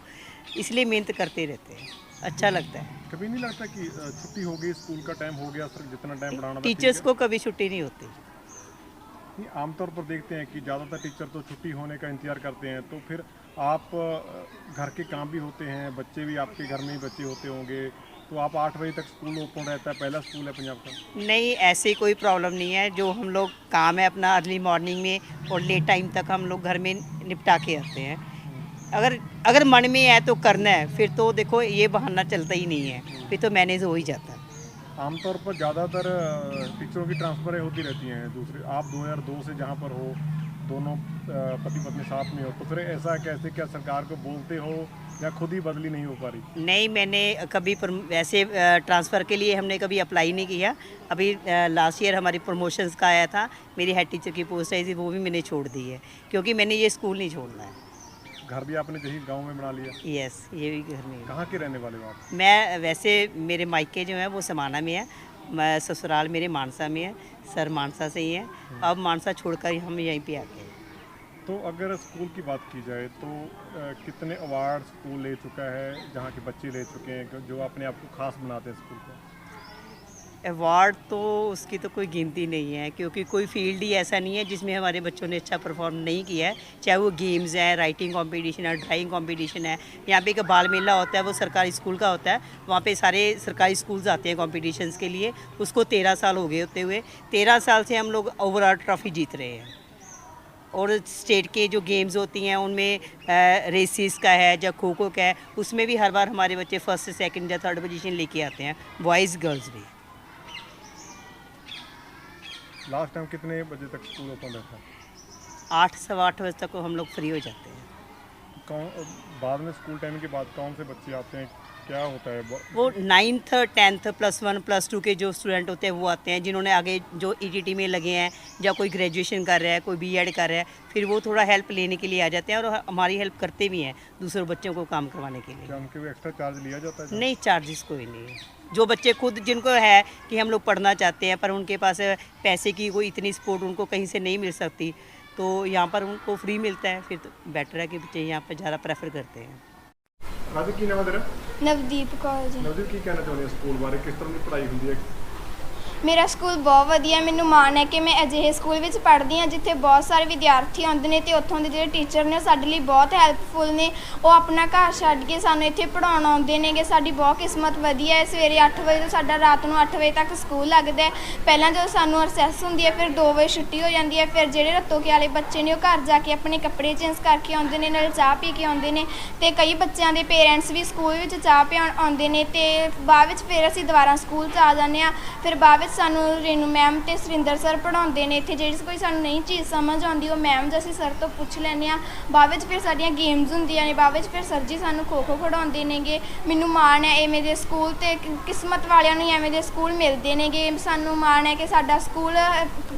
इसलिए मेहनत करते रहते हैं, अच्छा लगता है। कभी नहीं लगता कि छुट्टी हो गई, स्कूल का टाइम हो गया, सर जितना टाइम पढ़ाना टीचर्स को कभी छुट्टी नहीं होती। आमतौर पर देखते हैं कि ज़्यादातर टीचर तो छुट्टी होने का इंतजार करते हैं, तो फिर आप घर के काम भी होते हैं, बच्चे भी आपके घर में ही बच्चे होते होंगे, तो आप 8 बजे तक स्कूल ओपन रहता है, पहला स्कूल है पंजाब का? नहीं, ऐसी कोई प्रॉब्लम नहीं है। जो हम लोग काम है अपना अर्ली मॉर्निंग में और लेट टाइम तक हम लोग घर में निपटा के आते हैं। अगर मन में है तो करना है, फिर तो देखो ये बहाना चलता ही नहीं है, फिर तो मैनेज हो ही जाता है। आमतौर पर ज़्यादातर टीचरों की ट्रांसफ़रें होती रहती हैं दूसरे, आप 2002 से जहाँ पर हो, दोनों पति पत्नी साथ में हो, तो फिर ऐसा कैसे, क्या सरकार को बोलते हो या खुद ही बदली नहीं हो पा रही? नहीं, मैंने कभी वैसे ट्रांसफ़र के लिए हमने कभी अप्लाई नहीं किया। अभी लास्ट ईयर हमारी प्रमोशंस का आया था, मेरी हेड टीचर की पोस्ट आई थी, वो भी मैंने छोड़ दी है क्योंकि मैंने ये स्कूल नहीं छोड़ना है। घर भी आपने यही गांव में बना लिया? यस, ये भी घर में। कहाँ के रहने वाले हो आप? मैं वैसे मेरे मायके जो है वो समाना में है, मैं ससुराल मेरे मानसा में है, सर मानसा से ही है। अब मानसा छोड़कर हम यहीं पे आके हैं। तो अगर स्कूल की बात की जाए तो कितने अवार्ड स्कूल ले चुका है, जहाँ के बच्चे ले चुके हैं, जो अपने आप को खास बनाते हैं स्कूल को? अवार्ड तो उसकी तो कोई गिनती नहीं है, क्योंकि कोई फील्ड ही ऐसा नहीं है जिसमें हमारे बच्चों ने अच्छा परफॉर्म नहीं किया है। चाहे वो गेम्स है, राइटिंग कंपटीशन है, ड्राइंग कंपटीशन है। यहाँ पे एक बाल मेला होता है, वो सरकारी स्कूल का होता है, वहाँ पे सारे सरकारी स्कूल्स आते हैं कॉम्पिटिशन्स के लिए। उसको 13 साल हो गए होते हुए, 13 साल से हम लोग ओवरऑल ट्रॉफी जीत रहे हैं। और स्टेट के जो गेम्स होती हैं उनमें रेसिस का है या खो खो का है, उसमें भी हर बार हमारे बच्चे फर्स्ट, सेकंड या थर्ड पोजीशन लेके आते हैं, बॉयज़ गर्ल्स भी। लास्ट टाइम कितने बजे तक स्कूल ओपन रहता है? 8 सवा 8 बजे तक हम लोग फ्री हो जाते हैं। बाद में स्कूल टाइम के बाद कौन से बच्चे आते हैं, क्या होता है? वो 9th 10th +1 +2 के जो स्टूडेंट होते हैं वो आते हैं, जिन्होंने आगे जो ETT में लगे हैं या कोई ग्रेजुएशन कर रहा है, कोई BEd कर रहा है, फिर वो थोड़ा हेल्प लेने के लिए आ जाते हैं और हमारी हेल्प करते भी हैं दूसरे बच्चों को काम करवाने के लिए। क्या उनके भी एक्स्ट्रा चार्ज लिया जाता है? नहीं, चार्जेस कोई नहीं है। जो बच्चे खुद जिनको है कि हम लोग पढ़ना चाहते हैं पर उनके पास पैसे की कोई इतनी सपोर्ट उनको कहीं से नहीं मिल सकती, तो यहाँ पर उनको फ्री मिलता है, फिर तो बेटर है कि बच्चे यहाँ पर ज़्यादा प्रेफर करते हैं। राजू की नाम है तेरा? नवदीप कौर जी। नवदीप की कहना चाਹੁੰਦੇ ਸਕੂਲ ਬਾਰੇ, ਕਿਸ ਤਰ੍ਹਾਂ ਦੀ ਪੜ੍ਹਾਈ ਹੁੰਦੀ ਹੈ? ਮੇਰਾ ਸਕੂਲ ਬਹੁਤ ਵਧੀਆ, ਮੈਨੂੰ ਮਾਣ ਹੈ ਕਿ ਮੈਂ ਅਜਿਹੇ ਸਕੂਲ ਵਿੱਚ ਪੜ੍ਹਦੀ ਹਾਂ ਜਿੱਥੇ ਬਹੁਤ ਸਾਰੇ ਵਿਦਿਆਰਥੀ ਆਉਂਦੇ ਨੇ ਤੇ ਉੱਥੋਂ ਦੇ ਜਿਹੜੇ ਟੀਚਰ ਨੇ ਉਹ ਸਾਡੇ ਲਈ ਬਹੁਤ ਹੈਲਪਫੁਲ ਨੇ। ਉਹ ਆਪਣਾ ਘਰ ਛੱਡ ਕੇ ਸਾਨੂੰ ਇੱਥੇ ਪੜ੍ਹਾਉਣ ਆਉਂਦੇ ਨੇਗੇ। ਸਾਡੀ ਬਹੁਤ ਕਿਸਮਤ ਵਧੀਆ ਹੈ। ਸਵੇਰੇ 8 ਵਜੇ ਤੋਂ ਸਾਡਾ ਰਾਤ ਨੂੰ 8 ਵਜੇ ਤੱਕ ਸਕੂਲ ਲੱਗਦਾ ਹੈ। ਪਹਿਲਾਂ ਜਦੋਂ ਸਾਨੂੰ ਰਿਸੈਸ ਹੁੰਦੀ ਹੈ ਫਿਰ 2 ਵਜੇ ਛੁੱਟੀ ਹੋ ਜਾਂਦੀ ਹੈ। ਫਿਰ ਜਿਹੜੇ ਰੱਤੋਕੇ ਵਾਲੇ ਬੱਚੇ ਨੇ ਉਹ ਘਰ ਜਾ ਕੇ ਆਪਣੇ ਕੱਪੜੇ ਚੇਂਜ ਕਰਕੇ ਆਉਂਦੇ ਨੇ, ਨਾਲ ਚਾਹ ਪੀ ਕੇ ਆਉਂਦੇ ਨੇ ਤੇ ਕਈ ਬੱਚਿਆਂ ਦੇ ਪੇਰੈਂਟਸ ਵੀ ਸਕੂਲ ਵਿੱਚ ਚਾਹ ਪਿਆਉਣ ਆਉਂਦੇ ਨੇ ਤੇ ਬਾਅਦ ਵਿੱਚ ਫਿਰ ਅਸੀਂ ਦੁਬਾਰਾ ਸਕੂਲ 'ਚ ਆ ਜਾਂਦੇ ਹਾਂ। ਫਿਰ ਬਾਅਦ ਵਿੱਚ ਸਾਨੂੰ ਰੇਨੂ ਮੈਮ ਤੇ ਸੁਰਿੰਦਰ ਸਰ ਪੜ੍ਹਾਉਂਦੇ ਨੇ ਇੱਥੇ। ਜਿਹੜੀ ਕੋਈ ਸਾਨੂੰ ਨਹੀਂ ਚੀਜ਼ ਸਮਝ ਆਉਂਦੀ ਉਹ ਮੈਮ ਜਾਂ ਅਸੀਂ ਸਰ ਤੋਂ ਪੁੱਛ ਲੈਂਦੇ ਹਾਂ। ਬਾਅਦ ਵਿੱਚ ਫਿਰ ਸਾਡੀਆਂ ਗੇਮਸ ਹੁੰਦੀਆਂ ਨੇ, ਬਾਅਦ ਵਿੱਚ ਫਿਰ ਸਰ ਜੀ ਸਾਨੂੰ ਖੋ ਖੋ ਖਿਡਾਉਂਦੇ ਨੇਗੇ। ਮੈਨੂੰ ਮਾਣ ਹੈ ਐਵੇਂ ਦੇ ਸਕੂਲ ਤੇ ਕਿਸਮਤ ਵਾਲਿਆਂ ਨੂੰ ਐਵੇਂ ਦੇ ਸਕੂਲ ਮਿਲਦੇ ਨੇਗੇ। ਸਾਨੂੰ ਮਾਣ ਹੈ ਕਿ ਸਾਡਾ ਸਕੂਲ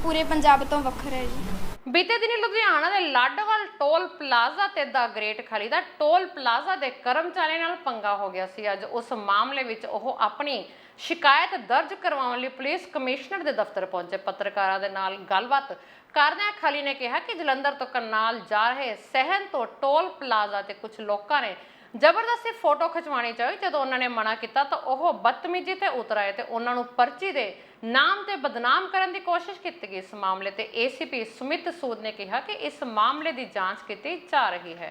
ਪੂਰੇ ਪੰਜਾਬ ਤੋਂ ਵੱਖਰਾ ਹੈ ਜੀ। ਬੀਤੇ ਦਿਨੀ ਲੁਧਿਆਣਾ ਦੇ ਲਾਡੋਵਾਲ ਟੋਲ ਪਲਾਜ਼ਾ ਤੇ ਦਾ ਗ੍ਰੇਟ ਖਲੀ ਦਾ ਟੋਲ ਪਲਾਜ਼ਾ ਦੇ ਕਰਮਚਾਰੀਆਂ ਨਾਲ ਪੰਗਾ ਹੋ ਗਿਆ ਸੀ। ਅੱਜ ਉਸ ਮਾਮਲੇ ਵਿੱਚ ਉਹ ਆਪਣੀ ਸ਼ਿਕਾਇਤ ਦਰਜ ਕਰਵਾਉਣ ਲਈ ਪੁਲਿਸ ਕਮਿਸ਼ਨਰ ਦੇ ਦਫ਼ਤਰ ਪਹੁੰਚੇ। ਪੱਤਰਕਾਰਾਂ ਦੇ ਨਾਲ ਗੱਲਬਾਤ ਕਰਦਿਆਂ ਖਲੀ ਨੇ ਕਿਹਾ ਕਿ ਜਲੰਧਰ ਤੋਂ ਕਰਨਾਲ ਜਾ ਰਹੇ ਸਹਿਣ ਤੋਂ ਟੋਲ ਪਲਾਜ਼ਾ ਤੇ ਕੁਝ ਲੋਕਾਂ ਨੇ ਜ਼ਬਰਦਸਤੀ ਫੋਟੋ ਖਿਚਵਾਉਣੀ ਚਾਹੀ। ਜਦੋਂ ਉਹਨਾਂ ਨੇ ਮਨਾ ਕੀਤਾ ਤਾਂ ਉਹ ਬਦਤਮੀਜ਼ੀ ਤੇ ਉਤਰ ਆਏ ਤੇ ਉਹਨਾਂ ਨੂੰ ਪਰਚੀ ਦੇ ਨਾਮ ਤੇ ਬਦਨਾਮ ਕਰਨ ਦੀ ਕੋਸ਼ਿਸ਼ ਕੀਤੀ ਗਈ। ਇਸ ਮਾਮਲੇ ਤੇ ACP ਸੁਮਿਤ ਸੂਦ ਨੇ ਕਿਹਾ ਕਿ ਇਸ ਮਾਮਲੇ ਦੀ ਜਾਂਚ ਕੀਤੀ ਜਾ ਰਹੀ ਹੈ।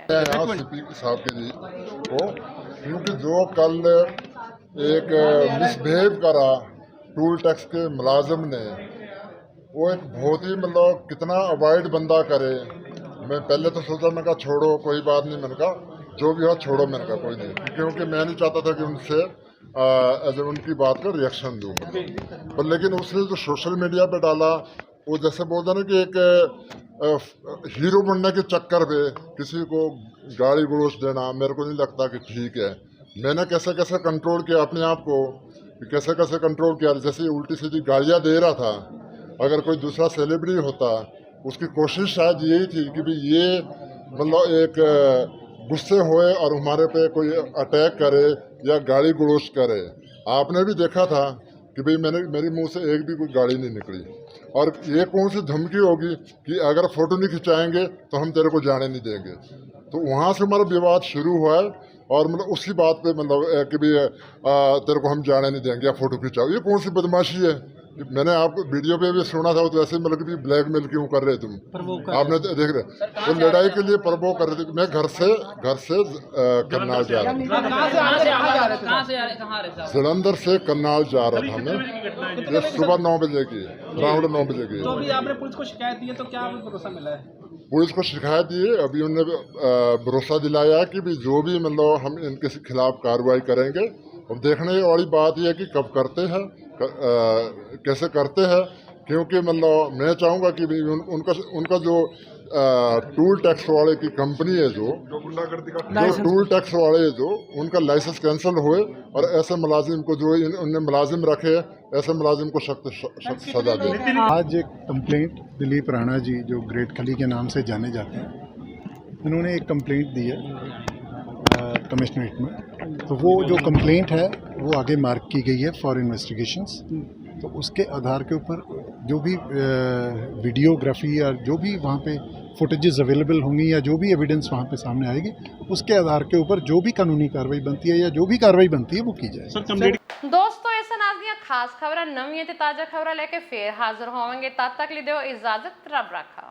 साहब के जी वो क्योंकि जो कल एक मिसबिहेव करा टूल टैक्स के मुलाजिम ने, वो एक बहुत ही मतलब कितना अवॉइड बंदा करे। मैं पहले तो सोचा, मैंने कहा छोड़ो कोई बात नहीं, मैंने कहा जो भी हो छोड़ो, मैंने कहा कोई नहीं, क्योंकि मैं नहीं चाहता था कि उनसे उनकी बात का रिएक्शन दूँ। पर लेकिन उसने जो सोशल मीडिया पे डाला, वो जैसे बोलते ना कि एक हीरो बनने के चक्कर पे किसी को गाली गलौज देना, मेरे को नहीं लगता कि ठीक है। मैंने कैसे कैसे कंट्रोल किया अपने आप को, कैसे कैसे कंट्रोल किया। जैसे उल्टी सीधी गालियाँ दे रहा था, अगर कोई दूसरा सेलिब्रिटी होता उसकी कोशिश शायद यही थी कि भाई ये मतलब एक गुस्से होए और हमारे पे कोई अटैक करे या गाली गलौज करे। आपने भी देखा था कि भाई मेरे मुंह से एक भी कोई गाली नहीं निकली। और ये कौन सी धमकी होगी कि अगर फ़ोटो नहीं खिंचाएंगे तो हम तेरे को जाने नहीं देंगे। तो वहाँ से हमारा विवाद शुरू हुआ है और मतलब उसी बात पे मतलब कि भाई तेरे को हम जाने नहीं देंगे या फ़ोटो खिंचाओ। ये कौन सी बदमाशी है? मैंने आपको वीडियो पे भी सुना था, तो ऐसे मतलब कि ब्लैकमेल क्यों कर रहे तुम, आपने देख रहे तो लड़ाई के लिए प्रवोक कर रहे थे। मैं घर से करनाल जा रहा था, जलंधर से करनाल जा रहा था मैं, ये सुबह 9 बजे की, अराउंड 9 बजे की। तो अभी आपने पुलिस को शिकायत दी है, तो क्या भरोसा मिला है? पुलिस को शिकायत दी है, अभी उन्होंने भरोसा दिलाया कि भी जो भी मतलब हम इनके खिलाफ कार्रवाई करेंगे। और देखने वाली बात यह है कि कब करते हैं, कैसे करते हैं, क्योंकि मतलब मैं चाहूँगा कि भी उनका जो टूल टैक्स वाले की कंपनी है, जो टूल टैक्स वाले है, जो उनका लाइसेंस कैंसिल हुए और ऐसे मुलाजिम को जो उनने मुलाजिम रखे, ऐसे मुलाजिम को सख्त सजा दे। आज एक कंप्लेंट दिलीप राणा जी, जो ग्रेट खली के नाम से जाने जाते हैं, उन्होंने एक कंप्लेंट दी है कमिश्नरेट में। तो वो जो कंप्लेंट है वो आगे मार्क की गई है फॉर इन्वेस्टिगेशंस। तो उसके आधार के ऊपर जो भी वीडियोग्राफी या जो भी वहाँ पे फुटेजेस अवेलेबल होंगी या जो भी एविडेंस वहाँ पे सामने आएगी, उसके आधार के ऊपर जो भी कानूनी कार्रवाई बनती है या जो भी कार्रवाई बनती है वो की जाए। ਦੋਸਤੋ ਇਸ ਨਾਲ ਦੀਆਂ ਖਾਸ ਖਬਰਾਂ, ਨਵੀਆਂ ਤੇ ਤਾਜ਼ਾ ਖਬਰਾਂ ਲੈ ਕੇ ਫੇਰ ਹਾਜ਼ਰ ਹੋਵਾਂਗੇ। ਤਦ ਤੱਕ ਲਈ ਦਿਓ ਇਜਾਜ਼ਤ, ਰੱਬ ਰਾਖਾ।